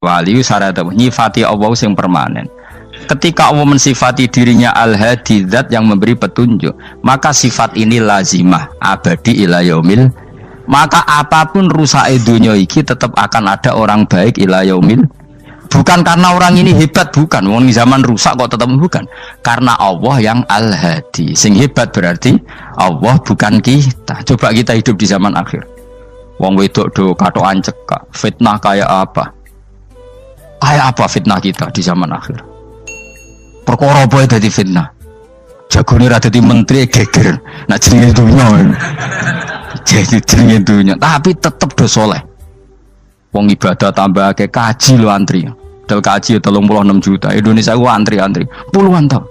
wali syarat nyifati Allah yang permanen. Ketika Allah mensifati dirinya al-hadi, zat yang memberi petunjuk, maka sifat ini lazimah abadi ila yaumil. Maka apapun rusak dunia iki tetap akan ada orang baik ila yaumil. Bukan karena orang ini hebat, bukan. Wong zaman rusak kok tetap bukan. Karena Allah yang al-hadi. Sing hebat berarti Allah, bukan kita. Coba kita hidup di zaman akhir. Wong wedok do katokan cekak. Fitnah kayak apa? Kayak apa fitnah kita di zaman akhir? Perkara apa dadi fitnah? Jagone ra dadi menteri geger. Nak jenenge dunya. Jadi jenenge dunya, tapi tetep do saleh. Wong ibadah tambah ke kaji lo antri. Del kaji 36 juta. Indonesia ku antri-antri puluhan tahun.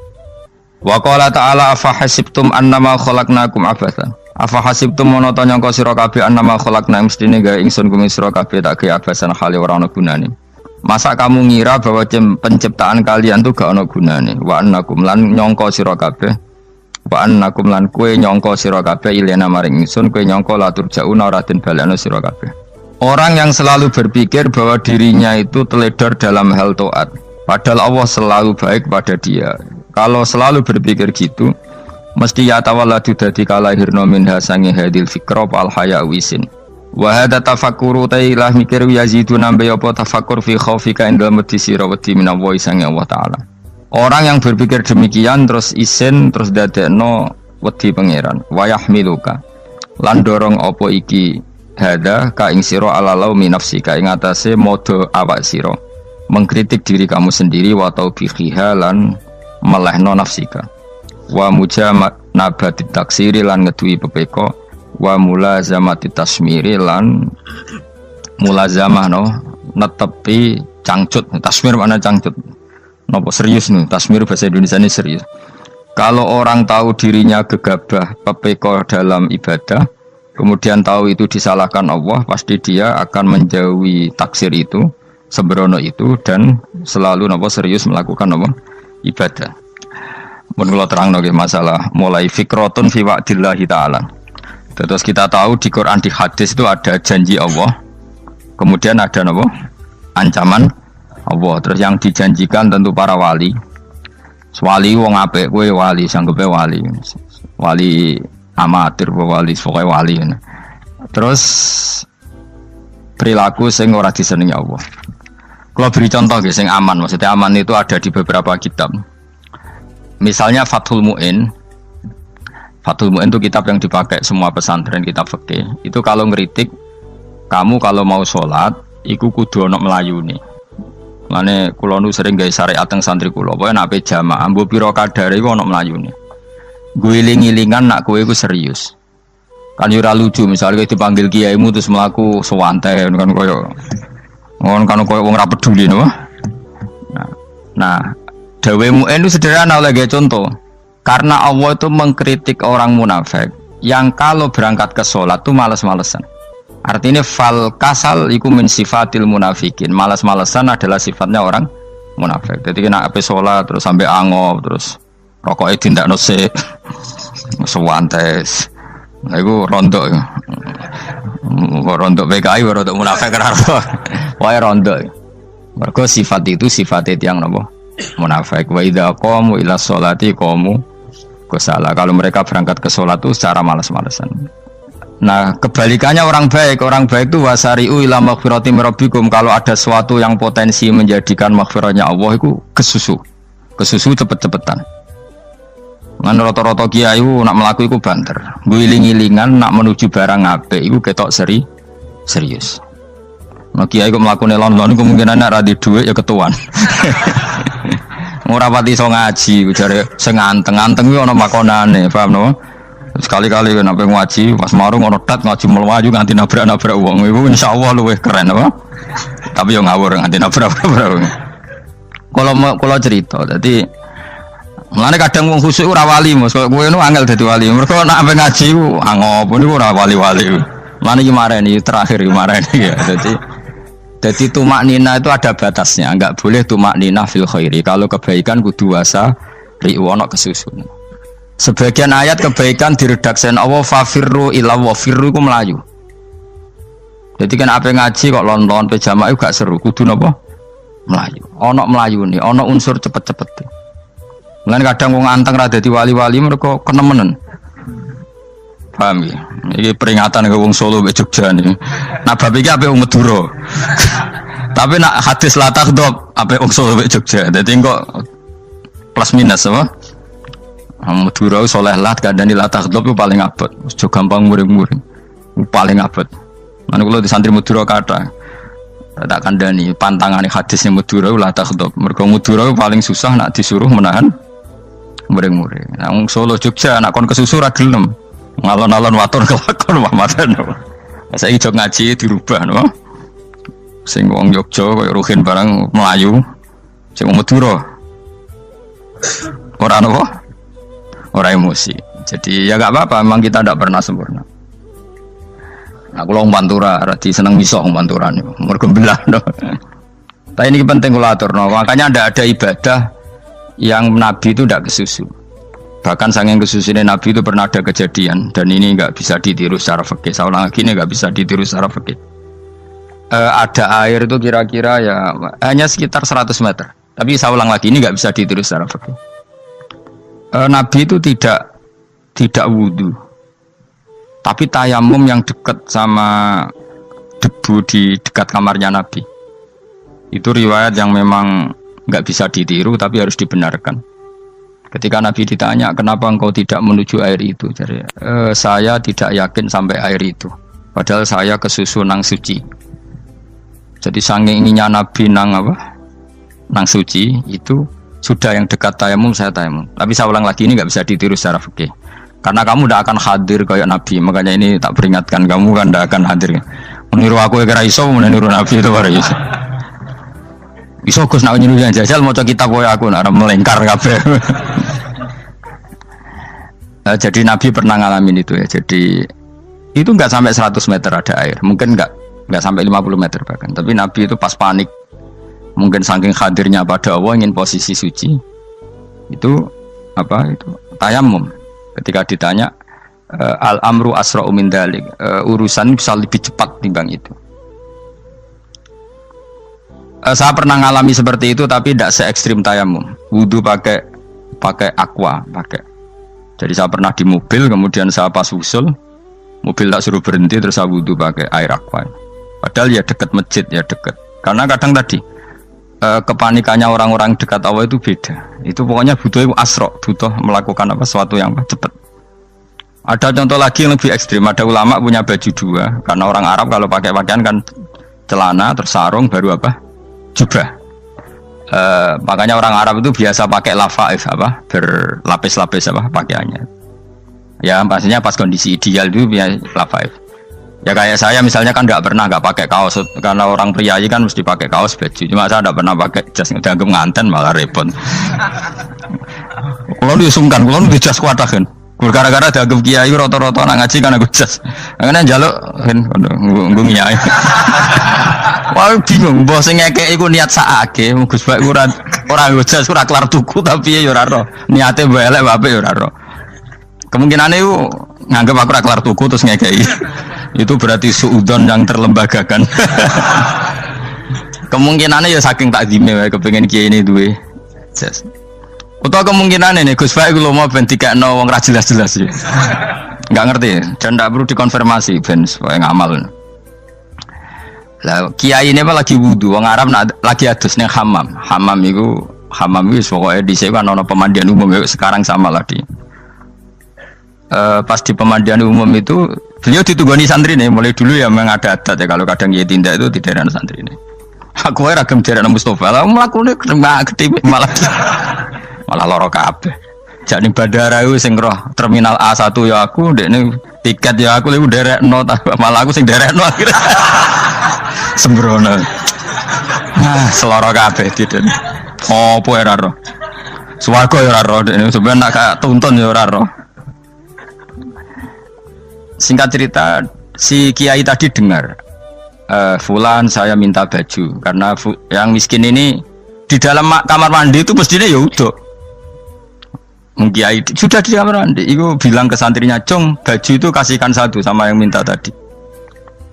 Wa qala ta'ala afa hasibtum annama khalaqnakum abatsan. Afa hasibtum monoton nyangka sira kabeh annama khalaqna mestine gawe ingsun kuwi sira kabeh tak gawe abasan hale ora ana gunane. Masa kamu ngira bahwa penciptaan kalian tuh gak ana gunane? Wa annakum lan nyangka sira kabeh. Wa annakum lan kowe nyangka sira kabeh ilena maring ingsun kowe nyangka la turjauna ora den balekno sira kabeh. Orang yang selalu berpikir bahwa dirinya itu teledor dalam hal taat, padahal Allah selalu baik pada dia. Kalau selalu berpikir gitu, mesti ya tawalladu dadi kalahirna minha sange hadil fikra al haya wisin. Wa hadza tafakkuru tailah mikir yazidu nambe apa tafakkur fi khaufika indal mudisira wedi minallahi sange Allah taala. Orang yang berpikir demikian terus isin terus dadekno wedi pangeran. Wa yahmiluka lan dorong apa iki hada ka ing sira ala laumi nafsika ing atase modo awak sira mengkritik diri kamu sendiri wa taubihiha lan melehno nafsika wa mujanabati taksiri lan ngeduwi pepeko wa mulazamati tasmiri lan mulazamah no netepi cangcut. Tasmir mana cangcut napa serius nih tasmir bahasa Indonesia ini serius. Kalau orang tahu dirinya gegabah pepeko dalam ibadah kemudian tahu itu disalahkan Allah, pasti dia akan menjauhi taksir itu, sembrono itu, dan selalu serius melakukan ibadah. Menurut terang masalah mulai fikrotun fi wa'dillahi ta'ala. Terus kita tahu di Quran di hadis itu ada janji Allah, kemudian ada ancaman Allah. Terus yang dijanjikan tentu para wali. Wali wong apik kowe wali, sanggepe wali. Wali amatir wali pokoknya wali. Terus perilaku sing ora disenengi Allah. Kalau beri contoh sing aman, maksudnya aman itu ada di beberapa kitab. Misalnya Fathul Mu'in. Fathul Mu'in itu kitab yang dipakai semua pesantren, kitab fikih. Itu kalau ngeritik kamu kalau mau sholat iku kudu ana melayune. Lane kula nu sering gawe syariat teng santri kula, pokoke nek jamaah mbuh pira kadare iku ana melayune. Guling-gilingan nak kowe iku serius. Kan yo ora lucu misalnya dipanggil kiaimu terus mlaku sewantai kan koyo wong ora peduli no. Nah, dawe Mu'in itu sederhana oleh contoh. Karena Allah itu mengkritik orang munafik yang kalau berangkat ke sholat tuh malas-malesan. Artinya fal kasal iku min sifatil munafikin. Malas-malesan adalah sifatnya orang munafik. Jadi kena ape sholat terus sampai angop terus rokoknya tindak nose sewantes. Nah itu rontok ya. Rontok PKI rontok munafik raro. Wah rontok. Mergo sifat itu sifatnya yang napa munafik. Wa idza qamu ila sholati qamu kusala. Kalau mereka berangkat ke sholat itu secara malas-malesan. Nah kebalikannya orang baik itu wasari'u ila maghfirati mirabbikum. Kalau ada sesuatu yang potensi menjadikan maghfiratnya Allah itu kesusu cepet-cepetan. Ngan rata-rata kiai nak melaku iku banter. Guling-gilingan nak menuju barang apik iku ketok serius. Nah kiai kok mlakune lon-lon kemungkinan nek ra di dhuwit ya ketuan. Ora pati iso ngaji jare sing anteng-anteng kuwi ana makonane, paham no? Sekali-kali nek ngaji pas marung ana tat ngaji mlayu nganti nabrak-nabrak wong. Iku insyaallah luwih keren apa? Tapi yo ngawur nganti nabrak-nabrak. Kalau cerita dadi mulane kadang wong khusuk ora wali Mas, kowe nu angel dadi wali. Mergo nek ampe ngaji ku angop niku ora wali-wali. Mulane iki mareni terakhir iki mareni ya. Jadi tumak nina itu ada batasnya, enggak boleh tumak nina fil khairi. Kalau kebaikan kudu wasa riwana kesusun. Sebagian ayat kebaikan diredaksikan Allah fafirru ila wa firru ku melayu. Jadi kan apa ngaji kok lon-lon pe jamaah gak seru, kudu napa? Melayu. Ono Melayu nih, ono unsur cepet-cepet. Lan kadang wong anteng ra dadi wali-wali mereka kenemenen. Paham ya? Ini peringatan ke wong Solo mbek Jogja nih. Nah bab iki ape wong Madura. Tapi nak hadis la takhdhab ape wong Solo mbek Jogja. Dadi kok plus minus apa? Madura soleh lah kandhani la takhdhab itu paling abot. Aja gampang muring-muring. Paling abot. Lan kula di santri Madura kathah. Tak kandhani pantangane hadisnya Madura la takhdhab. Mergo Madura paling susah nak disuruh menahan muring-muring. Nah wong Solo Jogja nak kon kesusu ra gelem. Ngalon-alon waton kelakon Muhammadan. Saiki jog ngaji dirubah no. Sing wong Jogja kaya Ruhin barang Melayu. Sing wong Madura. Ora apa? Ora emosi. Jadi ya enggak apa-apa, memang kita tidak pernah sempurna. Aku wong Pantura, radi seneng miso wong Pantura niku. Mergo belah no. Tapi ini penting kula aturno. Makanya ada ibadah yang Nabi itu tidak kesusu. Bahkan saking kesusunya Nabi itu pernah ada kejadian dan ini nggak bisa ditiru secara fikih. Saya ulang lagi ini nggak bisa ditiru secara fikih. Ada air itu kira-kira ya hanya sekitar 100 meter. Tapi saya ulang lagi ini nggak bisa ditiru secara fikih. Nabi itu tidak wudu, tapi tayamum yang dekat sama debu di dekat kamarnya Nabi. Itu riwayat yang memang nggak bisa ditiru tapi harus dibenarkan. Ketika Nabi ditanya, kenapa engkau tidak menuju air itu? Jadi, saya tidak yakin sampai air itu. Padahal saya kesusu nang suci. Jadi saking inginnya Nabi nang apa? Nang suci itu sudah yang dekat tayamum saya tayamum. Tapi saya ulang lagi ini nggak bisa ditiru secara fikih. Karena kamu tidak akan hadir kayak Nabi. Makanya ini tak peringatkan kamu kan tidak akan hadir. Meniru aku ya kira iso, meniru Nabi itu baru iso. Iso Gus nak nyuruh yang jajal mau kitab koyo aku nak melengkar kabeh. Jadi Nabi pernah ngalamin itu ya. Jadi itu enggak sampai 100 meter ada air. Mungkin enggak sampai 50 meter bahkan. Tapi Nabi itu pas panik. Mungkin saking hadirnya pada Allah ingin posisi suci. Itu apa itu? Tayamum. Ketika ditanya al-amru asra'u min dzalik. Urusan bisa lebih cepat timbang itu. Saya pernah ngalami seperti itu tapi tidak se ekstrim tayamum. Wudu pakai aqua, pakai. Jadi saya pernah di mobil kemudian saya pas usul mobil tak suruh berhenti terus saya wudu pakai air aqua. Padahal ya dekat masjid ya dekat. Karena kadang tadi kepanikannya orang-orang dekat Allah itu beda. Itu pokoknya butuh asro, butuh melakukan apa sesuatu yang cepat. Ada contoh lagi yang lebih ekstrim. Ada ulama punya baju dua karena orang Arab kalau pakai pakaian kan celana terus sarung baru apa? Jubah. Makanya orang Arab itu biasa pakai lafaif apa berlapis-lapis apa pakaiannya. Ya pastinya pas kondisi ideal itu biasa lafaif. Ya kayak saya misalnya kan nggak pakai kaos karena orang priayi kan mesti pakai kaos baju. Cuma saya nggak pernah pakai jas dianggap nganten malah repot. Kalau disungkan, kalau di jas kuatah kan. Gara-gara dianggap kiai roto-roto nak ngaji kan aku jas. Karena jaluk kan nggung kiai. Wah bingung, bos ngekek iku niat sakake, Gus Baik ora jas ora kelar tuku tapi ya ora ro. Niate elek wae ya ora ro. Kemungkinane iku nganggep aku ora kelar tuku terus ngekeki. Itu berarti suudon yang terlembagakan. Kemungkinannya ya saking takdime wae kepengin kiai ini duwe jas. Utawa kemungkinane nih Gus Baik lu mau ben dikekno wong ra jelas-jelas ya. Enggak ngerti dan ndak perlu dikonfirmasi ben supaya ngamal. Lah kiai ini apa lagi wudu wong Arab lagi adus ning hammam. Hammam itu pokoke dhisik kan ana pemandian umum sekarang sama lagi. Pas di pemandian umum itu beliau ditunggoni santri nih mulai dulu ya memang ada adat ya kalau kadang kiai tindak itu di daerah santri nih. Aku ora gem daerah Mustofa lah mlakune gede malah loro kabeh. Jak ning bandara iku sing roh terminal A1 ya aku ndekne tiket ya aku lek nderekno malah aku sing nderekno akhire. Sembrono. Seloro kabeh diden. Opo ora roh. Swarga ya ora roh ndekne sampeyan nak gak tuntun ya ora roh. Singkat cerita si kiai tadi dengar fulan saya minta baju karena yang miskin ini di dalam kamar mandi itu mestinya ya udah kiai sudah di kamar mandi itu bilang ke santrinya Cong baju itu kasihkan satu sama yang minta tadi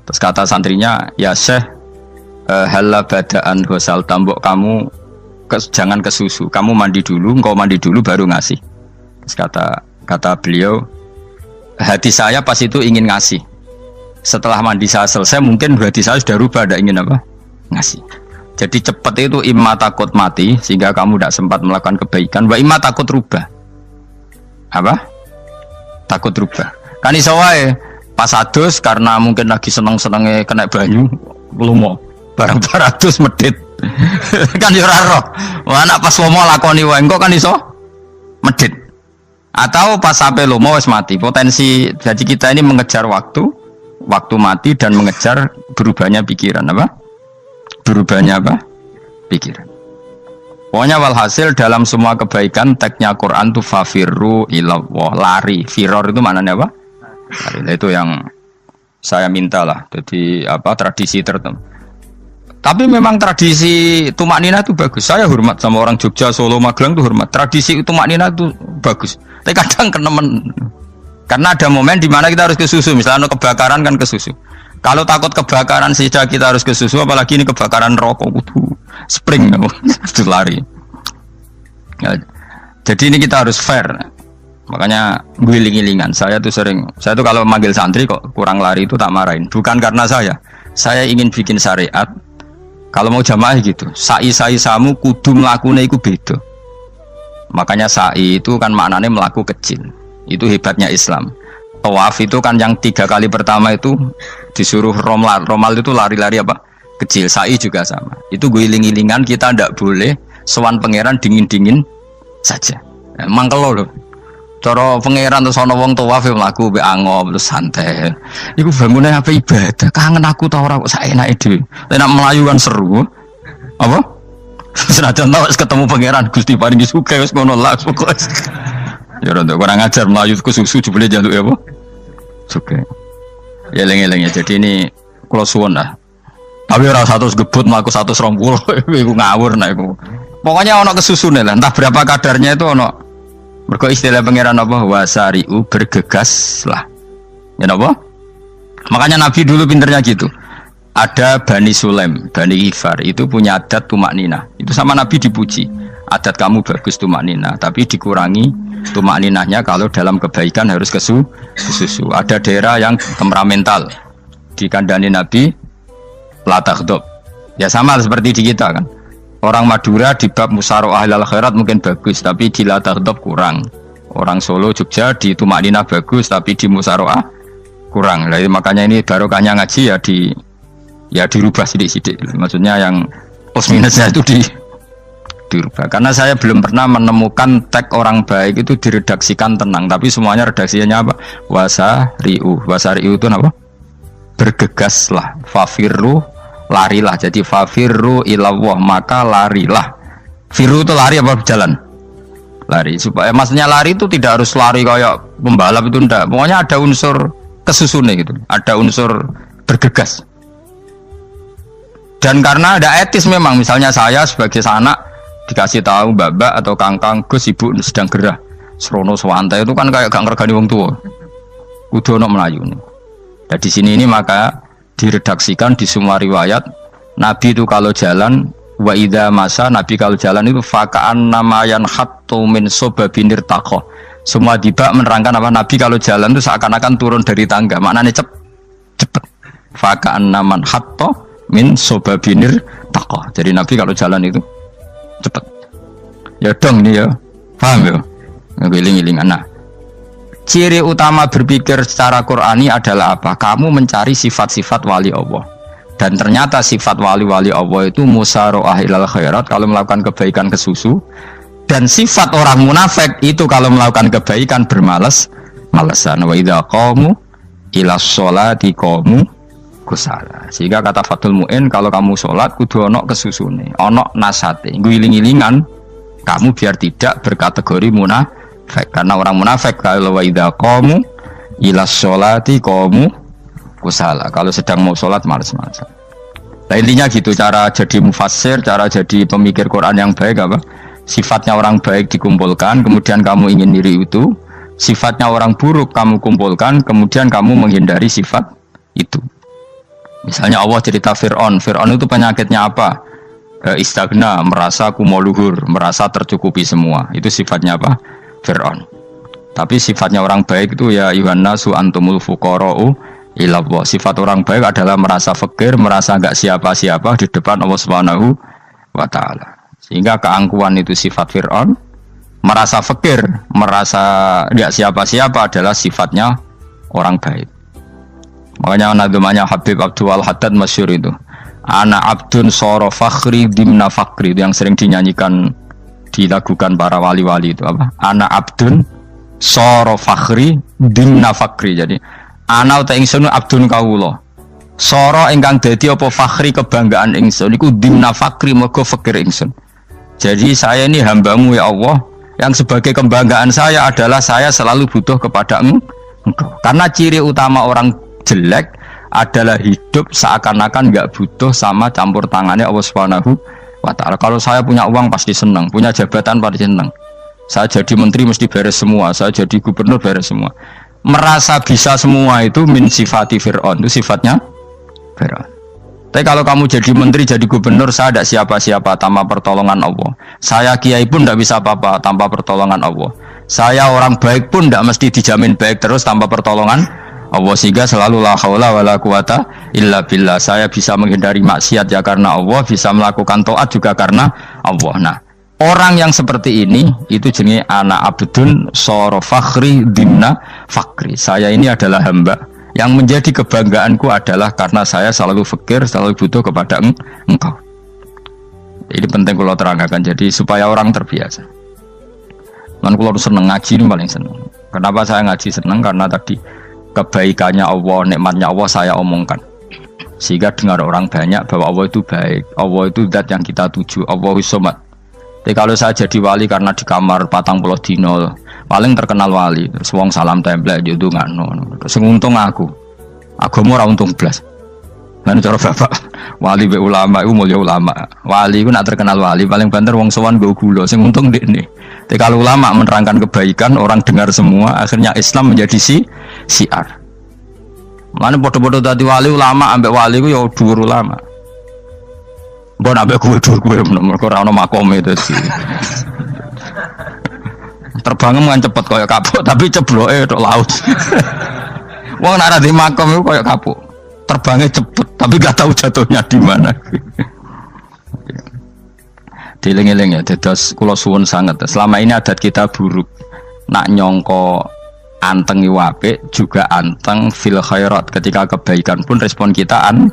terus kata santrinya ya Syekh Hala badaan gosal tambok kamu jangan ke susu, kamu mandi dulu, engkau mandi dulu baru ngasih. Terus kata beliau, hati saya pas itu ingin ngasih. Setelah mandi saya selesai, mungkin hati saya sudah rubah, tidak ingin apa? Ngasih. Jadi cepat itu imma takut mati sehingga kamu tidak sempat melakukan kebaikan, wa imma takut rubah. Apa? Takut rubah. Kan iso wae pas adus karena mungkin lagi seneng-senenge kena banyu, lumo. Barang 200 medit. Kan yo ora roh. Wah anak pas lomo lakoni wae engko kan iso medit. Atau pas sampai lomo wis mati. Potensi jadi kita ini mengejar waktu mati dan mengejar berubahnya pikiran apa? Berubahnya apa? Pikiran. Pokoknya walhasil dalam semua kebaikan teksnya Quran tuh fafirru ilallah, lari. Firor itu maknanya apa? Lari. Nah, itu yang saya minta lah. Jadi apa tradisi tertentu. Tapi memang tradisi tumak nina itu bagus. Saya hormat sama orang Jogja, Solo, Magelang tuh hormat. Tradisi tumak nina itu bagus. Tapi kadang kenemen. Karena ada momen di mana kita harus ke susu. Misalnya kebakaran kan ke susu. Kalau takut kebakaran sehingga kita harus ke susu, apalagi ini kebakaran rokok, spring, itu lari. Ya, jadi ini kita harus fair. Makanya guling-gilingan. Saya tuh kalau manggil santri kok kurang lari itu tak marahin. Bukan karena saya ingin bikin syariat. Kalau mau jamaah gitu, sa'i samu kudu melakukan itu beda. Makanya sa'i itu kan maknanya melaku kecil. Itu hebatnya Islam. Tawaf itu kan yang 3 kali pertama itu disuruh romal itu lari-lari apa? Kecil. Sa'i juga sama. Itu guling-gilingan kita ndak boleh sowan pangeran dingin-dingin saja. Emang kalau loh. Cara pangeran terus ana wong tawaf mlaku mbek angop terus santai. Iku bangune apa ibadah? Kangen aku ta ora kok saenake dhewe. Nek melayu kan seru. Apa? Senajan tau ketemu pangeran Gusti paringi sugih wis ngono lah pokoke. Ya ora kurang ajar melayu ke susu jebule njaluk ya apa? Oke. Ya eling-eling ya. Jadi ini kula suwun lah. Tapi ora 100 gebut mlaku 120 iku ngawur nek iku. Pokoknya ana kesusune lah, entah berapa kadarnya itu ana. Mergo istilah pangeran apa? Wasari'u bergegas lah. Ya apa? Makanya Nabi dulu pinternya gitu. Ada Bani Sulaim, Bani Ifar itu punya adat tumak nina. Itu sama Nabi dipuji. Adat kamu bagus tumak nina, tapi dikurangi tumak ninahnya kalau dalam kebaikan harus ke susu. Ada daerah yang temperamental. Dikandani Nabi la taghdab. Ya sama seperti di kita kan. Orang Madura di bab musyaroah ilal khairat mungkin bagus, tapi di la taghdab kurang. Orang Solo, Jogja di tumak ninah bagus, tapi di musyaroah kurang. Jadi makanya ini barokahnya ngaji ya dirubah sidik-sidik. Maksudnya yang plus minusnya itu dirubah. Karena saya belum pernah menemukan tag orang baik itu diredaksikan tenang, tapi semuanya redaksinya apa? Wasari'u itu apa? Bergegaslah, fafirru, larilah. Jadi fafirru ilallah, maka larilah. Firu itu lari apa berjalan? Lari. Supaya maksudnya lari itu tidak harus lari kayak pembalap itu enggak. Pokoknya ada unsur kesusune gitu. Ada unsur bergegas. Dan karena ada etis memang, misalnya saya sebagai anak dikasih tahu babak atau kangkang Gus ibu sedang gerah serono swantai itu kan kayak gak ngergani wong tua kudu ono melayu nih. Dan di sini ini maka diredaksikan di semua riwayat Nabi itu kalau jalan wa idza masa, Nabi kalau jalan itu faka'an namayan hattu min sobabinir taqo. Semua dibak menerangkan apa Nabi kalau jalan itu seakan-akan turun dari tangga, maknanya cepet. Faka'an naman hatto min sobabinir taqo. Jadi Nabi kalau jalan itu cepet. Ya dong ini ya. Paham ya? Ngiling-ngiling anak. Ciri utama berpikir secara Qur'ani adalah apa? Kamu mencari sifat-sifat wali Allah. Dan ternyata sifat wali-wali Allah itu musyaroah ilal khairat, kalau melakukan kebaikan ke susu. Dan sifat orang munafik itu kalau melakukan kebaikan bermalas-malasan. Wa idza qamu ila sholati qamu kusala. Sehingga kata Fathul Mu'in, kalau kamu sholat kudu ono kesusune, ono nasate, guling-gilingan kamu biar tidak berkategori munafik. Karena orang munafik kalau wa idza qamu ila sholati qamu kusala, kalau sedang mau sholat malas-malasan. Nah intinya gitu cara jadi mufassir, cara jadi pemikir Quran yang baik apa? Sifatnya orang baik dikumpulkan, kemudian kamu ingin diri itu. Sifatnya orang buruk kamu kumpulkan, kemudian kamu menghindari sifat itu. Misalnya Allah cerita Fir'aun. Fir'aun itu penyakitnya apa? Istagna, merasa kumoluhur, merasa tercukupi semua. Itu sifatnya apa? Fir'aun. Tapi sifatnya orang baik itu ya Yuhannasu antumul fuqara'u ilallah. Sifat orang baik adalah merasa fakir, merasa enggak siapa-siapa di depan Allah Subhanahu wa taala. Sehingga keangkuhan itu sifat Fir'aun, merasa fakir, merasa enggak siapa-siapa adalah sifatnya orang baik. Makanya nadumanya Habib Abdul Haddad masyhur itu. Ana abdun soro fakhri dimna fakri, itu yang sering dinyanyikan dilakukan para wali-wali itu apa? Ana abdun soro fakhri dimna fakri. Jadi ana uta ingsun abdun kawula. Soro ingkang dadi apa fakhri kebanggaan ingsun iku dimna fakri mergo fakir ingsun. Jadi saya ini hambamu ya Allah, yang sebagai kebanggaan saya adalah saya selalu butuh kepada Engkau. Karena ciri utama orang jelek adalah hidup seakan-akan nggak butuh sama campur tangannya Allah Subhanahu wa taala. Kalau saya punya uang pasti senang, punya jabatan pasti senang. Saya jadi menteri mesti beres semua, saya jadi gubernur beres semua. Merasa bisa semua itu min sifati Fir'aun, itu sifatnya Fir'aun. Tapi kalau kamu jadi menteri, jadi gubernur, saya tidak siapa-siapa tanpa pertolongan Allah. Saya kiai pun tidak bisa apa-apa tanpa pertolongan Allah. Saya orang baik pun tidak mesti dijamin baik terus tanpa pertolongan Allah, sehingga selalu la haula wala quwata illa billah. Saya bisa menghindari maksiat ya karena Allah, bisa melakukan taat juga karena Allah. Nah, orang yang seperti ini itu jenis ana abdun soro fakhri dimna fakri. Saya ini adalah hamba yang menjadi kebanggaanku adalah karena saya selalu fakir, selalu butuh kepada Engkau. Ini penting kalau terangkan, jadi supaya orang terbiasa. Man kalau seneng ngaji ini paling seneng. Kenapa saya ngaji seneng? Karena tadi kebaikannya Allah, nikmatnya Allah saya omongkan. Sehingga dengar orang banyak bahwa Allah itu baik, Allah itu zat yang kita tuju, Allahus Somad. Tapi kalau saya jadi wali karena di kamar 40 dino, paling terkenal wali, terus wong salam template itu nggak no. Terus untung aku mau untung belas. Lan cara bapak wali be ulama itu mulia ulama. Wali itu nak terkenal wali paling banter wong sowan go gula, sing untung dekne. Tapi kalau ulama menerangkan kebaikan, orang dengar semua, akhirnya Islam menjadi siar. Mana bodoh-bodoh tadi wali ulama ambek wali ku ya dhuwur ulama. Mbok ambek kuwe dhuwur kuwe mergo ora ono makome itu sih. Terbangnya mungkin cepet kayak kapuk tapi cebloke tok laut. Wong nek ora di makom iku kayak kapuk. Terbangnya cepet tapi gak tahu jatuhnya di mana. Dieling-eling ya, dados kula suwun sanget. Selama ini adat kita buruk. Nak nyongko anteng apik juga anteng fil khairat. Ketika kebaikan pun respon kita anteng,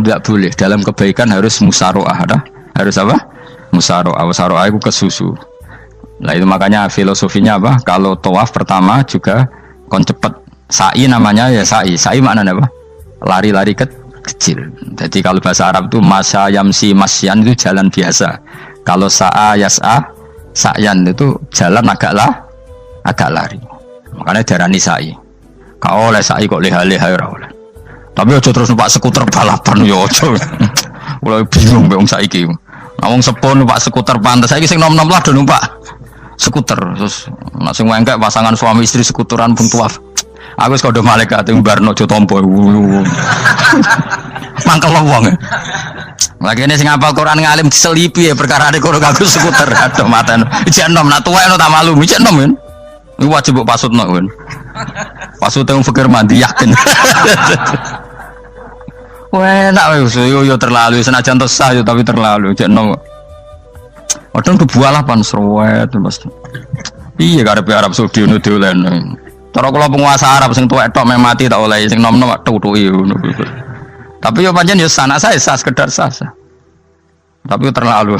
tidak boleh. Dalam kebaikan harus musaroah, harus apa? Musaroah. Musaroah itu kesusu. Nah itu makanya filosofinya apa? Kalau tawaf pertama juga kon cepet. Sa'i namanya ya sa'i. Sa'i maknanya apa? Lari-lari kecil. Jadi kalau bahasa Arab itu masya yamsi masyan itu jalan biasa. Kalau sa'a yas'a sa'yan itu jalan agak lari. Makanya darani sa'i. Kau oleh sa'i kok leha-leha ora oleh. Tapi aja terus numpak skuter balapan yo aja. Mulai bingung mbek wong saiki. Nah wong sepo numpak skuter pantes saiki sing nom-nom lah do numpak skuter. Terus nek sing wengkek pasangan suami istri skuteran pun tuaf. Aku wis kodho malaikat mbarno aja tampa. Mangkel wong. Lagi ini sing hafal Quran ngalim diselipi ya perkara ada kono kagum skuter. Aduh maten. Ijek nom nak tuwek no tak malu. Ijek nom kan. Iku wajib mbok pasutno kan. Pasut teng fikir mandi yakin. Wah, nak yo terlalu senajan to sah yo tapi terlalu ijek nom. Padahal kebualapan serwet Mas. Iya karepe Arab Saudi ngono diolehno. Cara kula penguasa Arab sing tuwek tok meh mati tak oleh sing nom-nom tutuki ngono. Tapi yo pancen yo sana saya sah sekedar sah. Tapi terlalu.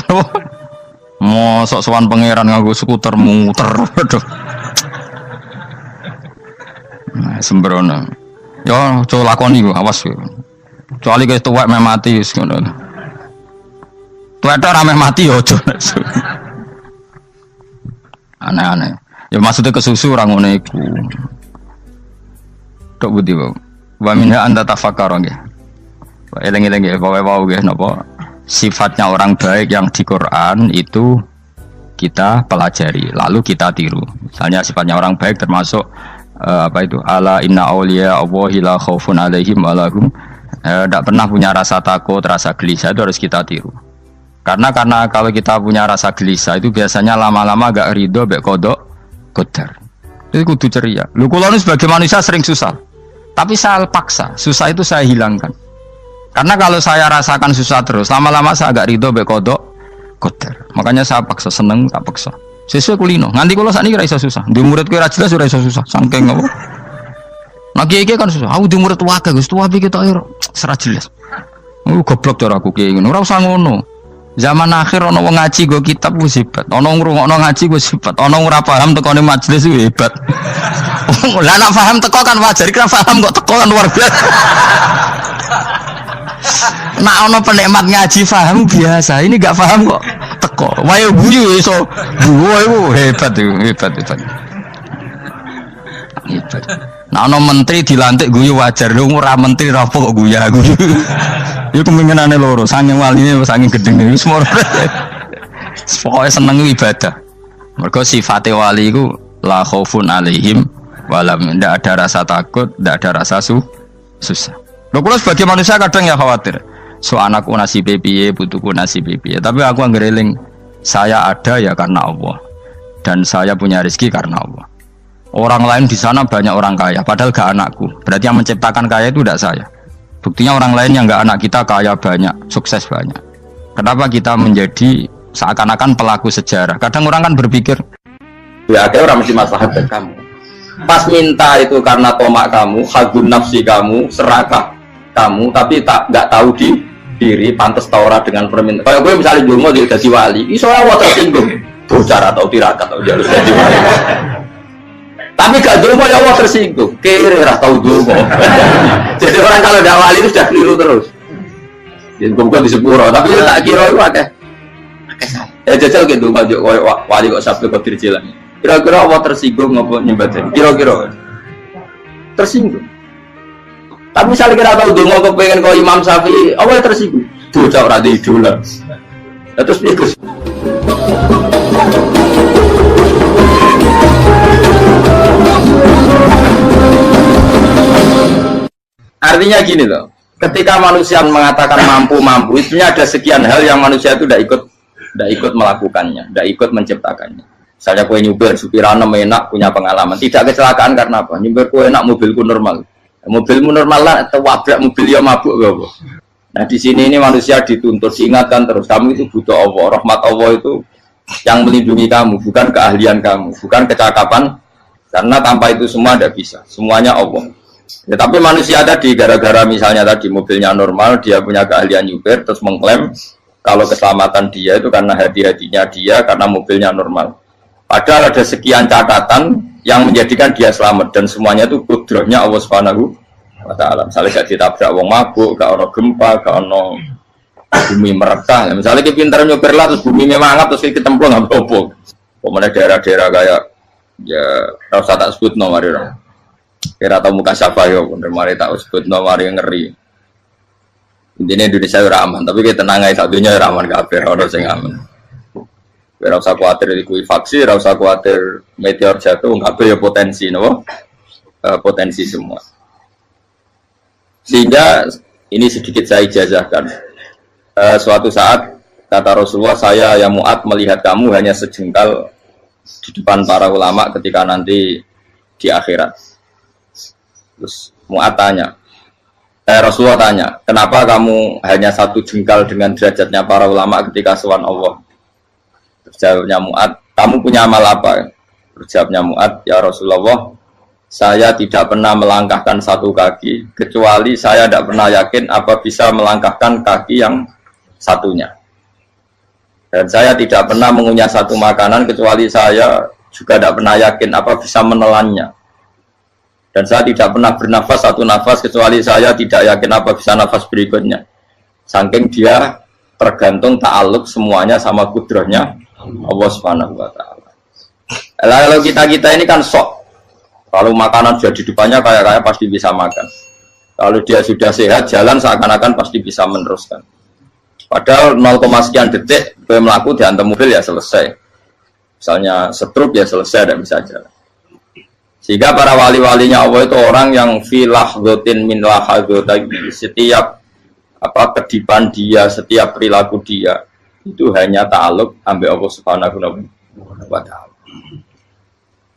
Mosok sowan pangeran nganggo skuter muter. Aduh. Nah, sembrono. Yo coba lakoni yo awas yo. Kecuali guys tuwek meh mati wis ngono. Tuwek tok ora meh mati yo aja. Aneh-aneh. Ya maksudnya kesusu orang ngono iku. Tok budi wae. Wa minha anta tafakkar nggih. Eleng-eleng nggih wae-wae nggih napa sifatnya orang baik yang di Quran itu kita pelajari lalu kita tiru. Misalnya sifatnya orang baik termasuk apa itu ala inna auliya Allahi la khaufun alaihim wa lahum Tidak pernah punya rasa takut, rasa gelisah itu harus kita tiru. Karena kalau kita punya rasa gelisah itu biasanya lama-lama gak ridho, bek kodok, kodar. Itu kudu ceria. Lu kalau ini sebagai manusia sering susah, tapi saya paksa, susah itu saya hilangkan. Karena kalau saya rasakan susah terus, lama-lama saya agak ridho, bek kodok, kodar. Makanya saya paksa, seneng tak paksa. Sesuai kulino. Nanti kalau saat ini rasa susah. Di murid kira jelas sudah rasa susah. Sangking apa? Nah kiai kan susah. Aku di murid wae Gus, tua pikir tak serat jelas. Goblok cara aku kiai ngono. Ora usah ngono. Zaman akhir ana wong ngaji go kitab wis hebat. Ana ngrungokno ngaji wis hebat. Ana ora paham tekone majelis wis hebat. Lah nek paham teko kan wajar, kira paham kok teko kan luar biasa. Nak ono penikmat ngaji paham biasa, ini gak paham kok teko. Wae guyu iso. Guyu hebat itu, hebat. Nah ono menteri dilantik guyu wajar, lu ora menteri rapo kok guyu. Iku kemungkinane loro, saking waline saking gedeng iki semua. Pokoke seneng ibadah. Mergo sifate wali iku la khaufun alaihim walam, ndak ada rasa takut, ndak ada rasa susah. Lho kula sebagai manusia kadang ya khawatir. So anakku nasib piye, putuku nasib piye. Tapi aku anggereling saya ada ya karena Allah. Dan saya punya rezeki karena Allah. Orang lain di sana banyak orang kaya, padahal gak anakku. Berarti yang menciptakan kaya itu tidak saya. Buktinya orang lain yang gak anak kita kaya banyak, sukses banyak. Kenapa kita menjadi seakan-akan pelaku sejarah? Kadang orang kan berpikir, ya akhirnya orang mesti masalah buat kamu. Pas minta itu karena tomak kamu, hagun nafsi kamu, serakah kamu, tapi nggak tahu diri, pantas taura dengan permintaan. Kalau gue misalnya dungo jadi wali, iso Allah tersinggung, bocor atau tirakat atau jalur jadi wali. Tapi gak dungo ya Allah tersinggung, kira tahu dungo. Jadi orang kalau tidak wali itu sudah keliru terus. Jadi gue di sepuro, tapi tak kira itu ada. Ya jajal gitu, wali kok sabtu kok dirjilan. Kira-kira Allah tersinggung ngopo nyembatin? Kira-kira tersinggung. Tapi misalnya kita tahu dong mau pengen kau Imam Syafi'i, Allah tersinggung. Bocah ora di idola. Terus ikut. Artinya gini loh, ketika manusia mengatakan mampu, itunya ada sekian hal yang manusia itu tidak ikut melakukannya, tidak ikut menciptakannya. Misalnya kue nyuber, supirana enak, punya pengalaman, tidak kecelakaan karena apa? Nyuber kue enak, mobilku normal. Mobilmu normal lah, atau wabrak mobil yang mabuk gak. Nah di sini ini manusia dituntut, diingatkan terus, kamu itu butuh Allah, rahmat Allah itu yang melindungi kamu, bukan keahlian kamu, bukan kecakapan, karena tanpa itu semua tidak bisa, semuanya Allah. Ya, tapi manusia tadi gara-gara misalnya tadi mobilnya normal, dia punya keahlian nyuber, terus mengklaim kalau keselamatan dia itu karena hati-hatinya dia, karena mobilnya normal. Padahal ada sekian catatan yang menjadikan dia selamat dan semuanya itu kudrahnya Allah Subhanahu wa taala. Misalnya gak ditabrak wong mabuk, gak ono gempa, gak ono bumi merekah. Misalnya kita pintar nyopir lah terus bumi mangap terus kita templung nggak apa-apa. Pokoknya daerah-daerah kayak ya rasa tak sebut nomor orang. Kira tahu muka siapa yo, bener mari tak sebut nomor yang ngeri. Intinya Indonesia ora aman, tapi kita tenang aja satunya ora aman kabeh, ora sing aman. Ora usah kuatir likuifaksi, ora usah kuatir meteor jatuh, kabeh ya potensi, no? Potensi semua. Sehingga ini sedikit saya ijazahkan. Suatu saat kata Rasulullah, saya ya Mu'ad melihat kamu hanya sejengkal di depan para ulama ketika nanti di akhirat. Terus Mu'ad tanya, Rasulullah tanya, kenapa kamu hanya satu jengkal dengan derajatnya para ulama ketika sowan Allah? Jawabnya Mu'ad, kamu punya amal apa? Jawabnya Mu'ad, ya Rasulullah, saya tidak pernah melangkahkan satu kaki, kecuali saya tidak pernah yakin apa bisa melangkahkan kaki yang satunya. Dan saya tidak pernah mengunyah satu makanan, kecuali saya juga tidak pernah yakin apa bisa menelannya. Dan saya tidak pernah bernafas satu nafas, kecuali saya tidak yakin apa bisa nafas berikutnya. Saking dia tergantung ta'aluk semuanya sama kudrahnya Allah Subhanahu wa taala. Kalau kita ini kan sok. Kalau makanan sudah di depannya kayak pasti bisa makan. Kalau dia sudah sehat, jalan seakan-akan pasti bisa meneruskan. Padahal 0, sekian detik gue melaku dihantam mobil ya selesai. Misalnya stroke ya selesai, tidak bisa jalan. Sehingga para wali-walinya Allah itu orang yang filah gotin min lahadotagi, setiap kedipan dia, setiap perilaku dia itu hanya ta'aluk ambil Allah Subhanahu wa ta'ala.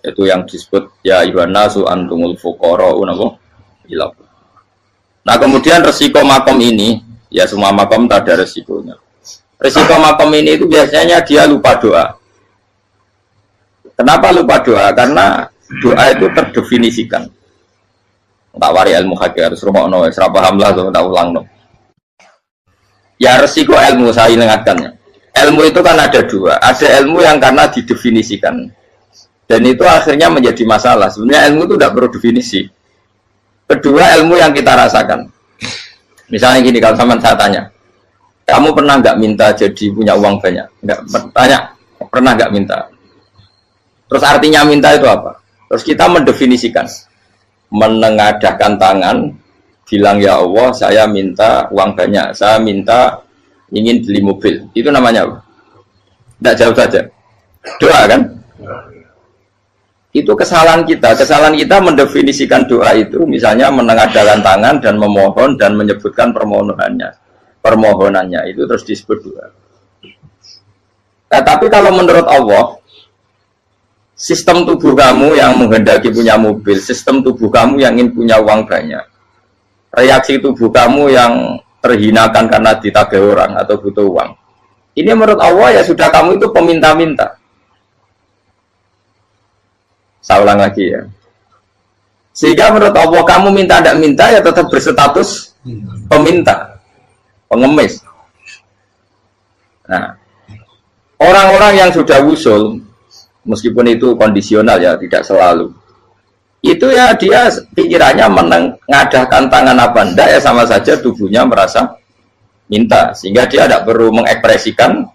Itu yang disebut ya ayyuhan nasu antumul fuqara'u ila. Nah, kemudian resiko makom ini, ya semua makom tak ada resikonya. Resiko makom ini itu biasanya dia lupa doa. Kenapa lupa doa? Karena doa itu terdefinisikan. Tak wari ilmu hakik harus rumah serap paham lah, tak ulang no. Ya resiko ilmu saya ingatkannya. Ilmu itu kan ada dua. Ada ilmu yang karena didefinisikan, dan itu akhirnya menjadi masalah. Sebenarnya ilmu itu tidak perlu definisi. Kedua, ilmu yang kita rasakan. Misalnya gini, kalau sama saya tanya, kamu pernah nggak minta jadi punya uang banyak? Nggak tanya, pernah nggak minta? Terus artinya minta itu apa? Terus kita mendefinisikan, menengadahkan tangan, bilang ya Allah, saya minta uang banyak, saya minta ingin beli mobil. Itu namanya apa? Tidak jauh saja. Doa kan? Itu kesalahan kita. Kesalahan kita mendefinisikan doa itu, misalnya menengadahkan tangan dan memohon dan menyebutkan permohonannya itu terus disebut doa. Nah, tapi kalau menurut Allah, sistem tubuh kamu yang menghendaki punya mobil, sistem tubuh kamu yang ingin punya uang banyak, reaksi tubuh kamu yang terhinakan karena ditagih orang atau butuh uang, ini menurut Allah ya sudah kamu itu peminta-minta. Saya ulang lagi ya. Sehingga menurut Allah kamu minta tidak minta ya tetap berstatus peminta, pengemis. Nah, orang-orang yang sudah usul, meskipun itu kondisional ya, tidak selalu. Itu ya dia pikirannya menengadahkan tangan apa enggak ya sama saja tubuhnya merasa minta. Sehingga dia tidak perlu mengekspresikan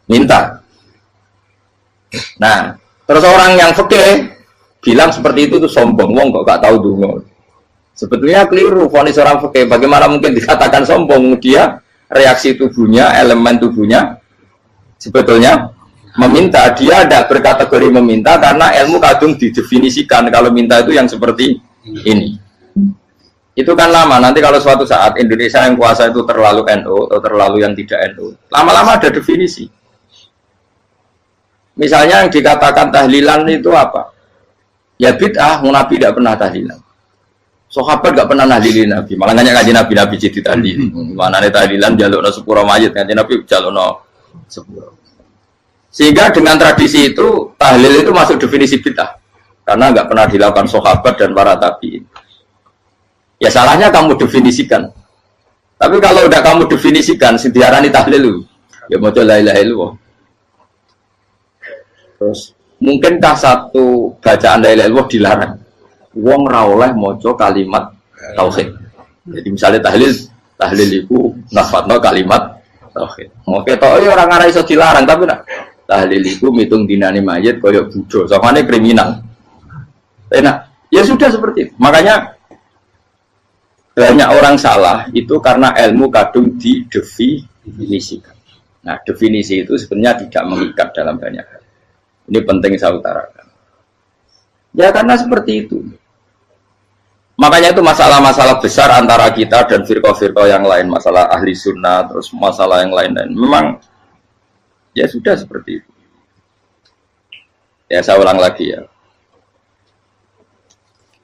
minta. Nah, terus orang yang fikih bilang seperti itu sombong. Wong kok gak tahu dungo. Sebetulnya keliru vonis orang fikih. Bagaimana mungkin dikatakan sombong? Dia reaksi tubuhnya, elemen tubuhnya sebetulnya meminta. Dia tidak berkategori meminta karena ilmu kadung didefinisikan kalau minta itu yang seperti ini. Itu kan lama. Nanti kalau suatu saat Indonesia yang kuasa itu terlalu NU atau terlalu yang tidak NU, lama-lama ada definisi. Misalnya yang dikatakan tahlilan itu apa? Ya bid'ah, Nabi tidak pernah tahlilan. Sahabat tidak pernah nahlilin Nabi. Malah nanya kaji Nabi jadi tahlil. Mana nih tahlilan jalukno sepuro mayit, kaji Nabi jalukno sepuro. Sehingga dengan tradisi itu tahlil itu masuk definisi bid'ah karena nggak pernah dilakukan sahabat dan para tabi'in. Ya salahnya kamu definisikan. Tapi kalau udah kamu definisikan, diarani tahlil, ya mau la ilaha illallah. Terus mungkinkah satu bacaan la ilaha illallah dilarang? Wong ra oleh maca kalimat tauhid. Jadi misalnya tahlil itu nafadno kalimat tauhid. Mau ketok orang ora iso dilarang tapi nak tahlil itu mitung dinane mayit koyo budo, samane kriminal. Enak. Ya sudah seperti itu. Makanya banyak orang salah itu karena ilmu kadung didefinisikan. Nah, definisi itu sebenarnya tidak mengikat dalam banyak hal. Ini penting saya utarakan. Ya karena seperti itu. Makanya itu masalah-masalah besar antara kita dan firqah-firqah yang lain, masalah ahli sunnah, terus masalah yang lain-lain. Memang ya sudah seperti itu. Ya saya ulang lagi ya.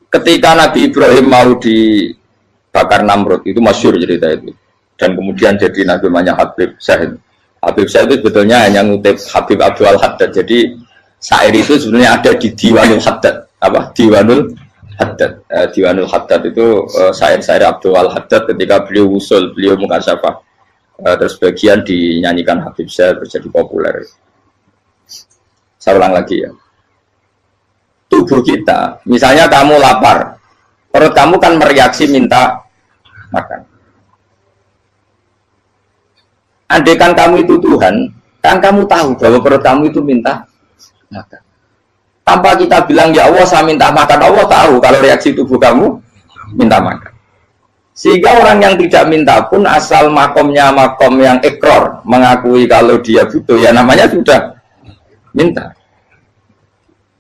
Ketika Nabi Ibrahim mau dibakar Namrud, itu masyhur cerita itu. Dan kemudian jadi Nabi namanya Habib Syahid. Habib Syahid itu sebetulnya hanya ngutip Habib Abdul Haddad. Jadi syair itu sebenarnya ada di Diwanul Haddad. Apa? Diwanul Haddad. Diwanul Haddad itu syair-syair Abdul Haddad ketika beliau usul, beliau mukasyafah. Terus bagian dinyanyikan Habib Syahid terus jadi populer. Saya ulang lagi ya. Tubuh kita, misalnya kamu lapar, perut kamu kan mereaksi minta makan. Andaikan kamu itu Tuhan, kan kamu tahu bahwa perut kamu itu minta makan. Tanpa kita bilang ya Allah saya minta makan, Allah tahu kalau reaksi tubuh kamu minta makan. Sehingga orang yang tidak minta pun asal makomnya makom yang ikror, mengakui kalau dia butuh, ya namanya sudah minta.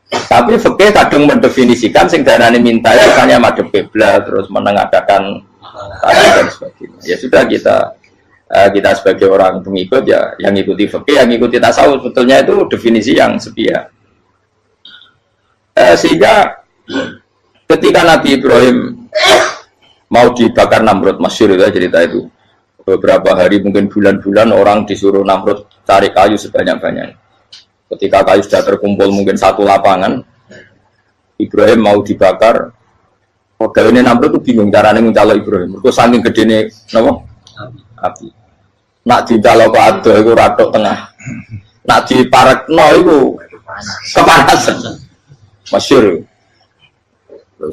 Tapi fikih kadang mendefinisikan sing darane minta itu hanya madhep kiblat terus menengadakan tadi dan sebagainya. Ya sudah kita sebagai orang pengikut ya yang ikuti fikih, yang ikuti tasawuf sebetulnya itu definisi yang sepihak. Sehingga ketika Nabi Ibrahim mau dibakar Namrud, masyhur itu cerita itu. Beberapa hari mungkin bulan-bulan orang disuruh Namrud cari kayu sebanyak-banyaknya. Ketika kayu sudah terkumpul mungkin satu lapangan, Ibrahim mau dibakar. Pegawai ini Namrud itu bingung caranya mencalok Ibrahim. Mereka saking gedene napa? Api. Nak dicalok ke ado itu ratok tengah. Nak diparekno itu kepanasan. Masyhur.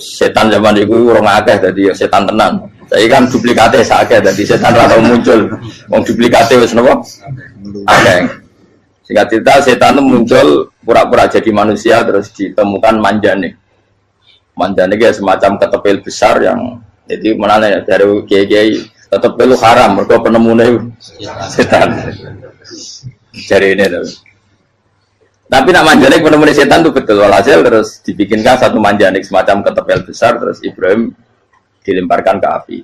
Setan zaman itu orang akeh dadi setan tenan. Saya kan duplikate sakit dadi setan ra tau muncul. Wong duplikate wis napa? Akeh. Singkat cerita setan itu muncul pura-pura jadi manusia terus ditemukan manjane. Manjane kayak semacam ketepil besar yang jadi mana dari kiai-kiai ketepil itu haram mergo penemune setan. Cari ini tuh. Tapi nak manjane penemune setan itu betul walhasil terus dibikinkan satu manjane semacam ketepil besar terus Ibrahim dilemparkan ke api.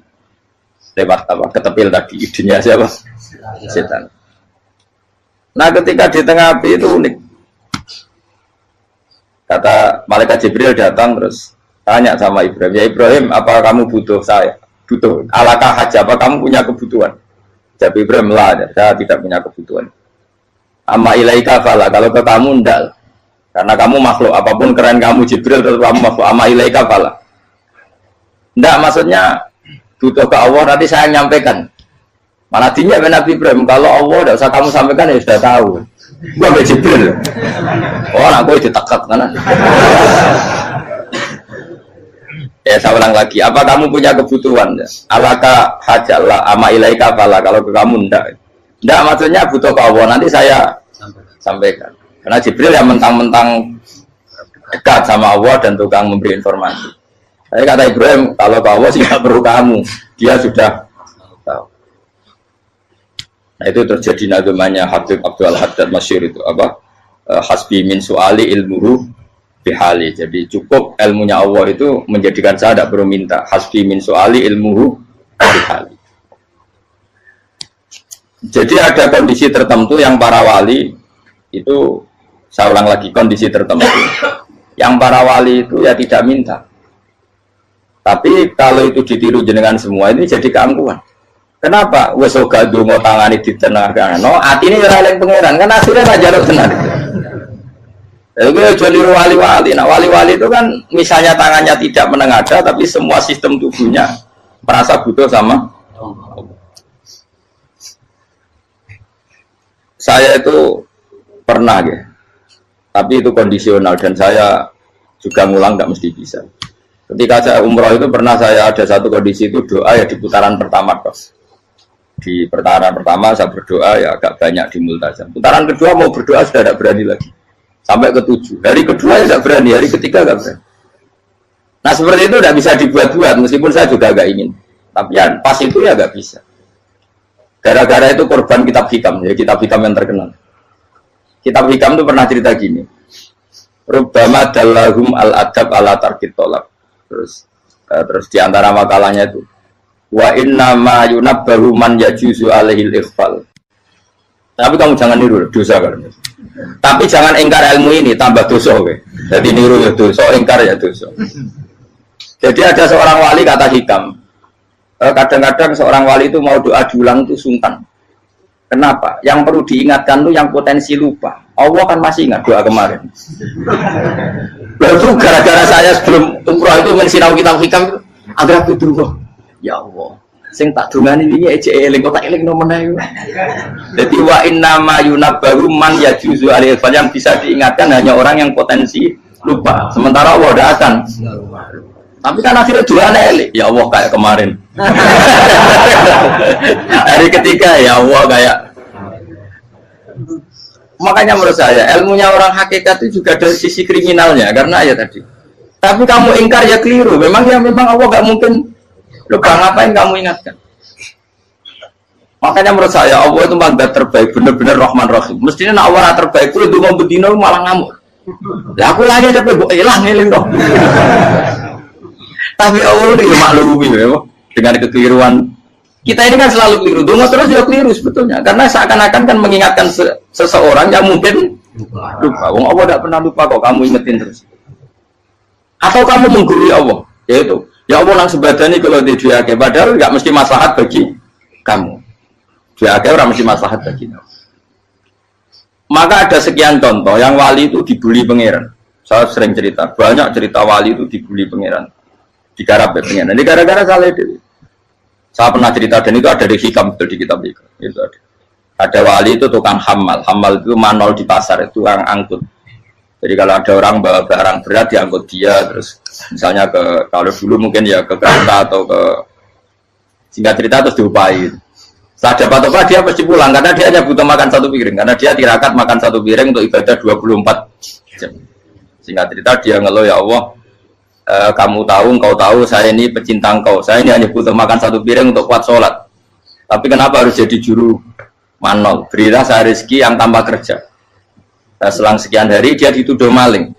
Lewat apa? Ketepil tadi idenya siapa? Setan. Nah ketika di tengah api itu unik. Kata malaikat Jibril datang terus tanya sama Ibrahim, ya Ibrahim apa kamu butuh saya? Butuh. Alakah haja apa kamu punya kebutuhan? Jawab Ibrahim lah, saya tidak punya kebutuhan. Amma ilaika fala, kalau ke kamu ndak. Karena kamu makhluk, apapun keren kamu Jibril tetap kamu makhluk. Amma ilaika fala. Ndak maksudnya butuh ke Allah nanti saya nyampaikan. Mana dinya Nabi Ibrahim, kalau Allah tidak usah kamu sampaikan ya sudah tahu. Gua ambil Jibril. Oh, nak gue ditekat kan? Ya saya ulang lagi. Apa kamu punya kebutuhan? Alaka hajalah ama ilaika fala. Kalau ke kamu ndak. Ndak maksudnya butuh ke Allah nanti saya sampaikan. Karena Jibril yang mentang-mentang dekat sama Allah dan tukang memberi informasi. Saya kata Ibrahim, kalau ke Allah sih nggak perlu kamu. Dia sudah tahu. Nah itu terjadi nagamanya Habib Abdul Haddad masyhur itu apa? Hasbi min su'ali ilmuhu bihali. Jadi cukup ilmunya Allah itu menjadikan saya tidak perlu minta. Hasbi min su'ali ilmuhu bihali. Jadi ada kondisi tertentu yang para wali itu, saya ulang lagi, kondisi tertentu yang para wali itu ya tidak minta. Tapi kalau itu ditiru jenengan semua ini jadi keangkuhan. Kenapa? Wes ora ndonga tangane ditenangkan. No, atine ora eling pangeran, kan asline ra jaluk tenan. Itu aja niru wali-wali. Nah, wali-wali itu kan misalnya tangannya tidak menengadah tapi semua sistem tubuhnya merasa butuh sama Allah. Saya itu pernah ya. Tapi itu kondisional dan saya juga ngulang enggak mesti bisa. Ketika saya umroh itu pernah saya ada satu kondisi itu doa ya di putaran pertama kos. Di putaran pertama saya berdoa ya agak banyak di multazam. Putaran kedua mau berdoa sudah tidak berani lagi. Sampai ke-7. Hari kedua ya tidak berani, hari ketiga tidak berani. Nah seperti itu tidak bisa dibuat-buat meskipun saya juga agak ingin. Tapi ya pas itu ya agak bisa. Gara-gara itu korban kitab hikam, ya kitab hikam yang terkenal. Kitab hikam itu pernah cerita gini. Rubbama dallahum al-adab ala tarkit tolak. Terus di antara makalahnya itu wa inna ma yunabbahu man yajuzu alaihil ikhfal. Tapi kamu jangan niru dosa kan. Tapi jangan ingkar ilmu ini tambah dosa kowe. Jadi niru ya dosa, ingkar ya dosa. Jadi ada seorang wali kata hikam. Kadang-kadang seorang wali itu mau doa diulang itu sungkan. Kenapa? Yang perlu diingatkan tuh yang potensi lupa. Allah kan masih ingat doa kemarin. Lalu gara-gara saya sebelum umroh itu mensinau kitab hikam itu agar aku dulu. Ya Allah, sing tak dongani wingi ejek eling kok tak eling nomene. Dadi wa inna ma yunabbaru man yajuzu alaihi yang bisa diingatkan hanya orang yang potensi lupa. Sementara Allah tidak akan. Tapi kan akhirnya doa eling. Ya Allah kayak kemarin. Hari ketiga ya Allah kayak. Makanya menurut saya ilmunya orang hakikat itu juga dari sisi kriminalnya karena ya tadi. Tapi kamu ingkar ya keliru. Memang Allah gak mungkin. Lupa ngapain kamu ingatkan? Makanya menurut saya Allah itu mazat terbaik, benar-benar Rahman Rahim. Mestinya nak Allah terbaik itu mau bedino malah ngamuk. Lah aku lagi tapi kok hilang eling dong. Tapi Allah itu maklumi ya, dengan kekeliruan. Kita ini kan selalu keliru. Dongo terus juga keliru sebetulnya. Karena seakan-akan kan mengingatkan seseorang yang mungkin lupa. Wong Allah tidak pernah lupa kok, kamu ingetin terus. Atau kamu menggurui Allah, yaitu ya Allah nang sebadani kalau di diake, padahal nggak mesti maslahat bagi kamu. Diake orang mesti maslahat bagi kamu. Maka ada sekian contoh yang wali itu dibully pangeran. Saya sering cerita, banyak cerita wali itu dibully pangeran. Digarap ya pangeran. Ini gara-gara salah itu. Saya pernah cerita dan itu ada di hikam di kitab itu. Itu ada. Ada wali itu tukang hamal. Hamal itu manol di pasar, itu tukang angkut. Jadi kalau ada orang bawa barang berat diangkut dia, terus misalnya kalau dulu mungkin ya ke kereta atau ke singkat cerita terus diupain. Setelah dapat apa dia pasti pulang karena dia hanya butuh makan satu piring, karena dia tirakat makan satu piring untuk ibadah 24 jam. Singkat cerita dia ngeluh, ya Allah, kamu tahu, engkau tahu saya ini pecinta engkau, saya ini hanya butuh makan satu piring untuk kuat sholat. Tapi kenapa harus jadi juru manol? Berilah saya rezeki yang tanpa kerja. Nah, selang sekian hari dia dituduh maling,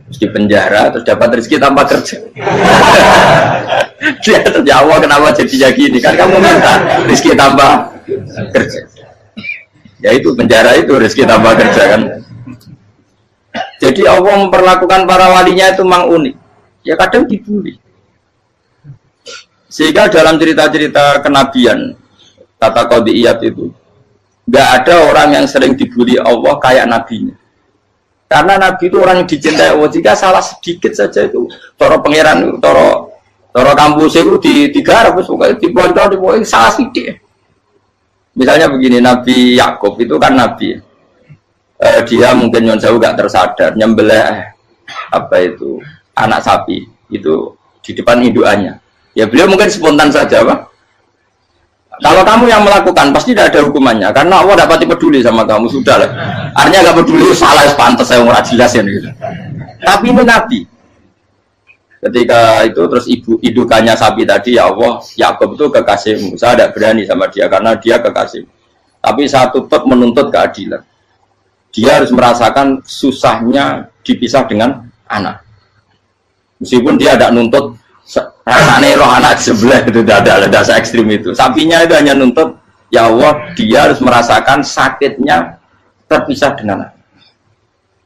terus di penjara, terus dapat rezeki tanpa kerja. Dia ya Allah kenapa jadinya gini? Kan kamu minta rezeki tanpa kerja. Ya itu penjara itu rezeki tanpa kerja kan. Jadi Allah memperlakukan para walinya itu memang unik. Ya kadang dibully. Sehingga dalam cerita-cerita kenabian kata qadiyat itu nggak ada orang yang sering dibully Allah kayak nabinya. Karena nabi itu orang yang dicintai Allah. Jika salah sedikit saja itu toro pangeran, toro kampus itu digarap, pokoknya dipontong, salah sedikit. Misalnya begini, Nabi Yakub itu kan nabi. Dia mungkin yang jauh nggak tersadar nyembelih apa itu anak sapi itu di depan indukannya. Ya beliau mungkin spontan saja, Pak. Kalau kamu yang melakukan pasti tidak ada hukumannya karena Allah dapat peduli sama kamu, sudah lah. Artinya nggak peduli, salah pantas saya mau jelasin gitu. Tapi ini Nabi. Ketika itu terus indukannya sapi tadi, ya Allah, Yakub itu kekasihmu. Saya tidak berani sama dia karena dia kekasih. Tapi saya tetap menuntut keadilan. Dia harus merasakan susahnya dipisah dengan anak. Meskipun dia tidak nuntut rasanya roh anak sebelah itu tidak ada se-ekstrim itu. Sapinya itu hanya nuntut, ya Allah, dia harus merasakan sakitnya terpisah dengan anak.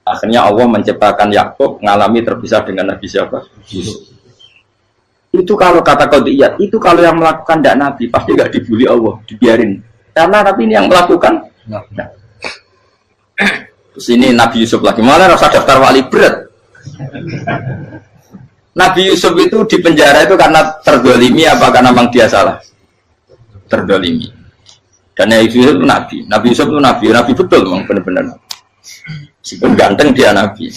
Akhirnya Allah menciptakan Yakub mengalami terpisah dengan Nabi siapa? Yusuf. Itu kalau kata qadiyat, itu kalau yang melakukan tidak Nabi pasti nggak dibully Allah, dibiarin. Karena Nabi ini yang melakukan. Nah. Terus ini Nabi Yusuf lagi, mana rasa daftar wali berat. Nabi Yusuf itu di penjara itu karena terdolimi apa karena memang dia salah? Terdolimi. Dan Nabi Yusuf itu Nabi. Nabi Yusuf itu Nabi betul memang benar-benar. Meskipun ganteng dia Nabi.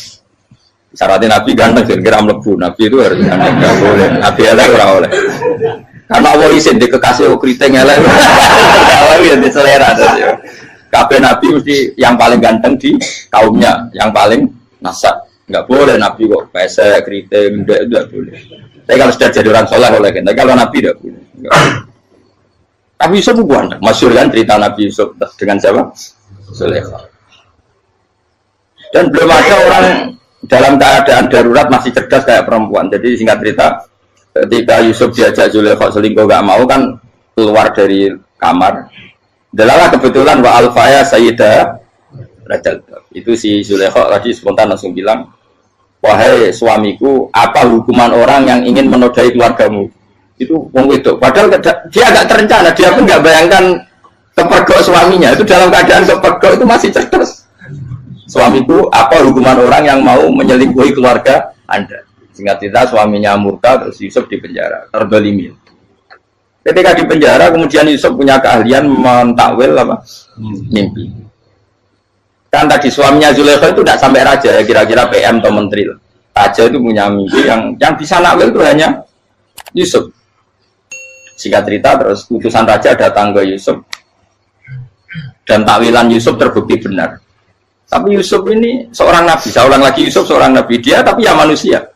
Syaratnya Nabi ganteng, kira-kira melebu. Nabi itu harus ganteng, nggak boleh. Nabi elek ora oleh. Karena Allah izin di kekasih keriting elek. Allah ya di selera. Kabeh Nabi mesti yang paling ganteng di kaumnya, yang paling nasab. Nggak boleh Nabi kok pesek, keriting, tidak boleh. Tapi kalau sudah jadi orang soleh boleh, tapi kalau Nabi tidak boleh. Nabi Yusuf itu ganteng. Masyhur kan cerita Nabi Yusuf dengan siapa? Zulaikha. Dan belum ada orang dalam keadaan darurat masih cerdas kayak perempuan. Jadi singkat cerita, ketika Yusuf diajak Zulaikha selingkuh gak mau kan keluar dari kamar. Delalah kebetulan wa alfaya sayyidah Rajal. Itu si Zulaikha tadi spontan langsung bilang, wahai suamiku, apa hukuman orang yang ingin menodai keluargamu? Itu wong wedok. Padahal dia agak terencana, dia pun nggak bayangkan kepergok suaminya. Itu dalam keadaan kepergok itu masih cerdas. Suamiku, apa hukuman orang yang mau menyelingkuhi keluarga Anda? Singkat cerita, suaminya murka, terus Yusuf di penjara, terdolimi. Ketika di penjara, kemudian Yusuf punya keahlian mentakwil apa? Mimpi. Kan tadi suaminya Zulaikha itu tidak sampai raja, ya kira-kira PM atau menteri. Raja itu punya mimpi yang bisa nakwil itu hanya Yusuf. Singkat cerita, terus utusan raja datang ke Yusuf, dan takwilan Yusuf terbukti benar. Tapi Yusuf ini seorang nabi, saya ulang lagi, Yusuf seorang nabi, dia tapi ya manusia.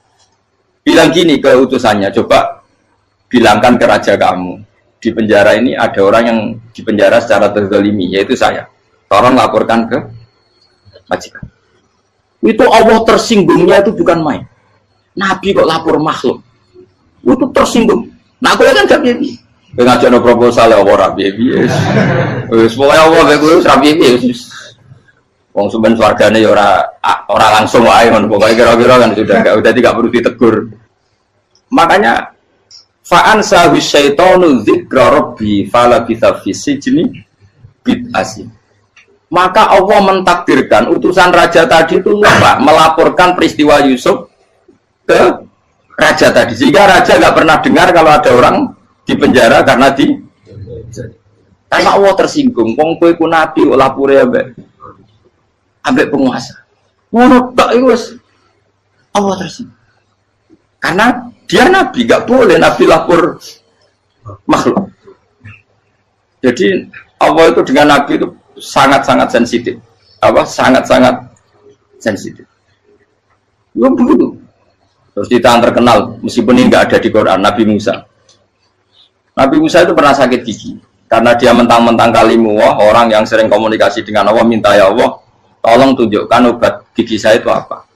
Bilang gini ke utusannya, coba bilangkan ke raja kamu, di penjara ini ada orang yang di penjara secara terzalimi, yaitu saya. Tolong laporkan ke majikan. Itu Allah tersinggungnya itu bukan main. Nabi kok lapor makhluk. Itu tersinggung. Nah aku kan gak bibi. Ngajak no proposal ya ora bibi. Semoga Allah begitu rapi bibi. Wong sumben swargane ya ora langsung wae ngono. Pokoke kira-kira kan sudah tidak perlu ditegur. Makanya fa'an sahu syaitanu dzikra rabbi fala bisa fi sijni bid'asi. Maka Allah mentakdirkan utusan raja tadi itu lupa melaporkan peristiwa Yusuf ke raja tadi, sehingga raja nggak pernah dengar kalau ada orang di penjara karena Allah tersinggung. Wong kowe ku nabi kok lapore ambek penguasa. Ngono tok iku wis Allah tersinggung. Karena dia nabi, nggak boleh nabi lapor makhluk. Jadi Allah itu dengan nabi itu sangat-sangat sensitif. Sangat-sangat sensitif. Ya begitu. Terus kita yang terkenal, meskipun ini nggak ada di Quran, Nabi Musa. Nabi Musa itu pernah sakit gigi. Karena dia mentang-mentang kalimullah, orang yang sering komunikasi dengan Allah, minta ya Allah, tolong tunjukkan obat gigi saya itu apa.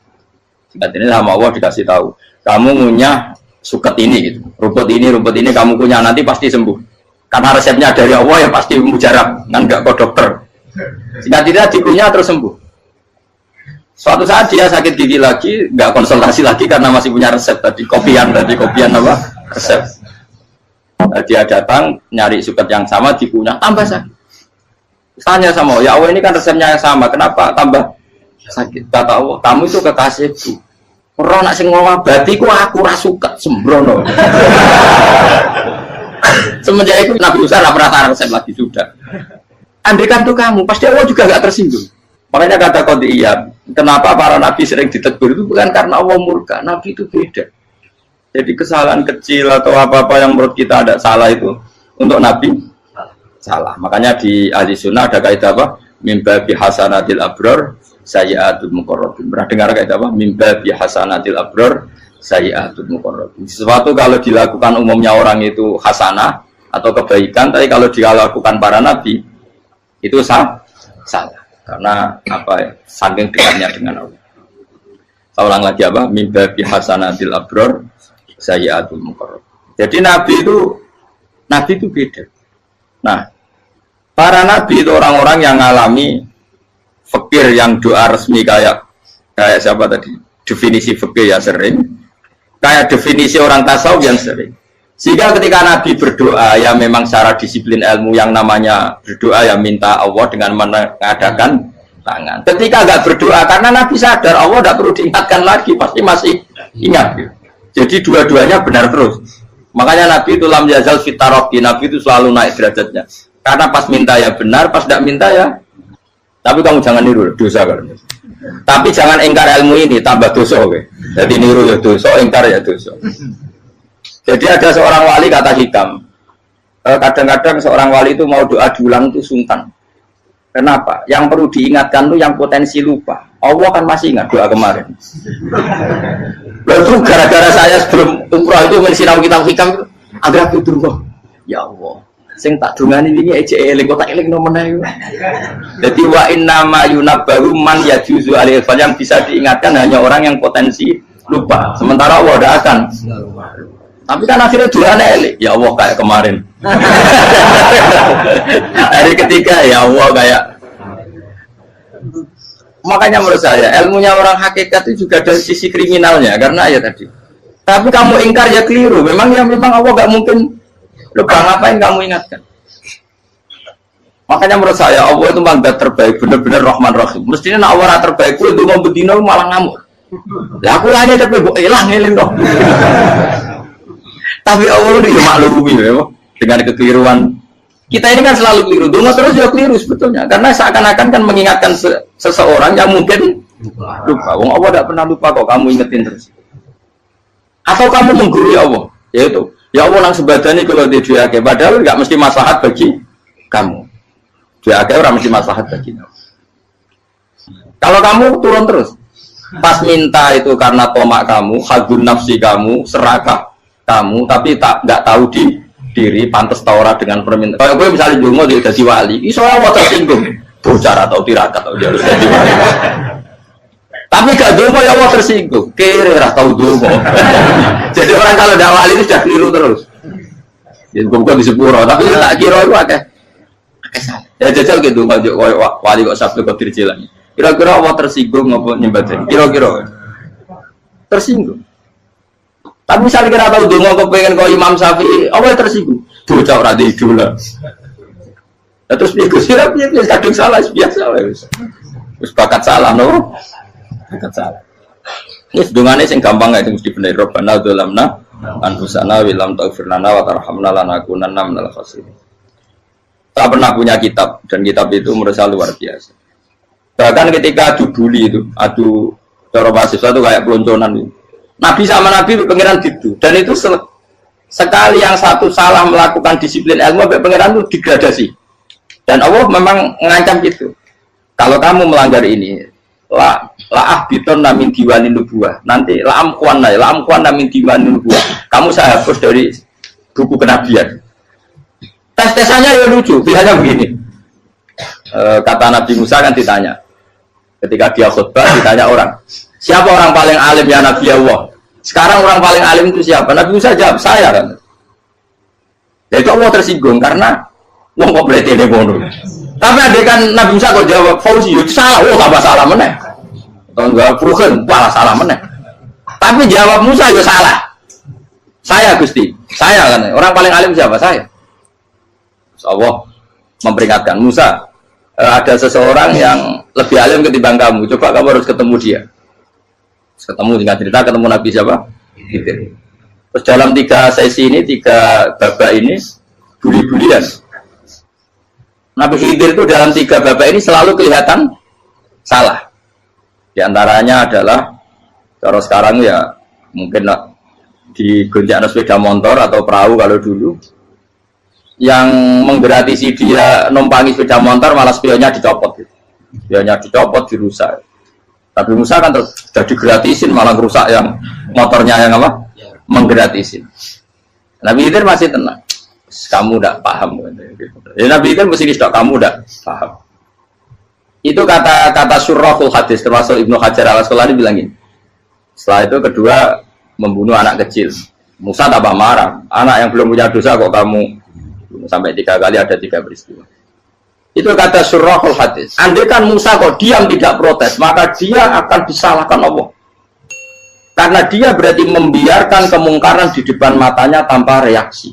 Singkat ini sama Allah dikasih tahu. Kamu ngunyah suket ini, gitu. rumput ini kamu kunyah, nanti pasti sembuh. Karena resepnya dari Allah ya pasti mujarab, kan nggak ke dokter. Singkat tidak dikunyah terus sembuh. Suatu saat dia sakit gigi lagi, nggak konsultasi lagi karena masih punya resep kopian apa resep. Dia datang nyari suket yang sama dikunyah tambah sakit. Tanya sama Allah, ya Allah ini kan resepnya yang sama, kenapa tambah sakit? Kata Allah, kamu itu kekasihku. Orang nak sing ngobatiku aku ra suket sembrono. Semenjak itu Nabi Musa nggak pernah resep lagi sudah. Andaikan tuh kamu, pasti Allah juga nggak tersinggung. Makanya kata Qadiyat, kenapa para nabi sering ditegur itu bukan karena Allah murka, nabi itu beda. Jadi kesalahan kecil atau apa-apa yang menurut kita ada salah itu untuk nabi salah. Makanya di ahli sunnah ada kaidah apa? Mimba bi hasanatil abror sayyi'atul muqarrabin. Pernah dengar kaidah apa? Mimba bi hasanatil abror sayyi'atul muqarrabin. Sesuatu kalau dilakukan umumnya orang itu hasanah atau kebaikan, tapi kalau dilakukan para nabi itu salah. Karena apa ya, saking dekatnya dengan Allah. Saya ulang lagi apa? Mimba bi hasanatil abror sayyi'atul muqarrab. Jadi nabi itu beda. Nah, para nabi itu orang-orang yang ngalami fikir yang doa resmi kayak siapa tadi? Definisi fikir ya sering. Kayak definisi orang tasawuf yang sering. Sehingga ketika Nabi berdoa, ya memang secara disiplin ilmu yang namanya berdoa, ya minta Allah dengan mengadakan tangan. Ketika nggak berdoa, karena Nabi sadar Allah tidak perlu diingatkan lagi, pasti masih ingat. Jadi dua-duanya benar terus. Makanya Nabi itu lam yazal fitaroki, Nabi itu selalu naik derajatnya. Karena pas minta ya benar, pas tidak minta ya. Tapi kamu jangan niru, dosa kan. Tapi jangan ingkar ilmu ini, tambah dosa. Okay? Jadi niru ya dosa, ingkar ya dosa. Jadi ada seorang wali kata Hikam, kadang-kadang seorang wali itu mau doa diulang itu sungkan. Kenapa? Yang perlu diingatkan itu yang potensi lupa. Allah kan masih ingat doa kemarin. Lalu gara-gara saya sebelum umrah itu mensinau kitab Hikam itu, agar aku turun. Ya Allah, sing tak dungani ini aja eling kok tak eling nomor ae. Jadi wa inna ma yunabbaru man yajuzu alaihi yang bisa diingatkan hanya orang yang potensi lupa. Sementara Allah tidak akan. Tapi kan akhirnya doanya elik, ya Allah kayak kemarin. Hari ketiga ya Allah kayak. Makanya menurut saya ilmunya orang hakikat itu juga dari sisi kriminalnya karena ya tadi. Tapi kamu ingkar ya keliru. Memang Allah nggak mungkin lupa, ngapain kamu ingatkan? Makanya menurut saya Allah itu mandat terbaik, benar-benar Rahman Rahim. Mestinya nak Allah terbaik, itu mau bedino malah ngamuk. Lah aku hanya tapi hilang ngeling dong. Tapi Allah itu maklumi ya, dengan kekeliruan. Kita ini kan selalu keliru, dungo terus juga keliru sebetulnya. Karena seakan-akan kan mengingatkan seseorang yang mungkin lupa. Wong Allah tidak pernah lupa kok, kamu ingetin terus. Atau kamu menggurui Allah, yaitu ya Allah nang sebadani kalau dia padahal nggak mesti maslahat bagi kamu. Dia orang mesti maslahat bagi kamu. Kalau kamu turun terus, pas minta itu karena tomak kamu, hagun nafsi kamu, serakah kamu, tapi nggak tahu diri pantas taura dengan permintaan. Kalau gue misalnya dungo dia jadi wali, iso Allah tersinggung, bocor atau tirakat atau dia harus jadi wali. Tapi gak dongo ya Allah tersinggung. Kere ra tau dongo. Jadi orang kalau dak wali itu sudah keliru terus. Ya bukan di sepuro, tapi tak kira itu akeh. Ya jajal gitu ngajak wali kok sabtu kok dirjelan. Kira-kira Allah tersinggung apa nyembah? Kira-kira tersinggung. Tapi misalnya kira tahu dongo kok pengen kau Imam Syafi'i, Allah tersinggung. Bocah ora di idola. Nah, terus dia kusirap dia kadung salah biasa wes. Wis bakat salah no. Bakat salah. Ini dongane sing gampang ae mesti bener. Rabbana dzalamna anfusana wa lam taghfir lana wa tarhamna lanakunanna minal khasirin. Saya pernah punya kitab dan kitab itu menurut saya luar biasa. Bahkan ketika adu bully itu, adu cara mahasiswa itu kayak pelonconan itu. Nabi sama Nabi pengiran gitu dan itu sekali yang satu salah melakukan disiplin ilmu sampai pengiran itu degradasi. Dan Allah memang mengancam gitu. Kalau kamu melanggar ini, la ahbiton namin diwanin nubuah. Nanti la amkuan namin diwanin nubuah. Kamu saya hapus dari buku kenabian. Tes-tesannya ya lucu, pilihannya begini. Kata Nabi Musa kan ditanya. Ketika dia khutbah ditanya orang, siapa orang paling alim ya Nabi Allah? Sekarang orang paling alim itu siapa? Nabi Musa jawab, saya kan. Jadi Allah tersinggung karena wong kok berarti ini bodoh. Tapi ada kan Nabi Musa kok jawab Fauzi, itu salah, tambah salah meneh. Kalau enggak Fugen, malah salah meneh. Tapi jawab Musa itu salah. Saya Gusti, saya kan. Orang paling alim siapa? Saya. Allah memperingatkan Musa, ada seseorang yang lebih alim ketimbang kamu. Coba kamu harus ketemu dia. Ketemu tinggal cerita ketemu Nabi siapa? Khidir. Terus dalam 3 sesi ini, 3 babak ini buli-bulian. Nabi Khidir itu dalam 3 babak ini selalu kelihatan salah. Di antaranya adalah cara sekarang ya mungkin di gonjak sepeda motor atau perahu kalau dulu yang menggratisi dia numpangi sepeda motor malah spionnya dicopot gitu. Spionnya dicopot, dirusak. Tapi Musa kan sudah digratisin malah rusak yang motornya yang apa? Menggratisin. Nabi Khidir masih tenang. Kamu tidak paham. Ya, Nabi Khidir mesti tidak kamu tidak paham. Itu kata surahul hadis termasuk Ibnu Hajar al-Asqalani bilangin. Setelah itu kedua membunuh anak kecil. Musa tambah marah. Anak yang belum punya dosa kok kamu sampai 3 kali ada 3 peristiwa. Itu kata surahul hadis. Andai kan Musa kok diam tidak protes, maka dia akan disalahkan Allah. Karena dia berarti membiarkan kemungkaran di depan matanya tanpa reaksi.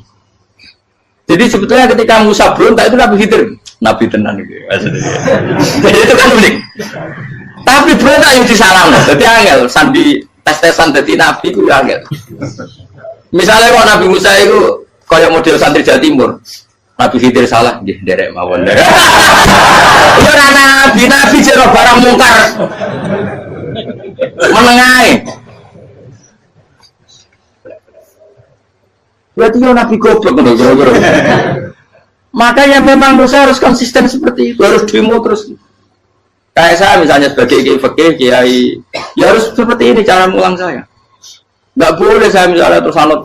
Jadi sebetulnya ketika Musa berontak itu Nabi Khidir, Nabi tenan gitu. Jadi itu kan unik. Tapi berontak yang disalahkan. Jadi angel sandi tes-tesan jadi Nabi itu angel. Misalnya kalau Nabi Musa itu kayak model santri Jawa Timur, Nabi Khidir salah, nggih derek mawon. Ora nabi jero barang mungkar. Menengae. Berarti yo nabi goblok ngono kira-kira. Makanya memang Musa harus konsisten seperti itu, harus demo terus. Kayak saya misalnya sebagai kiai, ya harus seperti ini cara mulang saya. Enggak boleh saya misalnya terus anut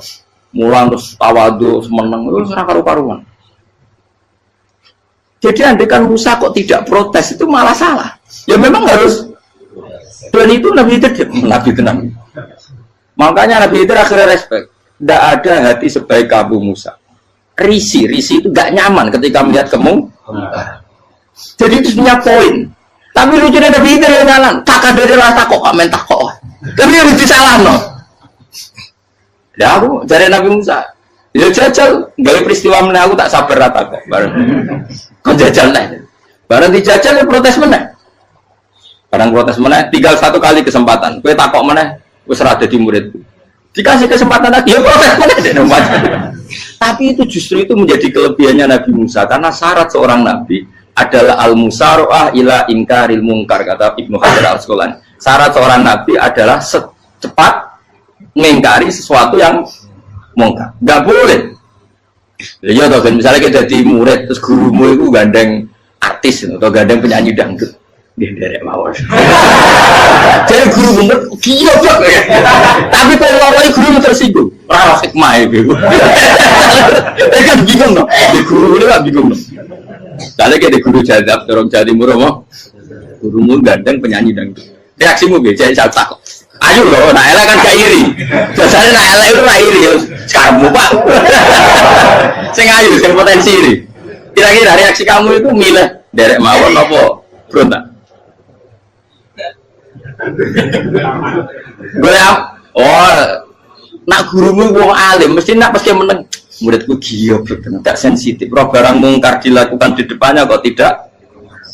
mulang terus tawadu semeneng itu serah karu-karuan. Jadi andekan Musa kok tidak protes itu malah salah. Ya memang harus. Dan itu Nabi tenang. Makanya Nabi itu akhirnya respect. Tidak ada hati sebaik kamu Musa. Risi itu gak nyaman ketika melihat kamu. Jadi itu punya poin. Tapi lucunya Nabi itu yang jalan. Kakak dari rasa kok kamen takok. Tapi harus disalah no. Ya aku dari Nabi Musa. Ya jajal, gak peristiwa mana aku tak sabar rata kok. Kau jajal nih. Barang dijajal ya protes mana? Barang protes mana? Tinggal 1 kali kesempatan. Kue takok mana? Kue serah jadi muridku. Dikasih kesempatan lagi, ya protes mana? Tapi itu justru itu menjadi kelebihannya Nabi Musa. Karena syarat seorang Nabi adalah al-musara'ah ila inkaril mungkar, kata Ibnu Hajar al-Asqalani. Syarat seorang Nabi adalah secepat mengingkari sesuatu yang mungkar. Gak boleh. Ya toh, misalnya kita jadi murid terus gurumu itu gandeng artis atau gandeng penyanyi dangdut, dia derek mawon. Jadi guru bener gila banget. Tapi kalau orang guru tersinggung, rawat hikmah itu. Dia kan bingung dong. Di guru itu kan bingung dong. Kalau kita guru jadab, orang jadi murah mau gurumu gandeng penyanyi dangdut. Reaksimu piye? Jadi tak. Ayo loh, nak elek kan gak iri. Biasanya nak elek itu gak iri. Kamu Pak. Sing ayu, sing potensi iri. Kira-kira reaksi kamu itu milih derek mawon apa berontak? Nak gurumu wong alim, mesti nak pasti meneng. Muridku gila, tidak sensitif. Roh barang mungkar dilakukan di depannya kok tidak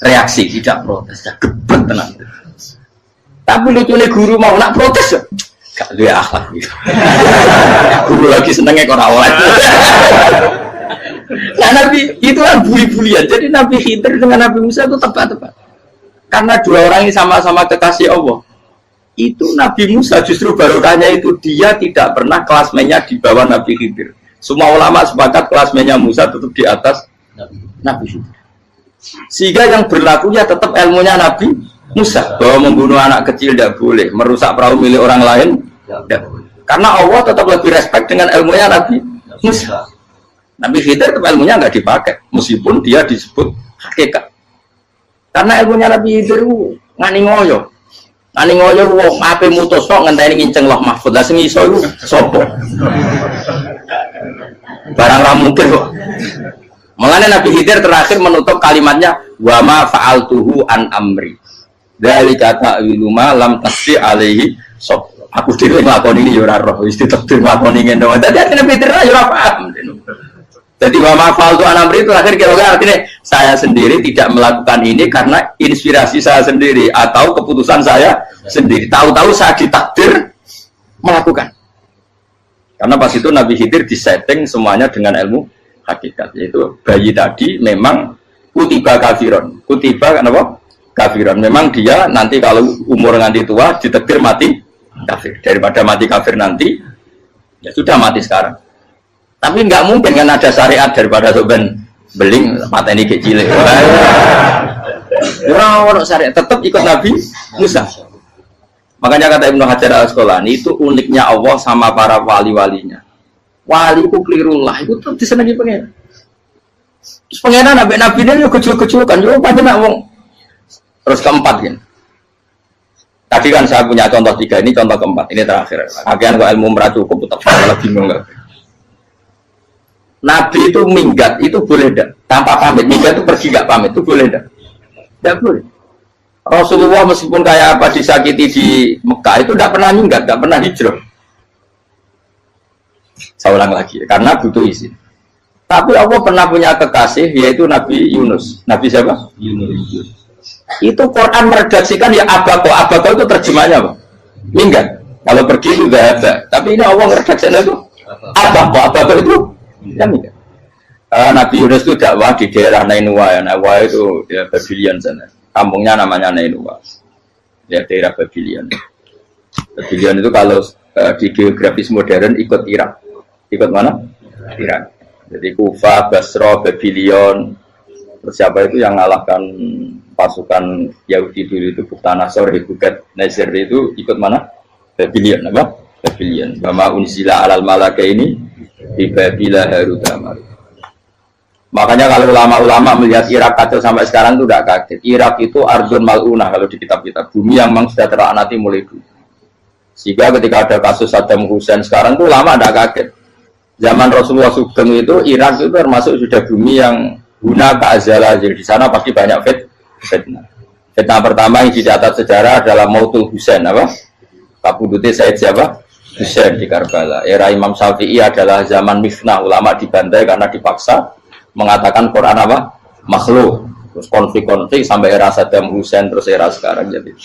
reaksi, tidak protes, geblek tenang. Tapi lucunya guru mau nak protes, gak ada akhlak gitu. Guru lagi senengnya kok awal. Nah Nabi itu kan buli-bulian. Jadi Nabi Khidir dengan Nabi Musa itu tepat-tepat. Karena dua orang ini sama-sama kekasih Allah. Itu Nabi Musa justru barokahnya itu dia tidak pernah kelasmennya di bawah Nabi Khidir. Semua ulama sepakat kelasmennya Musa tetap di atas Nabi Khidir. Sehingga yang berlakunya tetap ilmunya Nabi Musa. Bahwa membunuh anak kecil tidak boleh, merusak perahu milik orang lain tidak boleh. Karena Allah tetap lebih respect dengan ilmunya Nabi Musa. Nabi Khidir tetap ilmunya nggak dipakai, meskipun dia disebut hakikat. Karena ilmunya Nabi Khidir ngani ngoyo. Ngani ngoyo wong ape mutus kok ngenteni nginceng loh mahfud. Lah sing iso iku sapa? Barang ra mungkin kok. Makanya Nabi Khidir terakhir menutup kalimatnya wa ma fa'altuhu an amri. Dzalika ta'wilu ma lam tasdi alaihi sab. Aku dhewe nglakoni iki ya ora roh, wis ditakdir nglakoni ngene. Dadi Nabi Khidir ya ora paham. Jadi wa ma fa'altu an amri itu akhir kira-kira artinya saya sendiri tidak melakukan ini karena inspirasi saya sendiri atau keputusan saya sendiri. Tahu-tahu saya ditakdir melakukan. Karena pas itu Nabi Khidir disetting semuanya dengan ilmu hakikat, yaitu bayi tadi memang kutiba kafiron. Kutiba kenapa? Kafiron. Memang dia nanti kalau umur nganti tua ditakdir mati kafir. Daripada mati kafir nanti, ya sudah mati sekarang. Tapi nggak mungkin kan ada syariat daripada soben beling mata ini kecil. Orang syariat tetap ikut Nabi Musa. Makanya kata Ibnu Hajar Al-Asqalani itu uniknya Allah sama para wali-walinya. Wali itu kelirullah, itu tetap disenangi pengen. Terus pengenan nabi-nabi ini juga kecil-kecil kan, juga pada nak wong. Terus keempat kan. Tadi kan saya punya contoh 3, ini contoh keempat, ini terakhir. Akhirnya kok ilmu merah cukup, tetap malah bingung nggak? Nabi itu minggat, itu boleh tidak? Tanpa pamit, minggat itu pergi nggak pamit, itu boleh tidak? Tidak boleh. Rasulullah meskipun kayak apa disakiti di Mekah itu tidak pernah minggat, tidak pernah hijrah. Saya ulang lagi, karena butuh izin. Tapi Allah pernah punya kekasih, yaitu Nabi Yunus. Nabi siapa? Yunus. Itu Quran meredaksikan ya abako. Abako itu terjemahnya apa? Minggat. Kalau pergi itu tidak ada. Tapi ini Allah meredaksikan itu abako. Abako itu ya minggat. Nabi Yunus itu dakwah di daerah Nainua. Ya. Nainua itu di Babylon sana. Kampungnya namanya Nainua. Ya, daerah Babylon. Babylon itu kalau di geografis modern ikut Irak. Ikut mana? Irak. Jadi Kufa, Basra, Babylon. Terus siapa itu yang ngalahkan pasukan Yahudi dulu itu Buktanasor, Hebukat, Nasir itu ikut mana? Babylon, apa? Babylon. Bama unzila alal malaka ini di Babila Harutama. Makanya kalau ulama-ulama melihat Irak kacau sampai sekarang itu tidak kaget. Irak itu ardun mal'unah kalau di kitab-kitab. Bumi yang memang sudah terlaknati mulai dulu. Sehingga ketika ada kasus Saddam Hussein sekarang itu ulama tidak kaget. Zaman Rasulullah Sugeng itu Irak itu termasuk sudah bumi yang guna keazalah. Jadi di sana pasti banyak fitnah. Fitnah pertama yang dicatat sejarah adalah Mautul Hussein, apa? Kabudutnya Said siapa? Hussein di Karbala. Era Imam Syafi'i adalah zaman mifnah, ulama dibantai karena dipaksa mengatakan Quran apa? Makhluk. Terus konflik-konflik sampai era Saddam Hussein terus era sekarang jadi.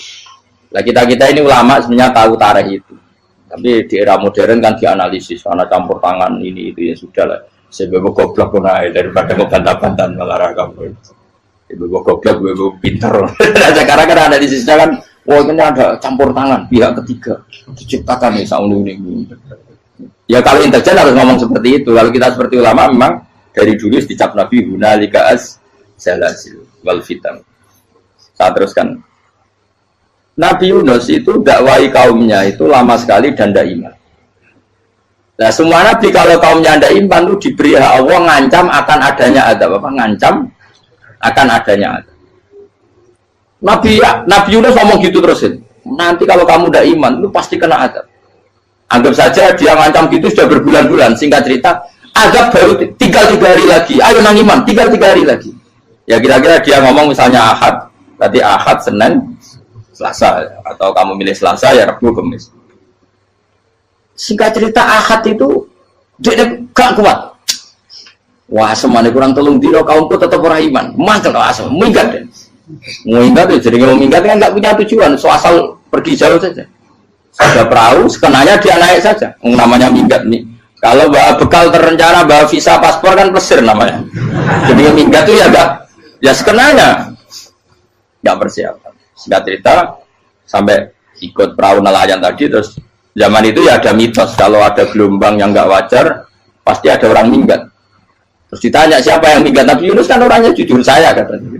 Nah kita ini ulama sebenarnya tahu tarikh itu. Tapi di era modern kan dianalisis karena campur tangan ini itu ya sudah lah. Sebab goblok pun daripada ngebantah-bantah malah kamu. Ibu goblok, ibu pinter. Sekarang kan analisisnya kan, wah ini ada campur tangan pihak ketiga diciptakan nih saunu ini. Ya kalau intelijen harus ngomong seperti itu. Kalau kita seperti ulama memang dari dulu dicap Nabi hunalika az-zalazil wal fitan. Saya teruskan. Nabi Yunus itu dakwai kaumnya itu lama sekali dan tidak iman. Nah semua nabi kalau kaumnya tidak iman itu diberi hak Allah ngancam akan adanya azab apa? Ngancam akan adanya azab. Nabi Yunus ngomong gitu terus. nanti kalau kamu udah iman, lu pasti kena azab. Anggap saja dia ngancam gitu sudah berbulan-bulan. Singkat cerita, azab baru tinggal 3 hari lagi. Ayo nang iman, tinggal 3 hari lagi. Ya kira-kira dia ngomong misalnya Ahad, berarti Ahad, Senin, Selasa, atau kamu milih Selasa ya Rabu, Kamis. Singkat cerita Ahad itu dia gak kuat. Wah, semane kurang tolong dino kaumku tetap ora iman. Mangkel asal minggat deh. Minggat ya jadi kalau minggat kan nggak punya tujuan, so asal pergi jauh saja. Ada perahu, sekenanya dia naik saja. Namanya minggat nih. Kalau bawa bekal terencana, bawa visa, paspor kan plesir namanya. Jadi minggat itu ya enggak, ya sekenanya nggak persiapan. Singkat cerita sampai ikut perahu nelayan tadi, terus zaman itu ya ada mitos kalau ada gelombang yang nggak wajar pasti ada orang minggat. Terus ditanya siapa yang minggat, Nabi Yunus kan orangnya jujur saya katanya.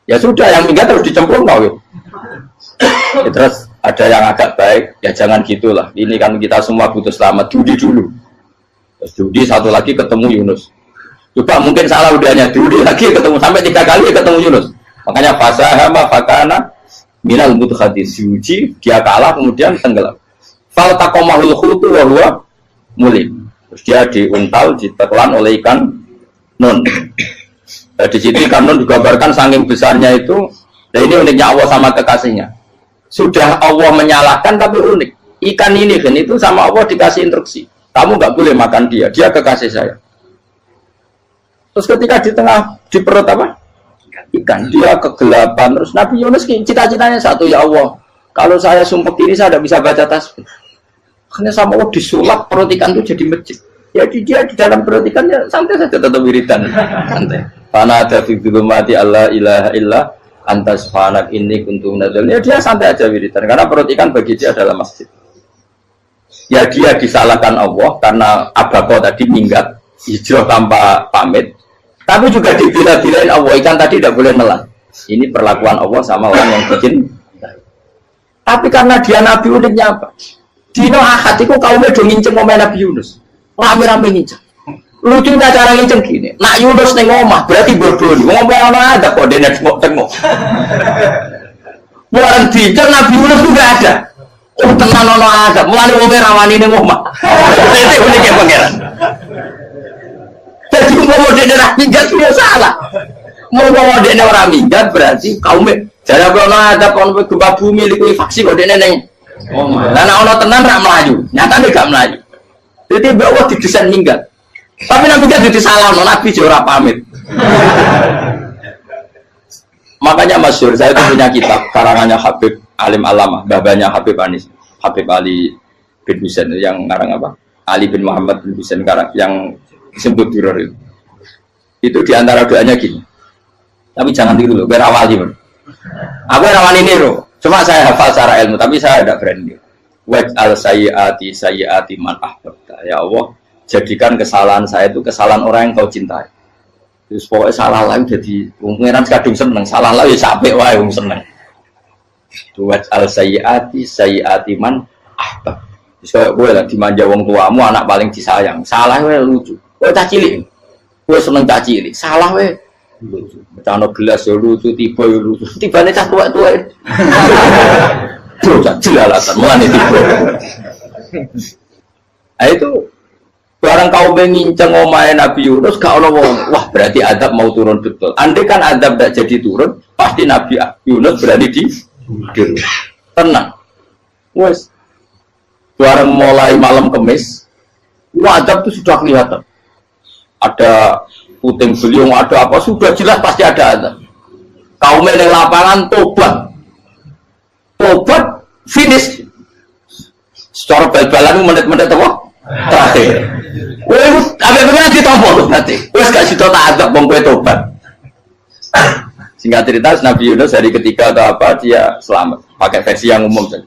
Ya sudah yang minggat terus dicemplung ya, terus ada yang agak baik, ya jangan gitulah. Ini kan kita semua butuh selamat, judi dulu. Terus judi satu lagi ketemu Yunus. Coba mungkin salah udahnya, judi lagi ketemu sampai 3 kali ketemu Yunus. Makanya fasahama fakana minal mudkhadin, diuji dia kalah kemudian tenggelam. Fal taqamahul khutu wa huwa mulim. Terus dia diuntal, ditelan oleh ikan nun. Di situ ikan nun digambarkan saking besarnya itu. Dan ini uniknya Allah sama kekasihnya. Sudah Allah menyalahkan tapi unik. Ikan ini kan itu sama Allah dikasih instruksi. Kamu nggak boleh makan dia, dia kekasih saya. Terus ketika di tengah di perut apa? Ikan, dia kegelapan. Terus Nabi Yunus cita-citanya satu, ya Allah, kalau saya sumpah diri saya tidak bisa baca tasbih. Karena sama Allah disulap perut ikan itu jadi masjid. Ya dia di dalam perut ikannya santai saja tetap wiridan. Santai. Karena ada fi dzulumati Allah ilaha illa anta subhanak inni kuntu minadz dzalimin. Ya dia santai aja wiridan karena perut ikan bagi dia adalah masjid. Ya dia disalahkan Allah karena abako tadi minggat hijrah tanpa pamit. Tapi juga dibila-bilain Allah, ikan tadi tidak boleh nelan. Ini perlakuan Allah sama orang yang bikin. Tapi karena dia Nabi uniknya apa? Dino Ahad itu kaumnya udah nginceng ngomong Nabi Yunus. Rame-rame nginceng. Lucunya cara nginceng gini. Nak Yunus ning omah berarti bodoh. Ngomong ana ada kok dene tengok. Bukan dinceng Nabi Yunus itu enggak ada. Oh tenan ono ada. Mulane wong rawani ning omah. Itu uniknya pangeran. Jadi mau dene ra minggat dia salah. Mau dene ora minggat berarti kaumnya jare ono ada kon gempa bumi liku faksi kok dene ning omah. Lah nek ono tenan ra mlayu. Nyatane gak mlayu. Jadi bahwa didesain minggat. Tapi Nabi kan jadi salah, Nabi ora pamit. Makanya masyhur, saya itu punya kitab karangannya Habib Alim Alama, babanya Habib Anis, Habib Ali bin Husain yang ngarang apa? Ali bin Muhammad bin Husain karang yang disebut Duror itu. Itu diantara doanya gini. Tapi jangan tiru loh, biar awali. Aku rawani niru. Cuma saya hafal secara ilmu, tapi saya tidak berani. Waj'al sayyiati man ahbabta. Ya Allah, jadikan kesalahan saya itu kesalahan orang yang kau cintai. Terus pokoknya salah lagi jadi pengiran kadung seneng, salah lagi sampai wae wong seneng. Waj'al sayyiati man ahbab. Terus kayak gue lah dimanja wong tuamu, anak paling disayang. Salah wae lucu. Kowe cah cilik. Kowe seneng cah cilik. Salah wae lucu. Becano gelas yo lucu, tiba yo lucu. Tibane cah tuwek-tuwek. Dosa jelalatan mulane tiba. Nah itu barang kau menginceng omahe Nabi Yunus gak ono wong. Wah, berarti adab mau turun betul. Andai kan adab tidak jadi turun, pasti Nabi Yunus berani di tenang. Wes. Barang mulai malam Kamis, adab itu sudah kelihatan. Ada puting beliung, ada apa sudah jelas pasti ada adab. Kaum yang lapangan tobat finish secara bal-balan menit-menit apa? Terakhir. Wes apa pengen ditompo berarti. Wes gak sida tak adab wong kowe tobat. Singkat cerita Nabi Yunus hari ketiga atau apa dia selamat. Pakai versi yang umum saja.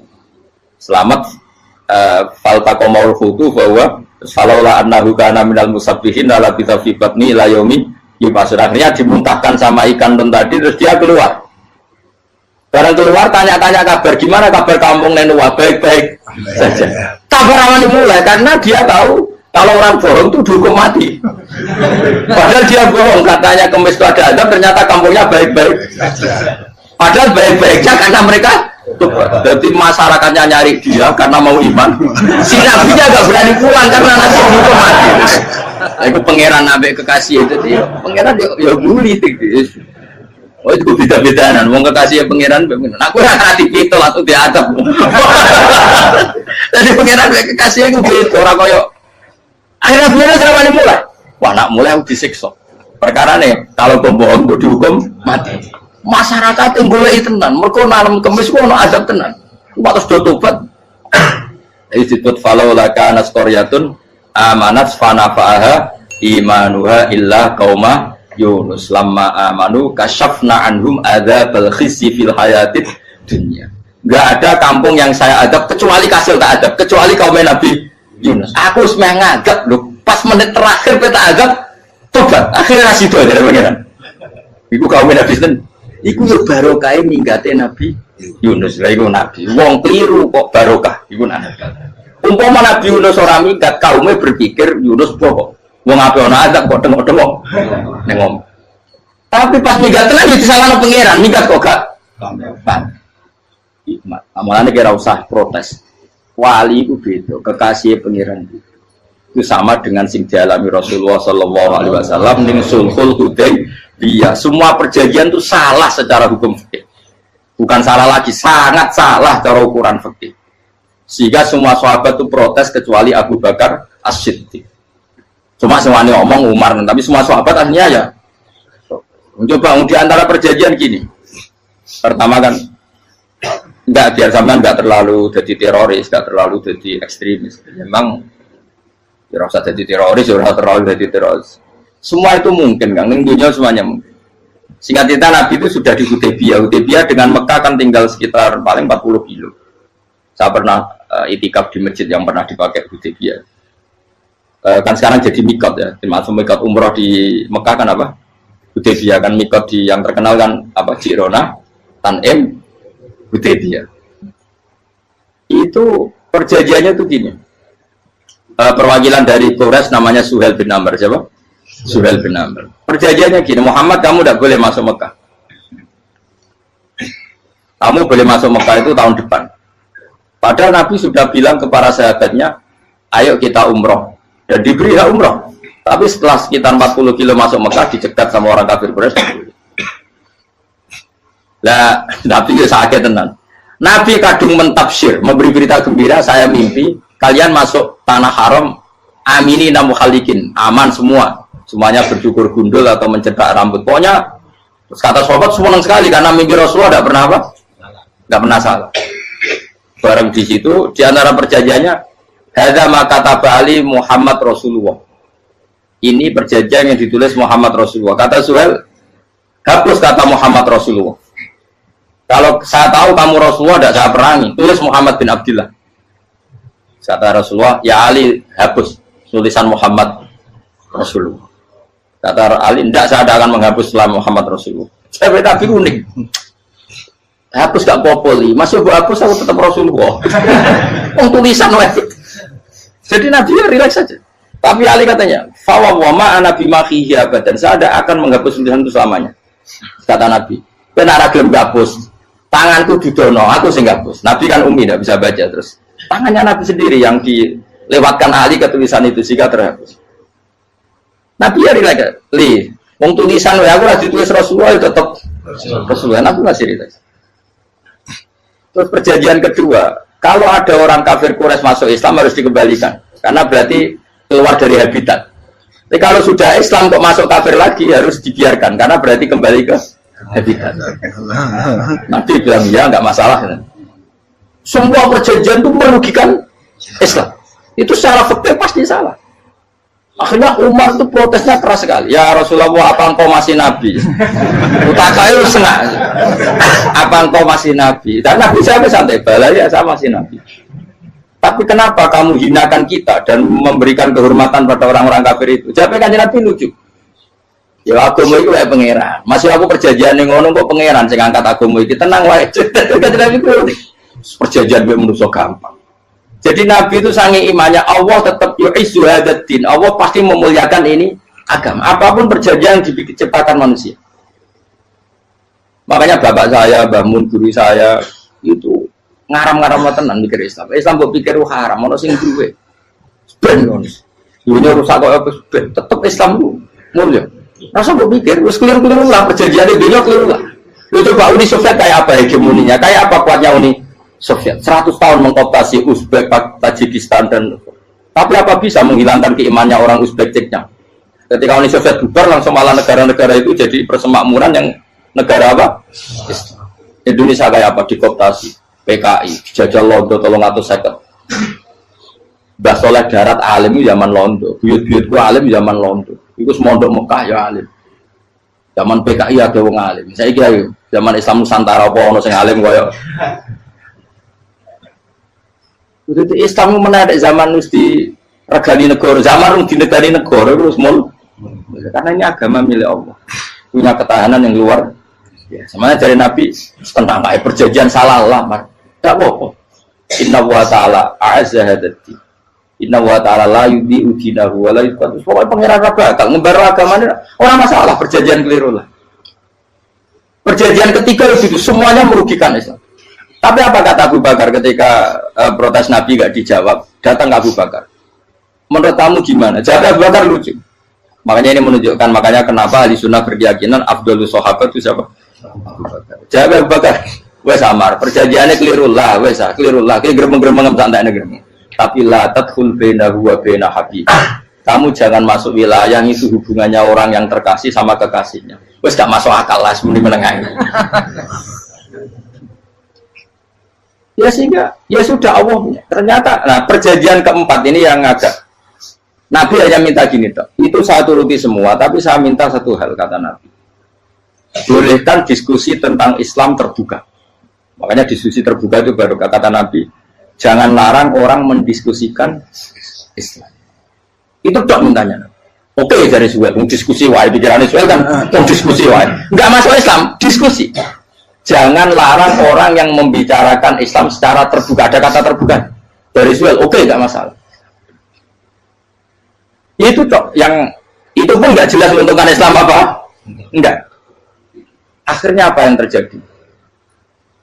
Selamat fal taqamaul khutu bahwa falaula annahu kana minal musabbihin la bi batni ila yaumi yub'ats. Akhirnya dimuntahkan sama ikan tadi terus dia keluar. Barang keluar tanya-tanya kabar, gimana kabar kampung Nenua? Baik-baik saja. Kabar awan dimulai karena dia tahu kalau orang bohong itu dihukum mati. Padahal dia bohong, katanya Kemis itu ada adab, ternyata kampungnya baik-baik. Padahal baik-baiknya karena mereka Jadi masyarakatnya nyari dia karena mau iman. Si nabinya gak berani pulang karena nanti dihukum mati. Itu pangeran nabi kekasih itu dia. Pangeran ya bully. Oh itu beda-bedaan. Mau kekasih pangeran. Aku hati itu atau diadab. Jadi pangeran kekasih itu gitu. Orang koyo. Akhirnya pangeran selama mulai. Wah nak mulai aku disiksa. Perkara nih kalau bohong itu dihukum mati. Masyarakat yang boleh tenan, mereka malam kemis ku ono azab tenan. Waktu sudah tobat. Disebut falau laka naskoryatun amanat fanafa'aha imanuha illa qauma Yunus lamma amanu kasyafna anhum adzabal khizyi fil hayatid dunya. Enggak ada kampung yang saya adab kecuali kasih tak adab, kecuali kaum Nabi Yunus. Aku semeh ngadab lho, pas menit terakhir peta adab tobat. Akhirnya sido aja pangeran. Iku kaum Nabi ten. Iku yo barokah minggate Nabi Yunus. Lah iku nabi. Wong keliru kok barokah iku nabi. Umpama Nabi Yunus ora minggat, kaume berpikir Yunus bokok. Wong ape ana azab kok tengok-tengok. Ning ngomong. Tapi pas minggat tenan yo disalahno pangeran, minggat kok gak. Hikmat. Amalane kira usah protes. Wali iku beda, kekasih pangeran itu sama dengan sing dialami Rasulullah sallallahu alaihi wasallam ning sulhul Hudaybiyah. Semua perjanjian itu salah secara hukum fikih. Bukan salah lagi, sangat salah cara ukuran fikih. Sehingga semua sahabat itu protes kecuali Abu Bakar As-Siddiq. Cuma semuanya ngomong Umar, tapi semua sahabat akhirnya ya mencoba di antara perjanjian gini. Pertama kan enggak biar sampean enggak terlalu jadi teroris, enggak terlalu jadi ekstremis. Memang ya usah jadi teroris, ya terlalu jadi teroris. Semua itu mungkin, kan? Dunia semuanya mungkin. Singkat cerita Nabi itu sudah di Hudaybiyah. Hudaybiyah dengan Mekah kan tinggal sekitar paling 40 kilo. Saya pernah itikaf di masjid yang pernah dipakai Hudaybiyah. Kan sekarang jadi mikot ya. Termasuk mikot umroh di Mekah kan apa? Hudaybiyah kan mikot di yang terkenal kan apa? Jirona, Tanim, Hudaybiyah. Itu perjanjiannya tuh gini. Perwakilan dari Quraisy namanya Suhail bin Amr, siapa? Suhail bin Amr. Perjanjiannya gini, Muhammad kamu tidak boleh masuk Mekah. Kamu boleh masuk Mekah itu tahun depan. Padahal Nabi sudah bilang ke para sahabatnya, ayo kita umroh. Dan diberi hak umroh. Tapi setelah sekitar 40 kilo masuk Mekah, dicegat sama orang kafir Quraisy. Lah, Nabi ya sakit tenan. Nabi kadung mentafsir, memberi berita gembira, saya mimpi kalian masuk tanah haram amini namukhalikin, aman semua, semuanya bercukur gundul atau mencetak rambut. Pokoknya kata sahabat senang sekali karena mimpi Rasulullah tidak pernah apa, tidak pernah salah. Bareng di situ di antara perjanjiannya hadza ma kataba ali Muhammad Rasulullah. Ini perjanjian yang ditulis Muhammad Rasulullah. Kata Suhail, hapus kata Muhammad Rasulullah. Kalau saya tahu kamu Rasulullah tidak saya perangi, tulis Muhammad bin Abdullah. Kata Rasulullah, ya Ali hapus tulisan Muhammad Rasulullah. Kata Ali, tidak saya akan menghapus setelah Muhammad Rasulullah. Saya tapi unik. Hapus gak populi, masih gue hapus aku tetap Rasulullah. Tulisan wajib. Jadi Nabi ya relax saja. Tapi Ali katanya, fawwama ana bimakhihi abadan. Saya tidak akan menghapus tulisan itu selamanya. Kata Nabi, benar gelem hapus. Tanganku didono, aku sing hapus. Nabi kan umi tidak bisa baca terus. Tangannya Nabi sendiri yang dilewatkan Ali ke tulisan itu sehingga terhapus. Nabi ya relax. Wong tulisan aku lagi tulis Rasulullah tetap Rasulullah. Aku masih relax. Terus perjanjian kedua, kalau ada orang kafir Quraisy masuk Islam harus dikembalikan karena berarti keluar dari habitat. Tapi kalau sudah Islam kok masuk kafir lagi harus dibiarkan karena berarti kembali ke habitat. Nabi bilang ya nggak masalah. Semua perjanjian itu merugikan Islam. Itu secara fikih pasti salah. Akhirnya Umar itu protesnya keras sekali. Ya Rasulullah, apa engkau masih Nabi? Utakai senang. Apa engkau masih Nabi? Dan Nabi saya santai balai ya saya masih Nabi. Tapi kenapa kamu hinakan kita dan memberikan kehormatan pada orang-orang kafir itu? Jawabnya kan Nabi lucu. Ya agama itu kayak pangeran. Masih aku perjanjian yang ngono kok pangeran sing angkat agama iki tenang wae. Perjanjian gue menurut gampang. Jadi Nabi itu sange imannya Allah tetap yu'izzu hadzal-din. Allah pasti memuliakan ini agama. Apapun perjanjian yang diciptakan manusia. Makanya bapak saya, Mbah Mun, guru saya itu ngaram-ngaram tenan mikir Islam. Islam mbok pikir haram, ono sing duwe. Ben ngono. Dunia rusak kok tetep Islam ku mulia. Rasa mbok pikir wis keliru-keliru lah perjanjiane dunia keliru lah. Lu coba Uni Soviet kayak apa hegemoninya? Kayak apa kuatnya Uni Soviet? 100 tahun mengkooptasi Uzbek, Tajikistan dan tapi apa bisa menghilangkan keimannya orang Uzbek Ceknya? Ketika Uni Soviet bubar langsung malah negara-negara itu jadi persemakmuran yang negara apa? Indonesia kayak apa? Dikooptasi PKI, jajal Londo tolong atau seket. Mbah Soleh Darat alim zaman Londo, buyut-buyutku alim zaman Londo. Iku semondok Mekah ya alim. Zaman PKI ada wong alim. Saiki ayo zaman Islam Nusantara apa ono sing alim kaya. Jadi Islam menarik zaman mesti regani negara, zaman di negara terus mul. Karena ini agama milik Allah, punya ketahanan yang luar. Ya, semuanya dari Nabi tentang perjanjian salah lah, tak apa. Inna wa ta'ala a'azza hadati. Inna wa ta'ala la yudhi'u dinahu wa la yudhi'u. Pokoknya pengiran bakal ngembar agamanya orang masalah perjanjian keliru lah. Perjanjian ketiga itu semuanya merugikan Islam. Tapi apa kata Abu Bakar ketika protes Nabi gak dijawab? Datang Abu Bakar. Menurut kamu gimana? Jawab Abu Bakar lucu. Makanya ini menunjukkan makanya kenapa ahli sunnah berkeyakinan Abdul Sahabat itu siapa? Abu Bakar. Jawab Abu Bakar. Wes amar, perjanjiannya keliru lah, wes keliru lah. Kita geremeng-geremeng santai geremeng. Tapi la tadkhul bainahu wa baina habib. Kamu jangan masuk wilayah yang itu hubungannya orang yang terkasih sama kekasihnya. Wes gak masuk akal lah sebenarnya menengah ini. Ya sehingga ya sudah Allah ternyata nah perjanjian keempat ini yang agak Nabi hanya minta gini toh. Itu saya turuti semua tapi saya minta satu hal kata Nabi. Bolehkan diskusi tentang Islam terbuka. Makanya diskusi terbuka itu baru kata Nabi jangan larang orang mendiskusikan Islam. Itu dok mintanya. Oke dari Suel diskusi wae pikirannya Suel kan diskusi wae. Enggak masuk Islam, diskusi. Jangan larang orang yang membicarakan Islam secara terbuka. Ada kata terbuka dari Suel, oke, nggak masalah. Itu toh yang itu pun nggak jelas menentukan Islam apa, enggak. Akhirnya apa yang terjadi?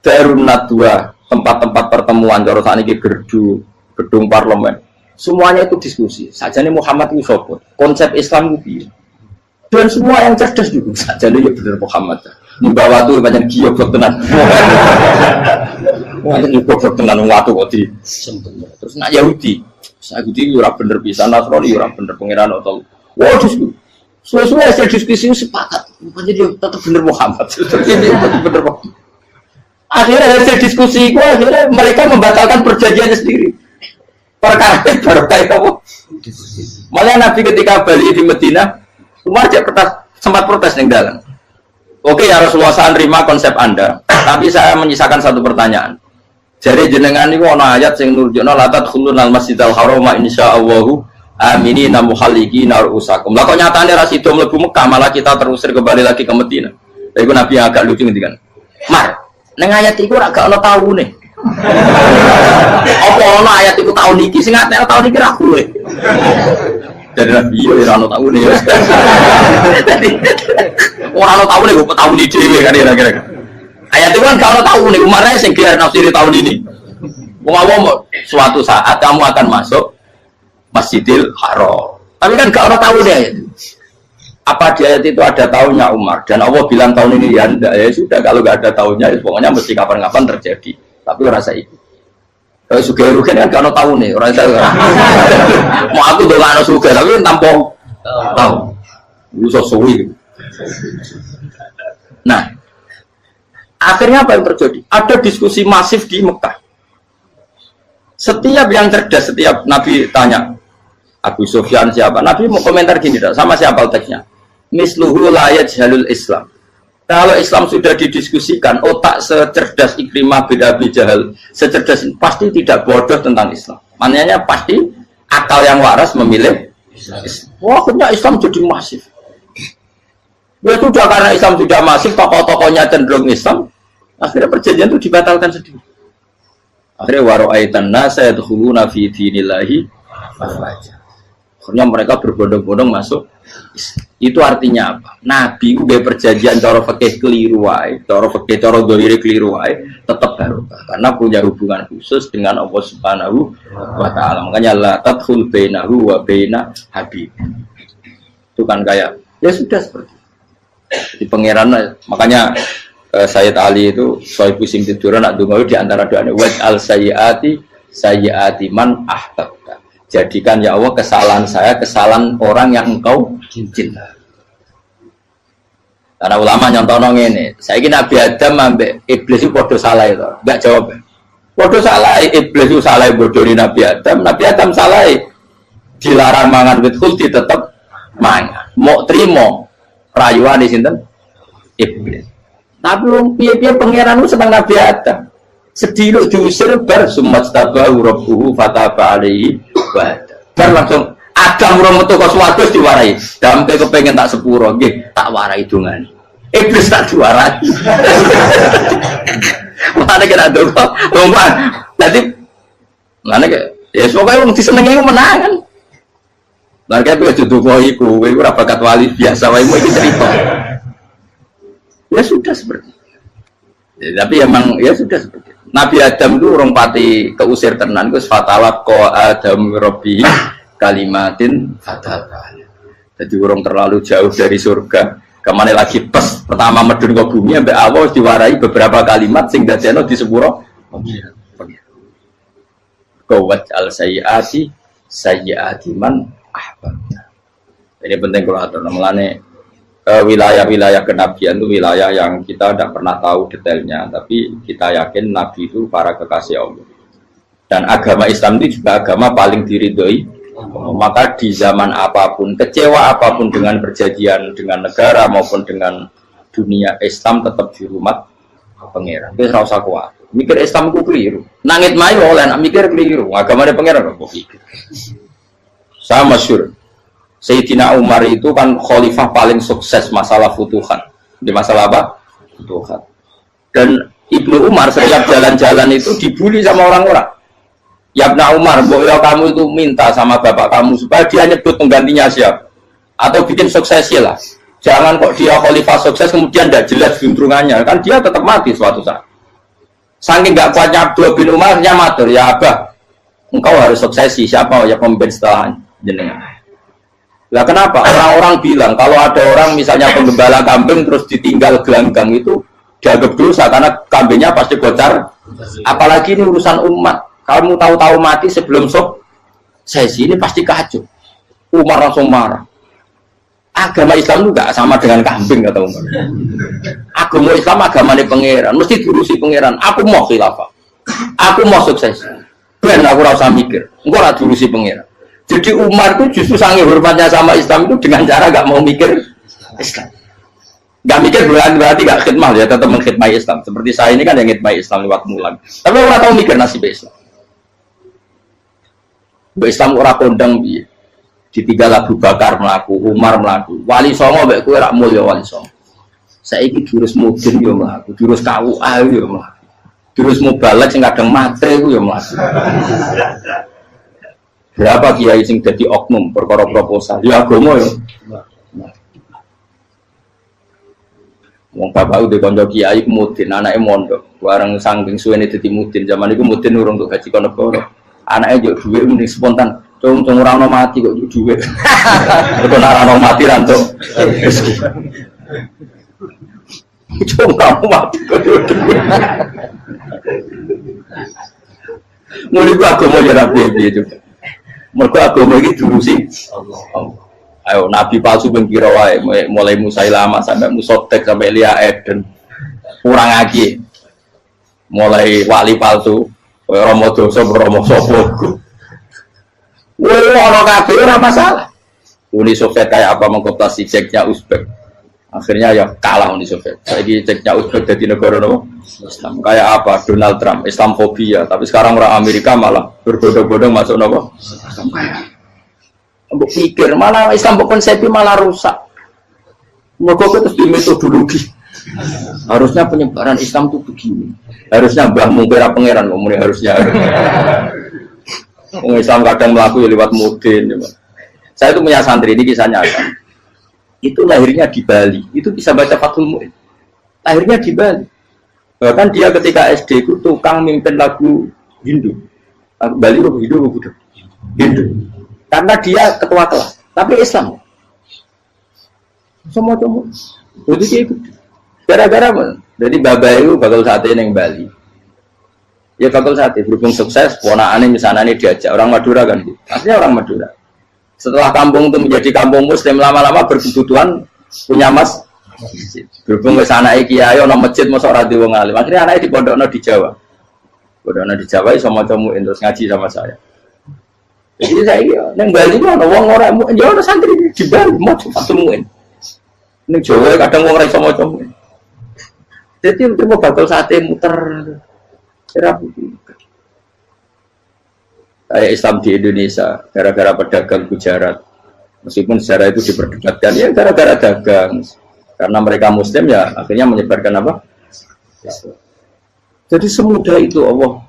Darun Nadwa, tempat-tempat pertemuan, jorosan ini gerdu, gedung parlemen, semuanya itu diskusi. Sajane Muhammad itu sopot, konsep Islam itu. Dan semua yang cerdas juga sajane ya benar Muhammad. Membawa tuh banyak giok tenan. Banyak giok tenan waktu kok di. Terus nak Yahudi ora bener bisa, Nasrani ora bener pengiran atau. Wah diskusi. Sesuai hasil diskusi sepakat. Jadi tetap bener Muhammad. Bener kok. Akhirnya hasil diskusi itu akhirnya mereka membatalkan perjanjiannya sendiri. Perkara baru kayak apa? Malah Nabi ketika balik di Medina, Umar sempat protes yang dalam. Oke ya Rasulullah saya terima konsep Anda, tapi saya menyisakan satu pertanyaan. Jadi jenengan ini ana ayat sing nurjukna la tadkhulunal masjidal haram insyaallahu aminina muhallikina ru'usakum. Lah kok nyatane ra sida mlebu Mekah malah kita terusir kembali lagi ke Madinah. Lha iku Nabi yang agak lucu ngendikan. Mar, ning ayat iku ra gak ana taune. Apa ana ayat iku taun iki sing ngatene taun iki ra kowe. Dari Nabi ya ora taune ya. Ora ono taune kok tahun ini dhewe kan kira-kira. Ayat itu kan kalau tahun ini kemarin sing kira nafsiri tahun ini. Wong suatu saat kamu akan masuk Masjidil Haram. Tapi kan gak ono tahun ya. Apa di ayat itu ada tahunnya Umar dan Allah bilang tahun ini ya enggak ya sudah kalau enggak ada tahunnya pokoknya mesti kapan-kapan terjadi. Tapi rasa itu. Kalau suka rugen kan gak ono tahun nih orang saya. Mau aku udah gak ono suka tapi tanpa tahu. Lu suwi. Nah, akhirnya apa yang terjadi? Ada diskusi masif di Mekah. Setiap yang cerdas, setiap Nabi tanya, Abu Sufyan siapa? Nabi mau komentar gini, sama siapa teksnya? Misluhu la yajhalul Islam. Kalau Islam sudah didiskusikan, otak secerdas Ikrimah bin Abi Jahal, secerdas pasti tidak bodoh tentang Islam. Maknanya pasti akal yang waras memilih Islam. Wah, akhirnya Islam jadi masif. Ya sudah karena Islam sudah masif, tokoh-tokohnya cenderung Islam, akhirnya perjanjian itu dibatalkan sendiri. Akhirnya waro'aitan nasa yadkhuluna fi dinillahi afwaja. Akhirnya mereka berbondong-bondong masuk. Itu artinya apa? Nabi udah perjanjian cara fikih keliru wae, cara fikih cara dzahir keliru wae, tetap barokah karena punya hubungan khusus dengan Allah Subhanahu wa taala. Makanya la tadkhul bainahu wa baina habib. Itu kan kayak ya sudah seperti di pangeran. Makanya Sayyid Ali itu soal pusing tiduran nak donga di antara doanya wa al sayyiati man ahbabta. Jadikan ya Allah kesalahan saya kesalahan orang yang engkau cinta. Karena ulama nyontono ngene, saiki Nabi Adam ambek iblis itu padha salah itu. Enggak jawab. Padha salah, iblis itu salah bodoni Nabi Adam salah. Dilarang mangan wit khuldi tetep mangan. Mau trimo rayuane sinten? Iblis. Tapi wong piye-piye pangeran ku seneng Nabi Adam. Sediluk diusir bar sumat tabahu rabbuhu fataba alaihi wa bar langsung Adam urung metu kok swarga diwarai. Damke kepengin tak sepuro nggih tak warai dongane. Iblis tak diwarai. Mane kira donga roman. Dadi mane ya pokoke wong disenengi ku menangan. Lah kaya kudu donga iku kowe ora bakat wali biasa wae iki cerita. Ya sudah seperti ya, tapi emang ya sudah seperti itu. Nabi Adam itu orang pati keusir tenan Gus fatawat ko Adam Robbi kalimatin fatal. Jadi orang terlalu jauh dari surga. Kemana lagi pas pertama medun ke bumi sampai awal diwarai beberapa kalimat sing dadekno di sepuro. Qawat al sayyiati man ahbabna. Ini penting kalau atur namanya. Wilayah-wilayah kenabian itu wilayah yang kita tidak pernah tahu detailnya, tapi kita yakin Nabi itu para kekasih Allah. Dan agama Islam itu juga agama paling diridhoi. Maka di zaman apapun, kecewa apapun dengan perjanjian dengan negara maupun dengan dunia, Islam tetap di rumah pangeran. Itu ora usah kuat. Mikir Islam itu keliru. Nangit mayu oleh nak mikir keliru. Agama dia pangeran kok pikir. Saya masyhur. Sayyidina Umar itu kan khalifah paling sukses masalah futuhat. Di masalah apa? Futuhat. Dan Ibnu Umar setiap jalan-jalan itu dibully sama orang-orang. Ya Ibnu Umar, boleh kamu itu minta sama bapak kamu supaya dia nyebut penggantinya siapa. Atau bikin suksesi lah. Jangan kok dia khalifah sukses kemudian tidak jelas juntrungannya. Kan dia tetap mati suatu saat. Saking gak kuatnya Abdullah bin Umar, dia matur, ya Abah, engkau harus suksesi. Siapa ya pemimpin setelah jenengan? Lah kenapa? Orang-orang bilang kalau ada orang misalnya penggembala kambing terus ditinggal gelanggang itu dianggap dosa karena kambingnya pasti bocor. Apalagi ini urusan umat. Kamu tahu-tahu mati sebelum sesi ini pasti kacau. Umar langsung marah. Agama Islam itu gak sama dengan kambing kata Umar. Agama Islam agamanya pangeran, mesti diurusi pangeran. Aku mau khilafah. Aku mau sukses. Ben aku rasa mikir. Engko ora diurusi pangeran. Jadi Umar itu justru sangat hormatnya sama Islam itu dengan cara gak mau mikir Islam. Gak mikir berarti gak khidmah ya, tetap mengkhidmati Islam. Seperti saya ini kan yang khidmati Islam lewat mulan. Tapi orang tahu mikir nasib Islam. Islam orang kondang biye. Ditinggal Abu Bakar melaku, Umar melaku, Wali Songo mbek kowe rak mulya Wali Songo. Saiki jurus mudin yo mlaku, jurus KUA yo mlaku. Jurus mubalek sing kadang matre ku yo mlaku. Berapa kiai sing dadi oknum perkara proposal? Ya agama yo. Wong bapak udah kanca kiai mudin, anake mondok. Bareng saking suwene dadi mudin, zaman iku mudin urung untuk gaji kono negara. Anake yo dhuwit mending spontan. Cung ora ono mati kok dhuwit. Kok ora ono mati ra entuk rezeki. Cung kamu mati kok dhuwit. Mulai agama ya rapi juga. Mergo agama iki diurusi Allah. Ayo nabi palsu ben kira wae mulai Musailama sampai Musotek sampai Elia Eden. Kurang lagi. Mulai wali palsu, Romo dosa Romo sapa. Orang kafir ora masalah. Uni Soviet kayak apa mengkooptasi Ceknya Uzbek. Akhirnya ya kalah Uni Soviet. Jadi Ceknya Uzbek jadi negara Islam. Kayak apa Donald Trump, Islamfobia. Tapi sekarang orang Amerika malah berbodong-bodong masuk nopo. Mbok pikir malah Islam konsepnya malah rusak. Mergo terus di metodologi. Harusnya penyebaran Islam itu begini. Harusnya Mbah Mungkira pangeran ngomongnya harusnya. Islam kadang melaku ya lewat mudin. Saya itu punya santri, ini kisahnya kan. Itu lahirnya di Bali, itu bisa baca Fathul Mu'in. Lahirnya di Bali. Bahkan dia ketika SD itu tukang mimpin lagu Hindu. Lagu Bali itu Hindu, Hindu. Karena dia ketua kelas, tapi Islam. Semua cuma. Jadi dia ikut. Gara-gara jadi bapak itu bakal sate yang Bali. Ya bakal sate, berhubung sukses, ponakannya misalnya ini diajak orang Madura kan, aslinya orang Madura. Setelah kampung itu menjadi kampung Muslim, lama-lama berkebutuhan punya mas. Berhubung ke sana kiai, ono masjid masuk radio wong alim. Akhirnya anaknya di pondokno di Jawa. Pondokno di Jawa iso maca muin terus ngaji sama saya. Jadi saya nang Bali ono wong ora muin, ya ono santri di Bali maca Fathul Muin. Ning Jawa kadang wong ora iso maca muin. Jadi itu mau bakal sate muter. Kayak Islam di Indonesia gara-gara pedagang Gujarat, meskipun sejarah itu diperdebatkan ya gara-gara dagang, karena mereka Muslim ya akhirnya menyebarkan apa? Jadi semudah itu Allah.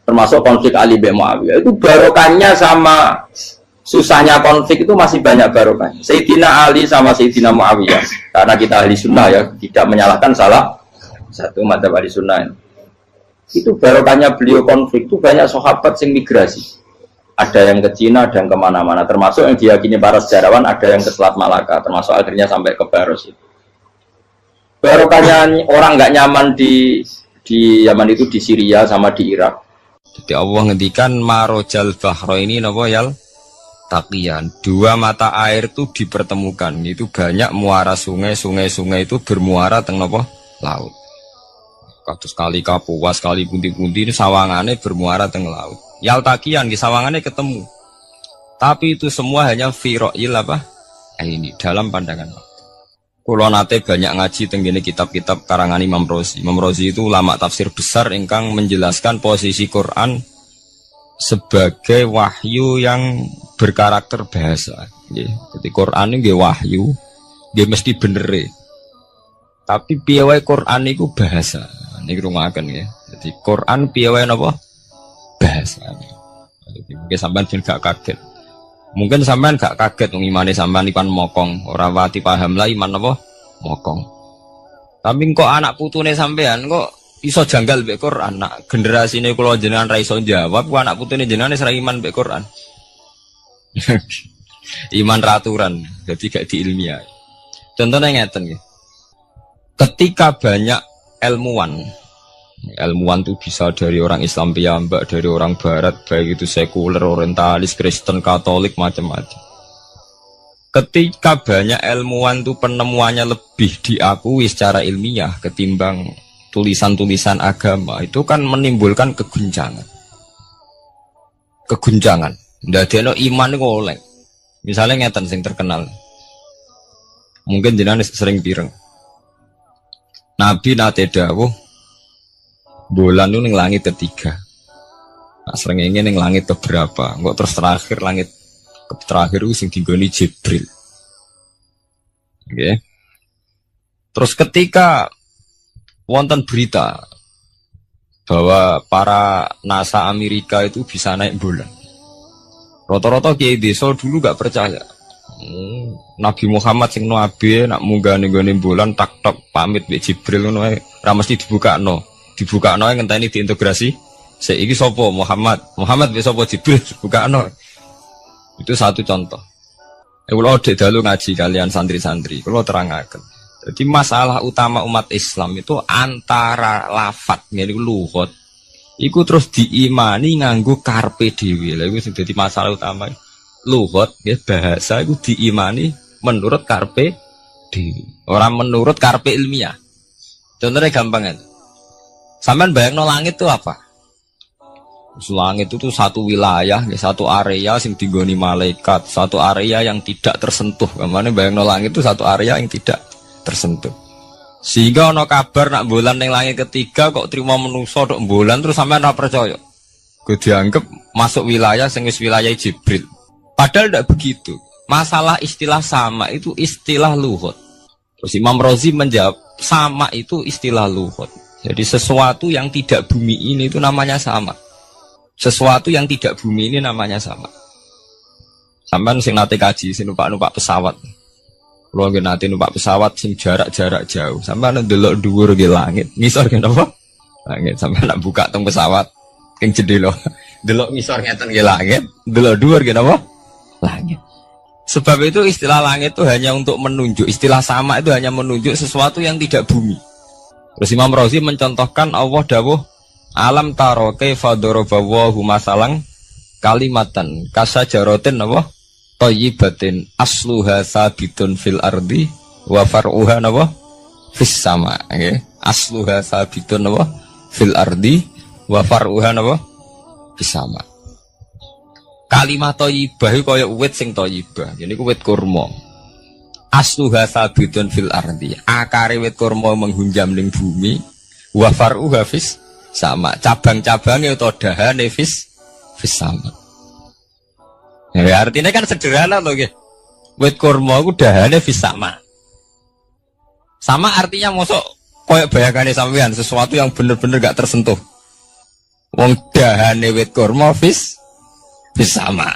Termasuk konflik Ali bin Muawiyah itu barokahnya sama susahnya konflik itu masih banyak barokahnya. Sayyidina Ali sama Sayyidina Muawiyah, karena kita ahli sunnah ya tidak menyalahkan salah satu madzhab ahli sunnah. Itu barokahnya beliau konflik itu banyak sahabat yang migrasi, ada yang ke Cina, ada yang kemana-mana, termasuk yang diyakini para sejarawan ada yang ke Selat Malaka, termasuk akhirnya sampai ke Baros itu. Barokahnya orang nggak nyaman di Yaman itu di Syria sama di Irak. Jadi Allah ngendikan marojal bahro ini nopo yal taqiyan, dua mata air itu dipertemukan, itu banyak muara sungai itu bermuara teng nopo laut. Kados kali Kapuas, kali pundi-pundi ini sawangannya bermuara teng laut. Yaltakian di sawangannya ketemu. Tapi itu semua hanya firo'il apa? Ini dalam pandangan. Kulo nate banyak ngaji tenggene kitab-kitab karangan Imam Rozi. Imam Rozi itu ulama tafsir besar ingkang menjelaskan posisi Quran sebagai wahyu yang berkarakter bahasa. Jadi Quran ini wahyu, dia mesti bener. Tapi piye wae Quran itu bahasa. Ini rungaken ya. Jadi Quran piye wae napa? Bahasa. Jadi mungkin sampean ben gak kaget. Mungkin sampean gak kaget wong imane sampean ipan mokong, ora wati paham lah iman napa? Mokong. Tapi kok anak putune sampean kok iso janggal mbek Quran. Nak generasine kula jenengan ra iso jawab, kok anak putune jenengan wis ra iman mbek Quran. Iman raturan, jadi gak diilmiah. Contohnya ngeten nggih. Ketika banyak ilmuwan itu bisa dari orang Islam piyambak, dari orang Barat, baik itu sekuler, orientalis, Kristen, Katolik, macam-macam. Ketika banyak ilmuwan itu penemuannya lebih diakui secara ilmiah ketimbang tulisan-tulisan agama, itu kan menimbulkan keguncangan. Ndadekno iman iku oleh. Misalnya ngeten sing terkenal. Mungkin jenengan sering pireng. Nabi nate dawuh bulan itu ning langit ketiga. Nah, srengenge ning langit keberapa? Kok terus terakhir langit terakhir itu sing dinggoni Jibril. Oke. Okay. Terus ketika wonten berita bahwa para NASA Amerika itu bisa naik bulan. Rata-rata kiai desa dulu gak percaya. Nabi Muhammad sing nabi nak munggah ning gone bulan tak pamit mbek Jibril ngono ae ra mesti dibukakno ngenteni diintegrasi saiki sapa Muhammad mbek sapa Jibril dibukakno. Itu satu contoh. Kula dek dalu ngaji kalian santri-santri kula terangaken. Jadi masalah utama umat Islam itu antara lafat ngene luhut iku terus diimani nganggo karpe dhewe. Lha iku sing dadi masalah utama. Luhut ya bahasa itu diimani menurut karpe dhewe, orang menurut karpe ilmiah. Contohnya gampang kan. Sampean bayangno langit itu apa? Langit itu satu wilayah, satu area yang digoni malaikat, satu area yang tidak tersentuh. Kemana bayangno langit itu satu area yang tidak tersentuh. Sehingga ono kabar nak bulan ning langit ketiga kok terima manusa tok bulan terus sampean ora percaya. Gue dianggap masuk wilayah sing wis wilayah Jibril. Padahal tidak begitu. Masalah istilah sama itu istilah luhut. Terus Imam Rozi menjawab sama itu istilah luhut. Jadi sesuatu yang tidak bumi ini itu namanya sama. Sesuatu yang tidak bumi ini namanya sama. Sampean sing nate kaji sing numpak pesawat. Kulo nggih nate numpak pesawat sing jarak-jarak jauh. Sampean ndelok dhuwur nggih langit. Ngisor nggih napa? Langit. Sampean nak buka teng pesawat ing jendela. Delok ngisor ngeten nggih langit, delok dhuwur nggih napa? Langit. Sebab itu istilah langit itu hanya untuk menunjuk, istilah sama itu hanya menunjuk sesuatu yang tidak bumi. Terus Imam Razi mencontohkan Allah dawuh alam taro kaifa daraballahu masalan kalimatan kasajaratin apa thayyibatin asluha sabitun fil ardi wa far'uha apa fis sama nggih asluha sabitun apa fil ardi wa far'uha apa fis sama. Kalimat thayyibah iku kaya wit sing thayyibah. Yen iku wit kurma. Asluha sabitun fil ardi. Akare wit kurma menghunjam ning bumi. Wa far'uha fis sama. Cabang-cabange utawa dahane fis sama. Ya artinya kan sederhana loh nggih. Wit kurma iku dahane fis sama. Sama artinya mosok koyo bayangane sampean sesuatu yang bener-bener gak tersentuh. Wong dahane wit kurma fis sama.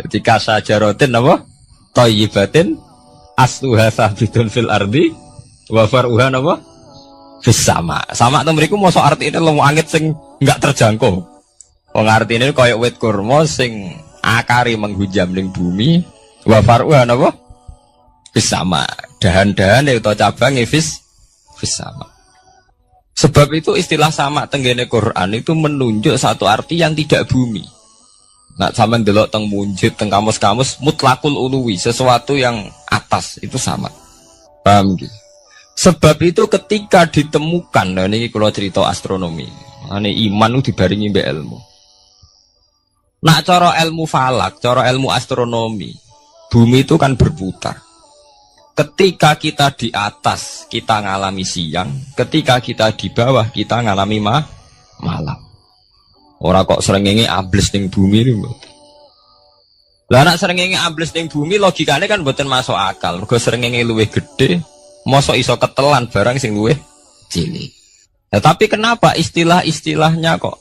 Jadi kasajaratin apa? Thayyibatin asluha sabitun fil ardi wa far'uha apa? Fis sama. Sama to mriku mosok artine langit sing enggak terjangkau. Wong artine kaya wit kurma sing akare menghujam ning bumi wa far'uha apa? Fis sama. Dahan-dahane utawa cabange fis sama. Sebab itu istilah sama tenggene Quran itu menunjuk satu arti yang tidak bumi. Nah, sama delok teng munjid, teng kamus-kamus mutlakul uluwi, sesuatu yang atas itu sama. Paham gitu? Sebab itu ketika ditemukan, nah ini kalau cerita astronomi, ini iman itu dibaringi mbek ilmu. Nah, cara ilmu falak, cara ilmu astronomi, bumi itu kan berputar. Ketika kita di atas, kita ngalami siang. Ketika kita di bawah, kita ngalami malam. Orang kok srengenge ambles ning bumi niku. Lah nek srengenge ambles ning bumi logikane kan mboten masuk akal. Mergo srengenge luwih gedhe, mosok iso ketelan barang sing luwih cilik. Nah, tapi kenapa istilah-istilahnya kok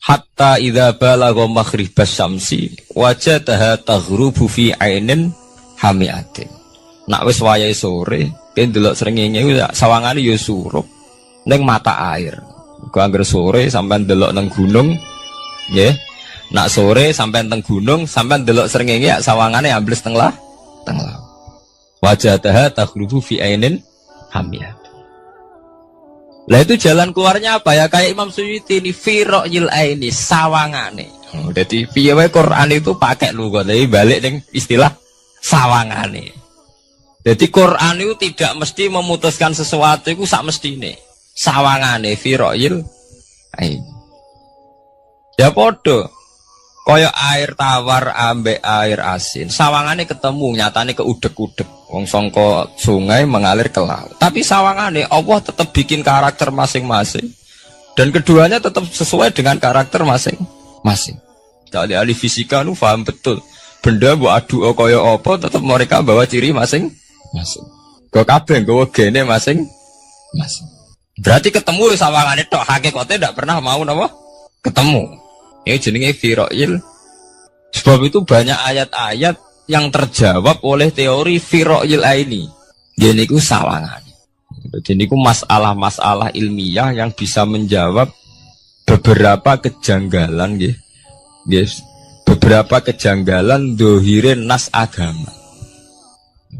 hatta idza balagha maghribas syamsi wajadaha taghrubu fi ainin hamiatin. Nak wis wayahe sore, ben delok srengenge sawangane ya surup ning mata air. Gua anggar sore sampai delok nang gunung, ya. Nak sore sampai teng gunung, sampai delok srengenge ya sawangane ambles teng laut. Wajadaha taghrubu fi ainin hamiyah. Lah itu jalan keluarnya apa ya? Kayak Imam Suyuti ini firaqil aini sawangane. Jadi piye wae Quran itu pakai lugat, tapi balik ning istilah sawangane. Jadi Quran itu tidak mesti memutuskan sesuatu itu sak mestine. Sawangane firaqil ain. Ya podo. Kaya air tawar ambek air asin. Sawangane ketemu, nyatane keudek-udek. Wong sangka sungai mengalir ke laut. Tapi sawangane Allah tetap bikin karakter masing-masing. Dan keduanya tetap sesuai dengan karakter masing-masing. Jadi ahli fisika nu paham betul. Benda mbok adu kaya apa tetap mereka bawa ciri masing-masing. Kok kabeh nggawa gene masing-masing. Berarti ketemu sawangane tok hakikate ndak pernah mau napa? Ketemu. Ini jenenge firaqil. Sebab itu banyak ayat-ayat yang terjawab oleh teori firaqil aini. Jadi niku sawangane. Jadi niku masalah-masalah ilmiah yang bisa menjawab beberapa kejanggalan nggih. Yes. Beberapa kejanggalan dohirin nas agama.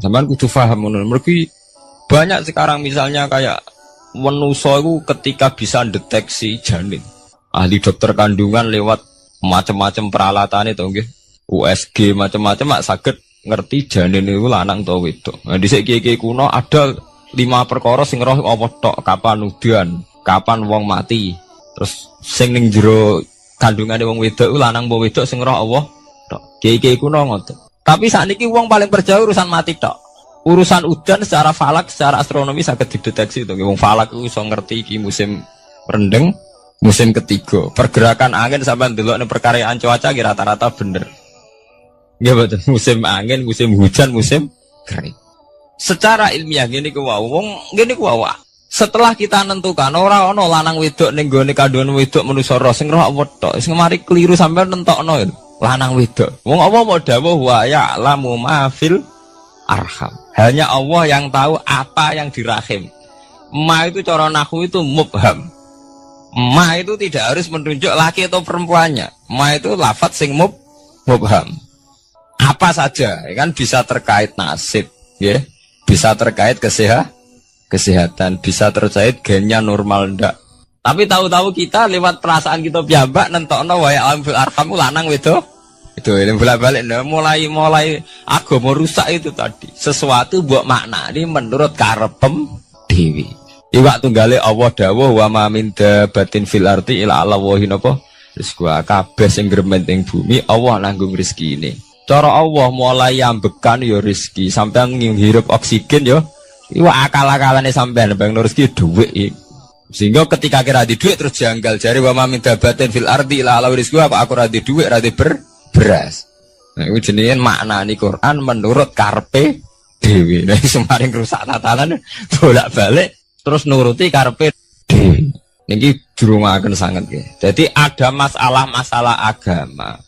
Sampeyan kudu paham ngono. Mergi banyak sekarang misalnya kayak manusia itu ketika bisa deteksi janin, ahli dokter kandungan lewat macam-macam peralatan itu, nggih, USG macam-macam, mak saged ngerti janin itu lanang atau wedok. Nah, di segi kuno ada 5 perkara sing roh apa tok, kapan udan, kapan wong mati, terus sing ning jero kandungane wong wedok itu lanang apa wedok sing roh Allah tok. Kiai kuno ngoten. Tapi sakniki wong paling percaya urusan mati tok. Urusan udan secara falak, secara astronomi sangat dideteksi itu. Wong falak itu bisa ngerti iki musim rendeng, musim ketiga. Pergerakan angin sampai ndelok ning perkaryaan cuaca rata-rata bener. Nggih betul. Musim angin, musim hujan, musim kering. Secara ilmiah gini ku wong gini ku setelah kita nentukan ora ana lanang wedok ning gone kandungan wedok manusa roh sing roh apa tok. Sing mari keliru sampean nentokno. lanang wedok. Wong Allah mau dawuh wa ya'lamu ma fil arham. Hanya Allah yang tahu apa yang di rahim. Ma itu cara nahwu itu mubham. Ma itu tidak harus menunjuk laki atau perempuannya. Ma itu lafadz sing mubham. Apa saja, kan bisa terkait nasib, ya. Bisa terkait kesehatan, bisa terkait gennya normal ndak. Tapi tahu-tahu kita lewat perasaan kita piyambak nentokno wa ya'lamu fil arham lanang wedok. Itu yang bolak-balik mulai agama rusak itu tadi. Sesuatu buat makna ini menurut karepem dewi. Iwak tunggale Allah dawuh wa ma min dabatin fil ardi illa Allah wahin apa? Rizqa kabeh sing gremeng ing bumi Allah nanggung rezekine. Cara Allah mulai ambekan ya rezeki sampean ngirup oksigen ya. Iwak akal-akalane sampean bang rezeki dhuwit iki. Sehingga ketika kira di dhuwit terus janggal jare wa ma min dabatin fil ardi illa Allah rizqa apa aku ra di dhuwit ra di beras. Nah, itu jenenge maknani Quran menurut karpe dewi. Nah, semaring rusak tatanan bolak-balik terus nuruti karpe dewi. Niki jurungaken sanget nggih. Jadi ada masalah-masalah agama.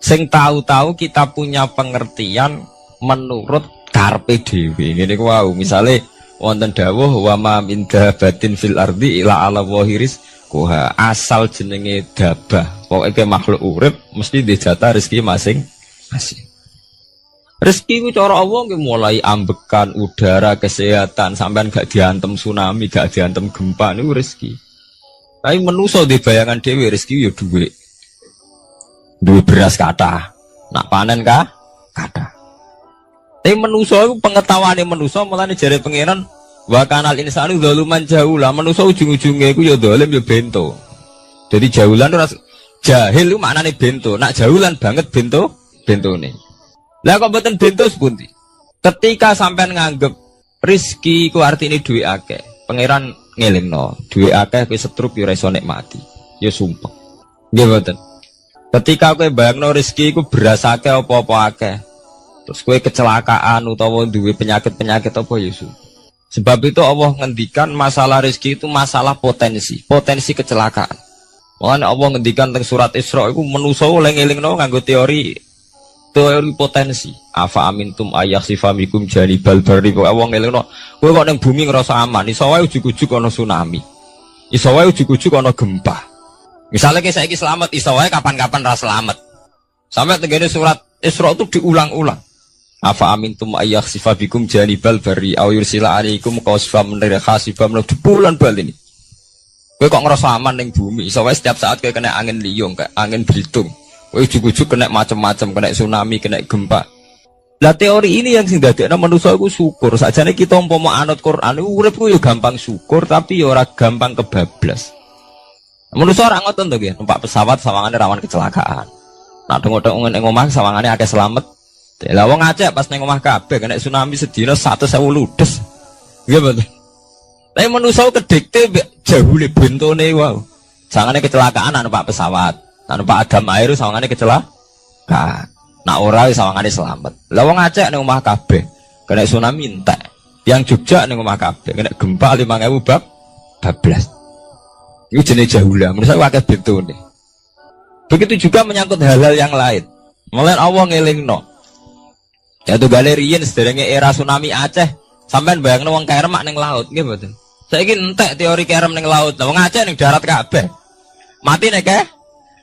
Sing tahu-tahu kita punya pengertian menurut karpe dewi. Ngene ku wau, misale wonten dawuh wa ma min dabatin fil ardi illa ala wahiris kuha asal jenenge dabah. Pokoknya makhluk urip mesti dijatah rezeki masing-masing. Rezeki ku cara Allah nggih mulai ambekan udara, kesehatan, sampean gak diantem tsunami, gak diantem gempa niku rezeki. Tapi manusa di bayangan dhewe rezeki ya dhuwit. Duwe beras kathah. Nak panen kathah. Tapi manusa iku pengetahuane manusa mulane jare pangeran wa kanal insanu zaluman jahula. Manusa ujung-ujunge iku ya zalim ya bento. Jadi jahulan ora jahil itu maknane bento. Nak jahulan banget bentone. Lah kok mboten bento sepundi? Ketika sampean nganggep rezeki ku artine duwe akeh, pangeran ngelingno, duwe akeh kowe setruk yo ora iso nikmati. Ya sumpah. Nggih mboten. Ketika kowe bayangno rezeki ku beras akeh apa-apa akeh. Terus kowe kecelakaan utawa duwe penyakit-penyakit apa ya sumpah. Sebab itu Allah ngendikan masalah rezeki itu masalah potensi kecelakaan. Makanya Allah ngendikan teng surat Isra iku manusa oleh ngelingno nganggo teori potensi. Afa amintum ayakhsifa bikum janibal barri. Allah ngelingno kowe kok ning bumi ngerasa aman, iso wae ujug-ujug ana tsunami. Iso wae ujug-ujug ana gempa. Misalnya kayak saiki selamat, iso wae kapan-kapan ra selamat. Sampai tenggene surat Isra itu diulang-ulang. Afa amintum ayakhsifa bikum janibal barri aw yursila alaikum qasfam min khasifam bulan bal ini. Kowe kok ngerasa aman ning bumi, iso wae setiap saat kowe kena angin liung, kayak angin belitung. Kowe ujug-ujug kena macam-macam, kena tsunami, kena gempa. Lah teori ini yang sing dadekno manusa iku syukur. Sakjane kita umpama anut Quran iku urip ku yo gampang syukur tapi yo ora gampang kebablas. Manusa ora ngoten to nggih, numpak pesawat sawangane rawan kecelakaan. Nak dengok-dengok ning omah sawangane akeh slamet. Lah wong Aceh pas ning omah kabeh kena tsunami sedina 100.000 ludes. Nggih betul. Tapi manusia kedikte jahule bentone wow. Sangane kecelakaan anu Pak pesawat. Anu Pak Adam air sangane kecelakaan. Nak ora sawangane selamat. Lah wong Aceh ning omah kabeh kena tsunami entek. Yang Jogja ning omah kabeh kena gempa 5.000 bablas. Iku jenenge jahula. Manusia akeh bentone. Begitu juga menyangkut hal-hal yang lain. Mulai Allah ngelingno. Ya tuh galerian sederenge era tsunami Aceh. Sampean bayangno wong kerem ning laut nggih mboten. Saiki entek teori kerem ning laut. Lah wong Aceh ning darat kabeh. Mati nek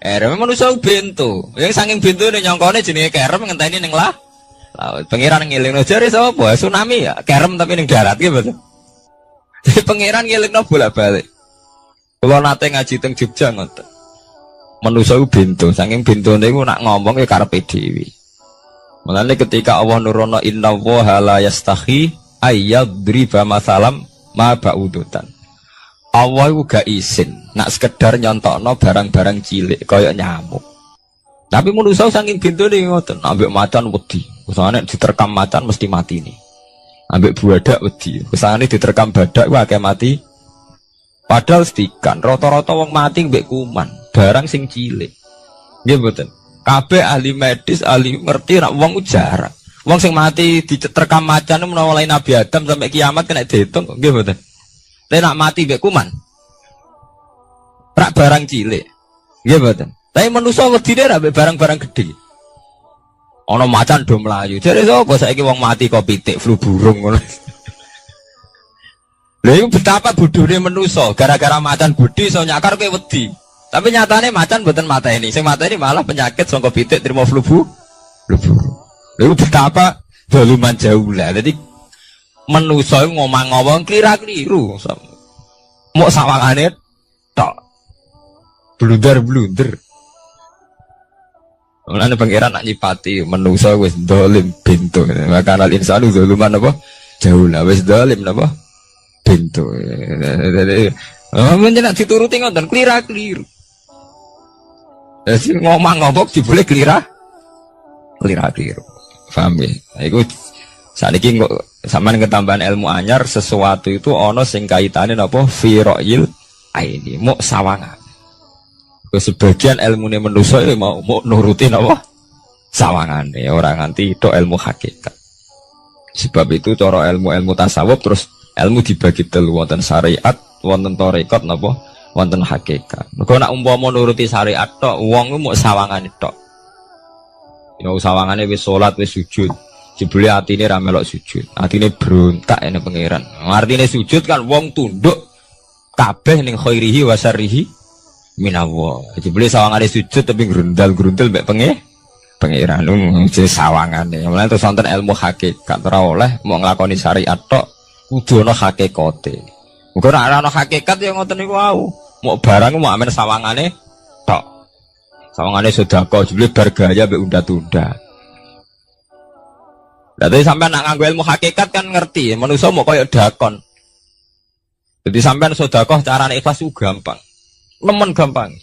kerem manusa bento. Yang saking bentone nyongkone jenenge kerem ngenteni ning laut. Pangeran ngelingno jare sapa? Tsunami ya, kerem tapi ning darat nggih mboten. Jadi pangeran ngelingno bolak-balik. Kula nate ngaji teng Jogja ngoten. Manusa bento, saking bentone iku nak ngomong ya karepe dhewe. Mulane ketika Allah nurono inna woha la yastahi ayyadriba masalam ma ba'udutan. Allah itu gak izin nak sekedar nyontokno barang-barang cilik kaya nyamuk. Tapi manusia saking bintune ngoten, ambek macan wedi. Usane diterkam macan mesti mati nih. Ambek buadak wedi. Usane diterkam badak ku akeh mati. Padahal sedikan rata-rata wong mati mbek kuman, barang sing cilik. Nggih mboten. Kabeh ahli medis, ahli ngerti nak wong jarang. Wong sing mati diterkam macan menawa lain Nabi Adam sampai kiamat kena dihitung, nggih mboten. Lha nak mati mbek kuman. Rak barang cilik. Nggih mboten. Tapi manusa wedine ra mbek barang-barang gedhe. Ono macan do mlayu. Jare sapa saiki wong mati kok pitik flu burung ngono. Lha iku betapa bodhone manusa, gara-gara macan bodhi iso nyakar kowe wedi. Tapi nyatane macan mboten mateni. Sing mateni malah penyakit saka pitik trimo flu burung. Lha iku betapa daluman jauh lah. Dadi manusa ngomong-ngomong kira-keliru. Mok sawangane tok. Blunder. Mulane pangeran nak nyipati manusa wis dolim bintu. Maka al insanu zaluman apa? Jauh lah wis dolim napa? Bintu. Men nek dituruti ngoten klira-kliru. Dadi ngomong-ngomong dibule klira-kliru. Paham ya? Iku saniki kok sampean ketambahan ilmu anyar sesuatu itu ana sing kaitane napa? Fira'il aini, muk sawangan. Sebagian ilmune manusa iki mau nuruti napa sawangane ora nganti tok ilmu hakikat. Sebab itu cara ilmu tasawuf terus ilmu dibagi telu, wonten syariat, wonten tarekat napa wonten hakikat. Mergo nek umpama nuruti syariat tok wong ku muk sawangane tok. Ya sawangane wis salat wis sujud. Jebule atine ra melok sujud. Atine brontak ene pangeran. Artine sujud kan wong tunduk kabeh ning khairihi wa syarrihi minawa. Jebule sawangane sujud tapi grundal-grundal mek pangeran jenenge sawangane. Mulane terus wonten ilmu hakikat ora oleh mau nglakoni syariat tok, kudu ana hakikate. Muga ora ana hakikat ya ngoten niku wau. Mau barang mau amen sawangane tok. Sawangane sedekah jebule bar gaya mek unda-tunda. Lah tapi sampean nak nganggo ilmu hakikat kan ngerti, manusa mau koyo dakon. Jadi sampean sedekah carane ikhlas ku gampang. Nemen gampang.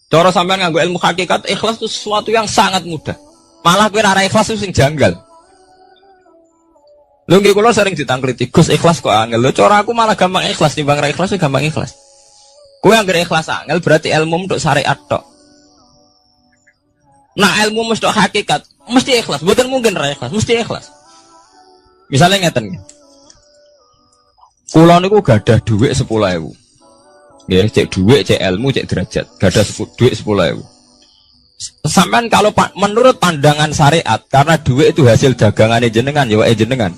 Cara sampean nganggo ilmu hakikat ikhlas itu sesuatu yang sangat mudah. Malah kowe ora ikhlas itu sing janggal. Lho nggih kula sering ditangkliti, Gus ikhlas kok angel. Lho cara aku malah gampang ikhlas timbang ra ikhlas gampang ikhlas. Kowe anggere ikhlas angel berarti ilmu untuk syariat tok. Nah ilmu mesti hakikat, mesti ikhlas. Mboten mungkin ra ikhlas, mesti ikhlas. Misalnya ngeten. Kula niku gadah dhuwit 10.000. Ya, cek duit, cek ilmu, cek derajat. Gak ada duit 10.000. Sampean kalau menurut pandangan syariat, karena duit itu hasil dagangan jenengan, ya wae jenengan.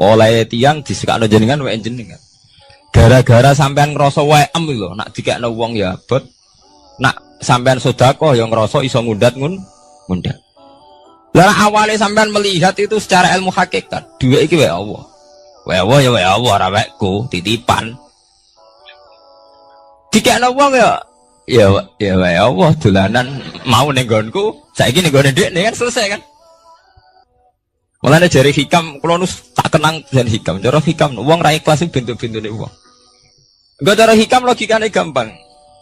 Oleh tiang disekakno jenengan, wae jenengan. Gara-gara sampean ngerasa wae lho, nak dikekno wong ya abot. Nak sampean sedekah ya ngerasa iso ngundat ngundat. Lah awalnya sampean melihat itu secara ilmu hakikat, duit iki wae Allah. Wae Allah ya wae Allah, ora waeku, titipan. Dikekno wong ya wae Allah dolanan mau ning nggonku, saiki ning nggone dhekne kan selesai kan. Mulane jare hikam kula nu tak kenang jan hikam. Cara hikam wong ra ikhlas bentuk-bentune wong. Engko cara hikam logikane gampang.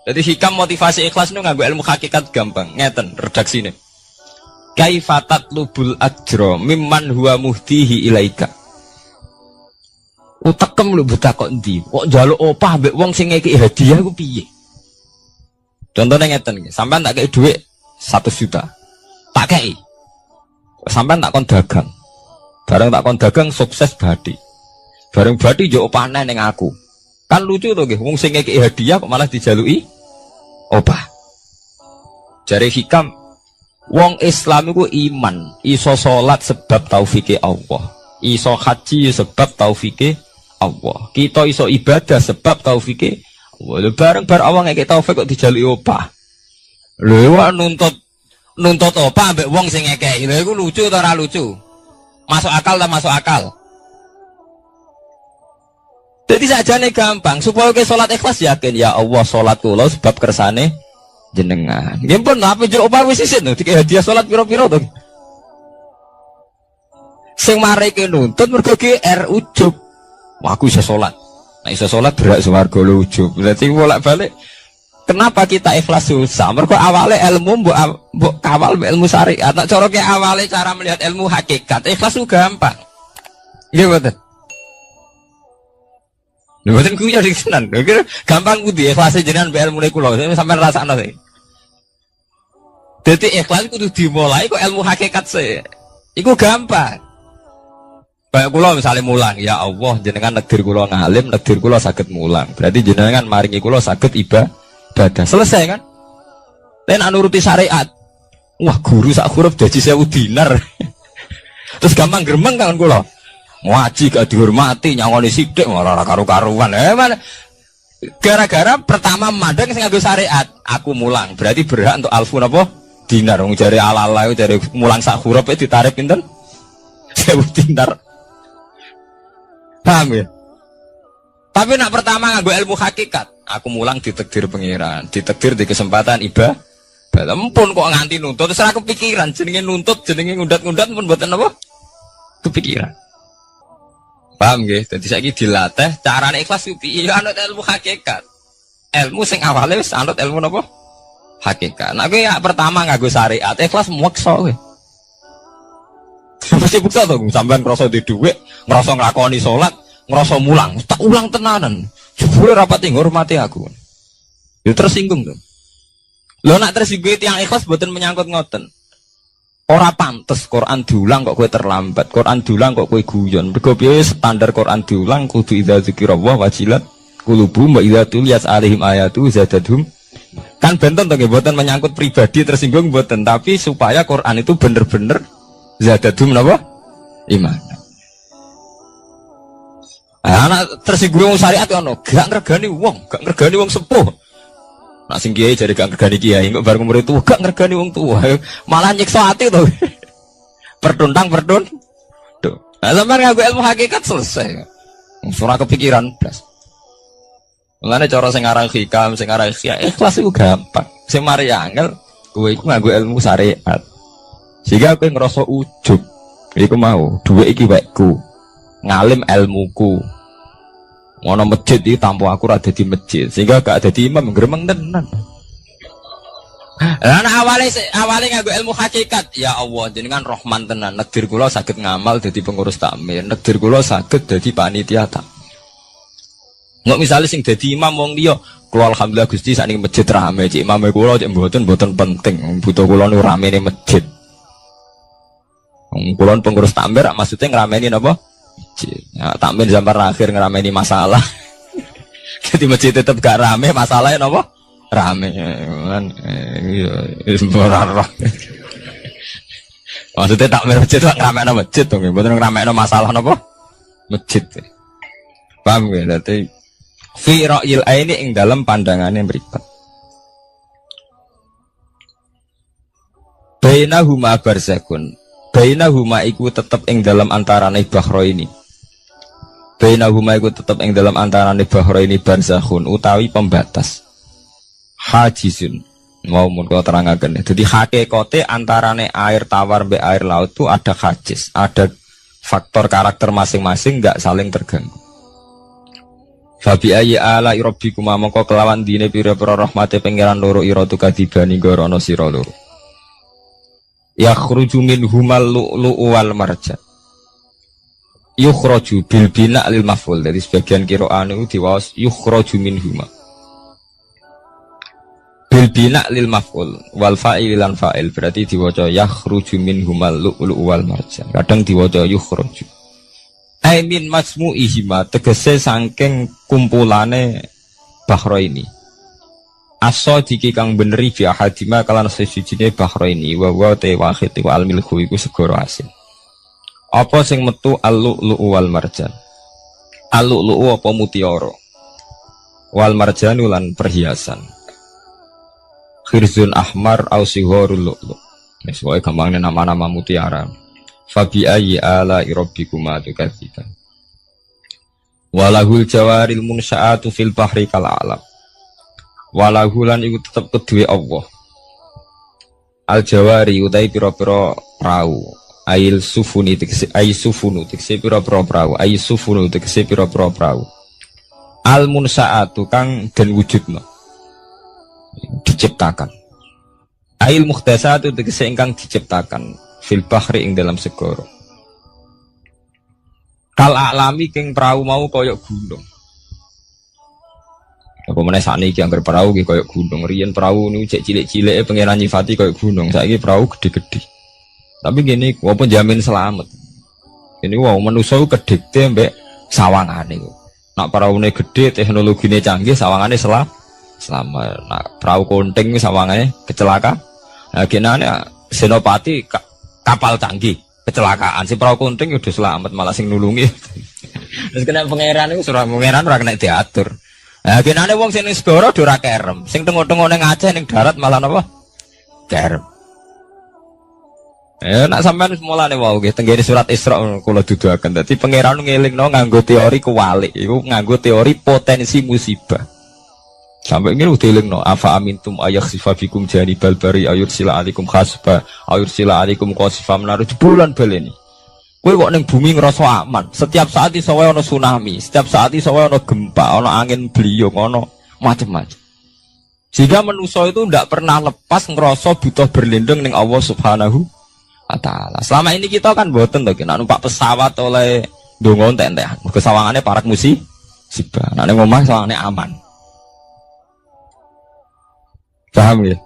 Jadi hikam motivasi ikhlas nu nganggo ilmu hakikat gampang. Ngeten redaksine. Kaifatat lubul ajra mimman huwa muhtihi ilaika. Utekem lho buta kok endi? Kok njaluk opah mbek wong sing ngeki hadiah ku piye? Contohnya ngeten iki, sampean tak kei dhuwit 1 juta. Tak kei. Sampean tak kon dagang. Bareng tak kon dagang sukses badi. Bareng badi yo opah ning aku. Kan lucu to nggih, wong sing ngeki hadiah kok malah dijaluki opah. Jare hikam wong Islam iku iman, iso salat sebab taufike Allah. Iso haji sebab taufike Allah. Kita iso ibadah sebab taufike Allah. Bareng-bareng Allah ngekek taufik kok dijaluki opah. Lho nuntut opah ambek wong sing ngekek. Lha iku lucu ta ora lucu? Masuk akal ta masuk akal? Jadi sajane gampang supaya ke salat ikhlas yakin ya Allah salat kula sebab kersane jenengan. Nggih pun apa jero opah wis isin to dikek hadiah salat pira-pira to. Sing mareke nuntut mergo GR ujub. Wah, aku bisa sholat. Nah, bisa sholat berak swarga lho ujub. Berarti bolak-balik. Kenapa kita ikhlas susah? Mergo awalnya ilmu mbok kawal ilmu syariat. Nek cara ke awalnya cara melihat ilmu hakikat, ikhlas ku gampang. Nggih mboten. Lho mboten ku ya dikenan. Gampang ku di ikhlas jenengan mbek ilmune kula. Sampeyan rasakno sih. Dadi ikhlas kudu dimulai kok ilmu hakikat sih. Iku gampang. Kayak kula misalnya mulang, ya Allah jenengan negdir kula ngalim, negdir kula saged mulang. Berarti jenengan maringi kula saged ibadah. Selesai kan? Lain nuruti syariat. Wah, guru sak huruf dadi 1000 dinar. Terus gampang gremeng kan kula. Ngaji gak dihormati, nyangoni sithik ora karu-karuan. Mana? Gara-gara pertama mandang sing nganggo syariat, aku mulang. Berarti berhak untuk alfun apa? Dinar. Wong jare ala-ala jare mulang sak huruf ditarik pinten? 1000 dinar. Paham ya? Tapi nak pertama nganggo ilmu hakikat, aku mulang ditakdir pengiran, ditakdir di kesempatan ibadah. Ampun kok nganti nuntut, terus aku kepikiran jenenge nuntut, jenenge ngundat-ngundat pun mboten apa? Kepikiran. Paham nggih? Dadi saiki dilatih carane ikhlas piye? Ya anut ilmu hakikat. Ilmu sing awale wis anut ilmu napa? Hakikat. Nah kowe ya pertama nganggo syariat, ikhlas meksa kowe. Mesti bukti to, sampean ngrasa di dhuwit, ngrasa nglakoni salat, ngrasa mulang, tak ulang tenanan. Jebule rapat ngurmati aku. Ya tersinggung to. Lho nak tersinggung tiyang ikhlas mboten menyangkut ngoten. Ora pantes Quran diulang kok kowe terlambat. Quran diulang kok kowe guyon. Mergo piye standar Quran diulang kudu idza dzikrullah wajilat qulubuhum wa idza tuliyat alaihim ayatu zadadhum. Kan benten to nggih mboten menyangkut pribadi tersinggung mboten, tapi supaya Quran itu bener-bener zadadhum napa? Iman. Anak tersinggung syariat ono, gak ngregani wong sepuh. Nak sing kiai jadi gak ngergani kiai, kok bareng murid tua gak ngergani wong tua, malah nyiksa hati tuh. Tuh. Nah, sampai ngaku ilmu hakikat selesai. Surah kepikiran blas. Mulane cara sing aran hikam, sing aran ikhlas iku gampang. Sing mari angel, kowe iku nganggo ilmu syariat. Sehingga kowe ngrasa ujug. Iku mau, dhuwit iki wekku. Ngalim ilmuku. Ngono masjid iki tanpa aku ora dadi masjid, sehingga gak dadi imam gremeng tenan. Lah awale nganggo ilmu hakikat, ya Allah jenengan Rahman tenan. Negdir kula saged ngamal dadi pengurus takmir, negdir kula saged dadi panitia tak. Nggak misalnya sing dadi imam wong liya, kula alhamdulillah Gusti sakniki masjid rame, cik imame kula cik mboten penting, butuh kula niku ramene masjid. Wong kula pengurus takmir maksudnya ngrameni napa? Ya, takmir zaman akhir ngerameni masalah. Jadi masjid tetap gak rame, masalahnya apa? Rame kan. Maksudnya takmir masjid itu ngerameni masjid tuh, betul ngerameni masalah apa? Masjid. Paham ya? Jadi fi ra'yil aini ing dalam pandangannya mripat. Bainahuma barzakun. Bainahuma iku tetep ing dalam antarane bahro ini. Bainahuma iku tetep ing dalam antarane bahro ini barzakhun utawi pembatas. Hajizun. Mau mun kula terangaken. Jadi hakikate antarane air tawar mbek air laut itu ada hajiz, ada faktor karakter masing-masing enggak saling terganggu. Fabi ayyi ala rabbikum mongko kelawan dine pira-pira rahmate pangeran loro ira tu kadibani gorono sira loro. Yakhruju minhumal lu'lu'u wal marjan. Yukhraju bil bina' lil maf'ul. Dari sebagian qira'ah niku diwaos yukhraju minhuma. Bil bina' lil maf'ul wal fa'il lan fa'il berarti diwaca yakhruju minhumal lu'lu'u wal marjan. Kadang diwaca yukhraju. Ai min masmu'ihima tegese saking kumpulane bahro ini. Aso diki kang beneri fi ahadima kalan sesujine bahro ini wa wa te wahid wa al milhu iku segoro asin. Apa sing metu al-lu'lu'u wal marjan? Al-lu'lu'u apa mutiara? Wal marjanu lan perhiasan. Khirzun ahmar au sigharul lu'lu'. Wis wae gampangnya nama-nama mutiara. Fabi ayyi ala rabbikuma tukadziban. Walahul jawaril munsya'atu fil bahri kal alam. Walahu lan iku tetep kedue Allah. Al jawari utai pira-pira prau. Ail sufuni tegese ai sufunu tegese pira-pira prau. Ai sufunu tegese pira-pira prau. Al munsaatu kang den wujudna. Diciptakan. Ail muhtasatu tegese ingkang diciptakan fil bahri ing dalam segara. Kal alami king prau mau kaya gunung. Apa meneh sakniki anggere perahu iki koyo gunung. Riyen perahu niku cek cilik-cilike pangeran nyifati koyo gunung. Saiki perahu gede-gede. Tapi gini, apa jamin selamat. Ini wow manusa ku kedhekte mbek sawangane ku. Nak peraune gede, teknologine canggih, sawangane selamat. Nak perahu konting sawangane kecelakaan. Nah genane Senopati kapal canggih kecelakaan si perahu kunting udah selamat malah sing nulungi. Terus kena pangeran itu surah pangeran ora kena diatur. Nah, kenane wong sing ning segara ora kerem, sing tengok-tengok ning Aceh ning darat malah napa? Kerem. Ya nak sampean mulane wau nggih tenggene surat Isra kula duduhaken. Dadi pangeran ngelingno nganggo teori kewalik, iku nganggo teori potensi musibah. Sampai ini udah dilingno afa amintum ayakhsifa bikum janibal bari ayursila alaikum khasba ayursila alaikum qasifa menaruh bulan baleni. Kowe kok ning bumi ngerasa aman. Setiap saat iso wae ana tsunami, setiap saat iso wae ana gempa, ana angin beliung, ana macam-macam. Jika manusia itu tidak pernah lepas ngerasa butuh berlindung ning Allah Subhanahu wa taala. Selama ini kita kan boten to nek numpak pesawat oleh ndonga entek-entekan. Mergo sawangane parak musibah. Nek ning omah sawangane aman. Paham ya?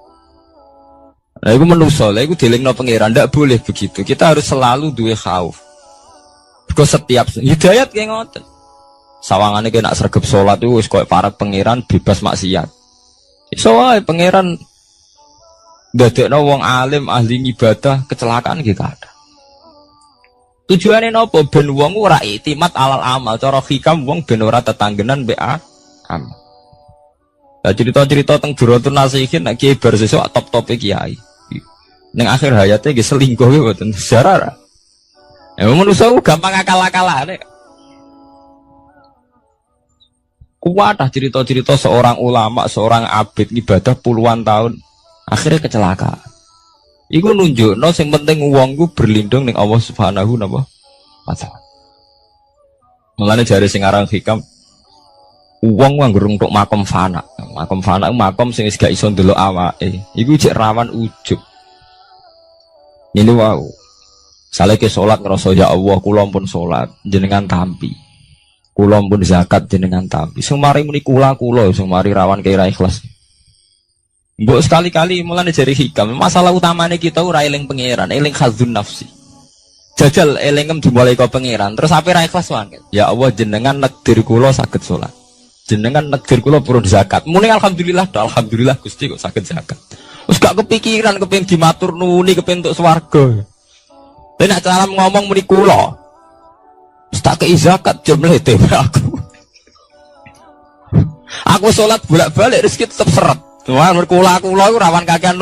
Nah, itu manusia, itu dilingno pangeran, tidak boleh begitu. Kita harus selalu duwe khauf. Because setiap hidayat kayak ngoten. Sawangannya kayak nak sergap sholat itu, wis koyo para pangeran bebas maksiat. Iso wae pangeran ndadekno wong alim ahli ibadah kecelakaan gitu ada. Tujuannya nopo ben wong ora itimat alal amal, cara hikam wong ben ora tetanggenan mbek amal. Nah, cerita-cerita tentang Duratun Nasihin nek kiai bar sesuk top-top kiai. Ning akhir hayate nggih selingkuh nggih mboten sejarah. Ya manusa gampang akal-akalane. Kuatah cerita-cerita seorang ulama, seorang abid ibadah puluhan tahun akhirnya kecelakaan. Iku nunjukno sing penting wong ku berlindung ning Allah Subhanahu wa taala. Mulane jare sing aran hikam wong nganggo untuk makom fana. Makom fana makom sing wis gak iso ndelok awake. Iku jek rawan ujub. Ini wow. Saleh ke salat ngrasa ya Allah kula pun salat jenengan tampi. Kula pun zakat jenengan tampi. Sing mari muni kula sing mari rawan kira ikhlas. Mbok sekali-kali mulane jari hikam. Masalah utamane kita ora eling pangeran, eling khazun nafsi. Jajal elingem dimulai kok pangeran, terus ape ra ikhlas wae. Ya Allah jenengan nekdir kula saged salat. Jenengan negir kula purun zakat. Muni alhamdulillah Gusti kok saged zakat. Wis gak kepikiran kepengin dimatur nuni kepengin entuk swarga. Tapi nek cara ngomong muni kula. Wis tak kei zakat jemlete aku. Aku salat bolak-balik rezeki tetep seret. Tuhan kula iku rawan kakean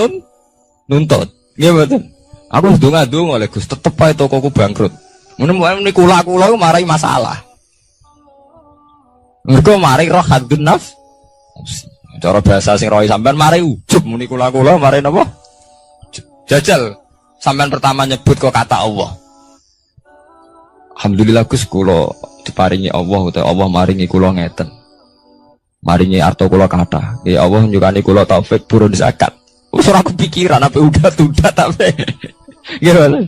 nuntut. Nggih mboten. Aku ndonga-ndonga oleh Gus tetep ae tokoku bangkrut. Muni kula marai masalah. Mergo mari roh hadun nafs. Cara bahasa sing rohi sampean mari ujub muni kula mari napa? Jajal sampean pertama nyebut kok kata Allah. Alhamdulillah Gus kula diparingi Allah utawa Allah maringi kula ngeten. Maringi arto kula kathah. Ya Allah nyukani kula taufik purun zakat. Wis ora kepikiran apa udah tapi. Gimana?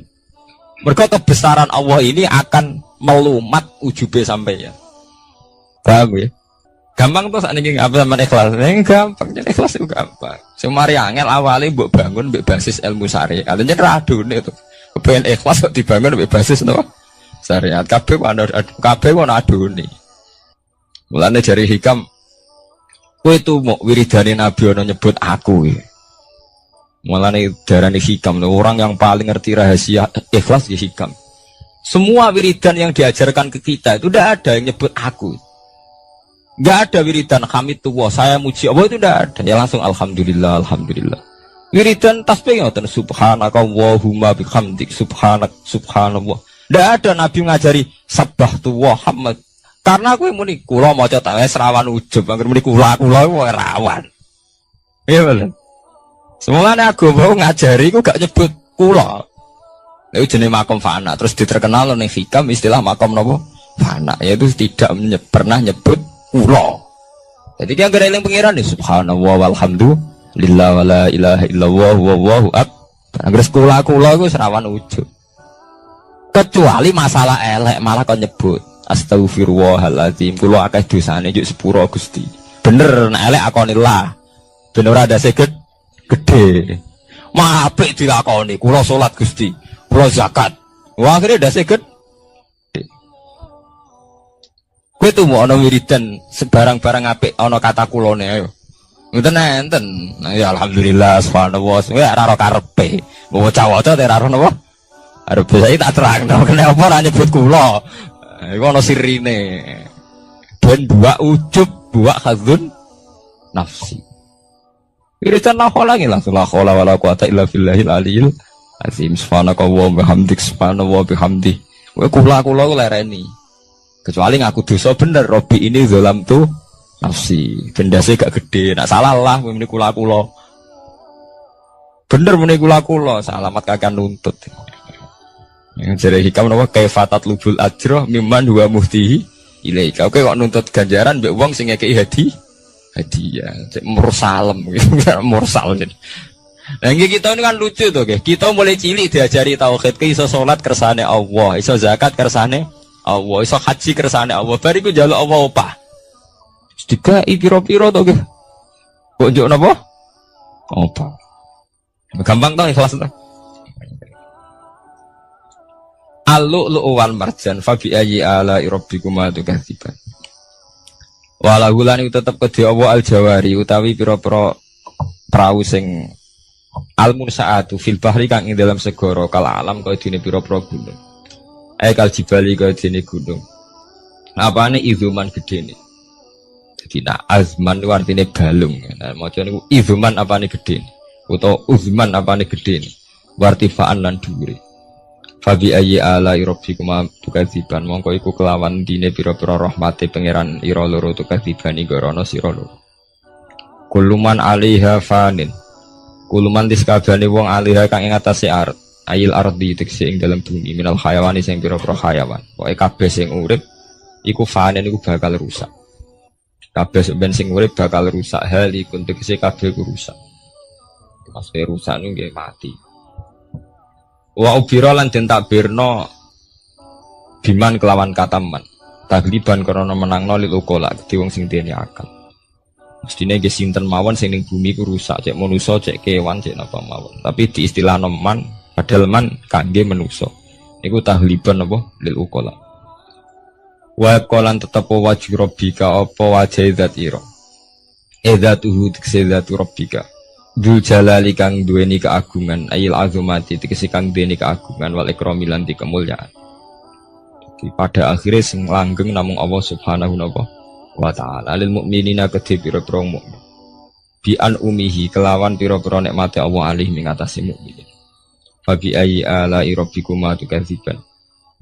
Mergo kebesaran Allah ini akan melumat ujube sampeyan. Paham ya? Gampang tuh saat ini apa sama ikhlas? Ini gampang, jadi ikhlas itu gampang. Semari angel awalnya buat bangun basis ilmu syariat. Artinya radun itu. Kepengen ikhlas kok dibangun basis no syariat. Kabeh wana aduni. Mulanya dari hikam, kowe itu mau wiridani Nabi ono nyebut aku. Mulanya darani hikam, orang yang paling ngerti rahasia ikhlas di hikam. Semua wiridan yang diajarkan ke kita itu tidak ada yang nyebut aku. Gak ada wiridan hamidullah saya muji Allah itu tidak ada. Ya langsung alhamdulillah. Wiridan tasbih ngoten subhanaka wallahumma bihamdik subhanallah. Tidak ada Nabi ngajari sabbahtu wa hamd. Karena aku muni kula maca ta wis rawan ujub, angger muni kula rawan. Iya bener. Semuanya agama ngajari ku gak nyebut kula. Lha jenenge makom fana, terus diterkenal ning hikam istilah makom napa? Fana, yaitu tidak pernah nyebut kula. Jadi dia nggak eling pangeran nih subhanallah walhamdulillah wala ilaha illallah wallahu akbar. Angger kula iku serawan ujug. Kecuali masalah elek malah kon nyebut astagfirullahaladzim kula akeh dosane juk sepuro Gusti. Bener nek elek akonillah. Ben ora ada seged gede. Mah apik dilakoni kula salat Gusti, kula zakat. Wah akhirnya ada seged kowe tuh mau ana wiridan sebarang-barang apik ana kata kulone ayo. Ngoten enten. Nah, ya alhamdulillah subhanallah. Ya ora ora karepe. Mau cawaca ora ora napa? Arep saya tak terangno kenapa ora nyebut kula. Iku ana sirine. Ben dua ujub, dua khadzun nafsi. Iritan la khola ngilah la khola wala quwata illa billahil aliyil azim. Subhanaka wa bihamdik subhanallah bihamdi. Kowe kula ku lereni. Kecuali ngaku dosa bener Robi ini zalam tuh nafsi. Bendase gak gede. Nak salah lah muni kula. Bener muni kula salamat kakak nuntut. Yang jare hikam napa kaifatat lubul ajroh mimman huwa muhtihi ilaika. Oke kok nuntut ganjaran mbek wong sing ngekeki hadiah. Cek mursalem gitu. Mursal jadi. Nah kita ini kan lucu tuh guys. Kita mulai cilik diajari tauhid ke iso salat kersane Allah, iso zakat kersane Allah, iso haji kersane Allah. Bariku njaluk Allah opah. Dikai piro-piro to guys. Kok njuk napa? Opah. Gampang toh ikhlas toh. Al-lu'lu'u wal marjan fa bi ayyi ala'i rabbikuma tukadziban. Walau lan iku tetep kedhe Allah al-jawari utawi pira-pira prau sing al-munsaatu fil bahri kang ing dalam segara kal alam kaya dene pira-pira gunung. Kal jibali kaya dene gunung. Apane izuman gedene. Dadi nak azman ku artine balung. Nah maca niku izuman apane gedene utawa uzman apane gedene. Wartifaan lan dhuwure. Fabi ayyi ala rabbikuma tukadziban mongko iku kelawan dine pira-pira rahmate pangeran ira loro tukadziban igorono sira loro. Kuluman alaiha fanin. Kuluman diskabane wong alaiha kang ing atase art. Ayil ardi tekse ing dalam bumi minal hayawani sing pira-pira hayawan. Pokoke kabeh sing urip iku fanin iku bakal rusak. Kabeh sing urip bakal rusak halikun tekse kabeh ku rusak. Maksudnya rusak niku nggih mati. Wa ubira lan den takbirno biman kelawan kataman tagliban karena menangno lil ukola kedhi wong sing dene akal. Mestine nggih sinten mawon sing ning bumi ku rusak cek manusa cek kewan cek napa mawon. Tapi di istilah man padahal man kangge manusa. Niku tagliban apa lil ukola. Wa qalan tetep wajib rabbika apa wajah zat ira. Edzatuhu tikzatu rabbika. Dul jalali kang duweni keagungan ayil azumati tegese kang duweni keagungan wal ikrami lan kemuliaan. Jadi pada akhirnya sing langgeng namung Allah Subhanahu wa taala lil mukminina kedhe pira-pira mukmin. Bi an umihi kelawan pira-pira nikmate Allah alih ing atase mukmin. Fa bi ayyi ala rabbikuma tukadziban.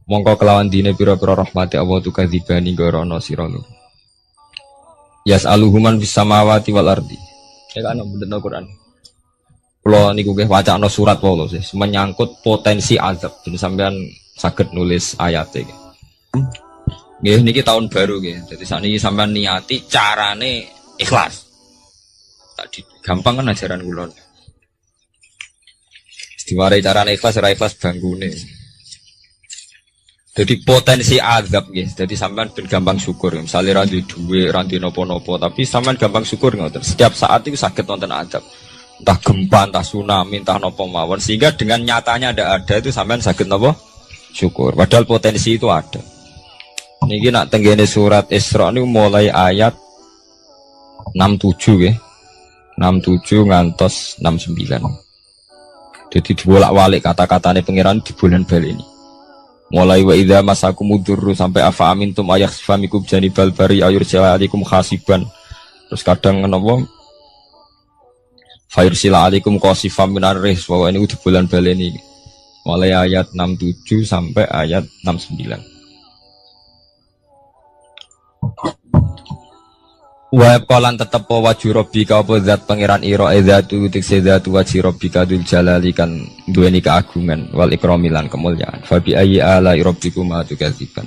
Mongko kelawan dine pira-pira rahmate Allah tukadzibani gorono sira lho. Yas'aluhuman bis samawati wal ardi. Ya kan bener Quran. Kalau niku nggih wacana surat wae sih menyangkut potensi azab. Jadi sampean saged nulis ayate. Nggih niki tahun baru nggih. Jadi sakniki sampean niati carane ikhlas. Tadi gampang kan ajaran kula. Diwarai carane ikhlas ora ikhlas banggune. Jadi potensi azab nggih. Jadi sampean ben gampang syukur. Misalnya ra duwe dhuwit, ra napa-napa, tapi sampean gampang syukur ngoten. Setiap saat itu saged wonten azab. Entah gempa, entah tsunami, entah nopo mawon, sehingga dengan nyatanya ada itu sampean sakit nopo syukur. Padahal potensi itu ada. Niki nak tenggene surat Isra ini mulai ayat 67 ya, 67 ngantos 69. Jadi dibolak-balik kata-katanya pengiran di bulan bali ini. Mulai wa idza masakumudurru sampai afa amintum ayakhfamikum janibal bari ayursilaikum khasiban. Terus kadang nopo Fairsila alaikum qasifam minar ris bahwa ini di bulan baleni mulai ayat 67 sampai ayat 69. Wa qalan tetep wajhu rabbika apa zat pangeran ira zatu tikse zatu wajhi rabbika dzul jalali kan duweni keagungan wal ikrami lan kemuliaan. Fa bi ayyi ala rabbikuma tukadziban.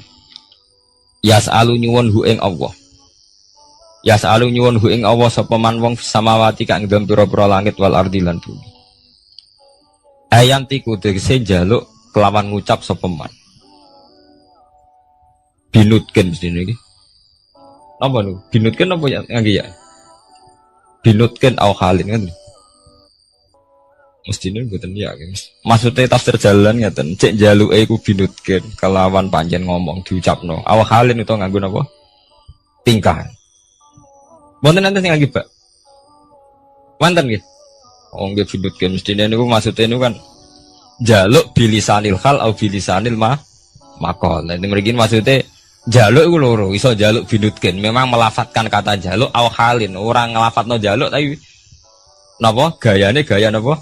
Yas'alu nyuwun hu ing Allah. Ya sa'alu nyuwun hu ing Allah sapa man wong samawati kang dalem pira-pira langit wal ardi lan bumi. Ayantiku tegese njaluk kelawan ngucap sapa man. Binutken mestine iki. Napa niku? Binutken apa ya ngangge ya? Binutken au halin kan. Mestine mboten ya. Maksudnya tafsir jalan ngeten, cek njaluke iku binutken kelawan pancen ngomong diucapno. Au halin utawa nganggo napa? Tingkah. Wonten nanti sing lagi Pak. Manten nggih. Oh nggih bidutkeun mestine niku maksudnya niku kan jaluk bilisanil hal au bilisanil maqal. Nah, mriki maksudnya jaluk iku loro, iso jaluk bidutkeun. Memang melafatkan kata jaluk au halin. Orang ngelafatno jaluk tapi napa gayane gaya napa?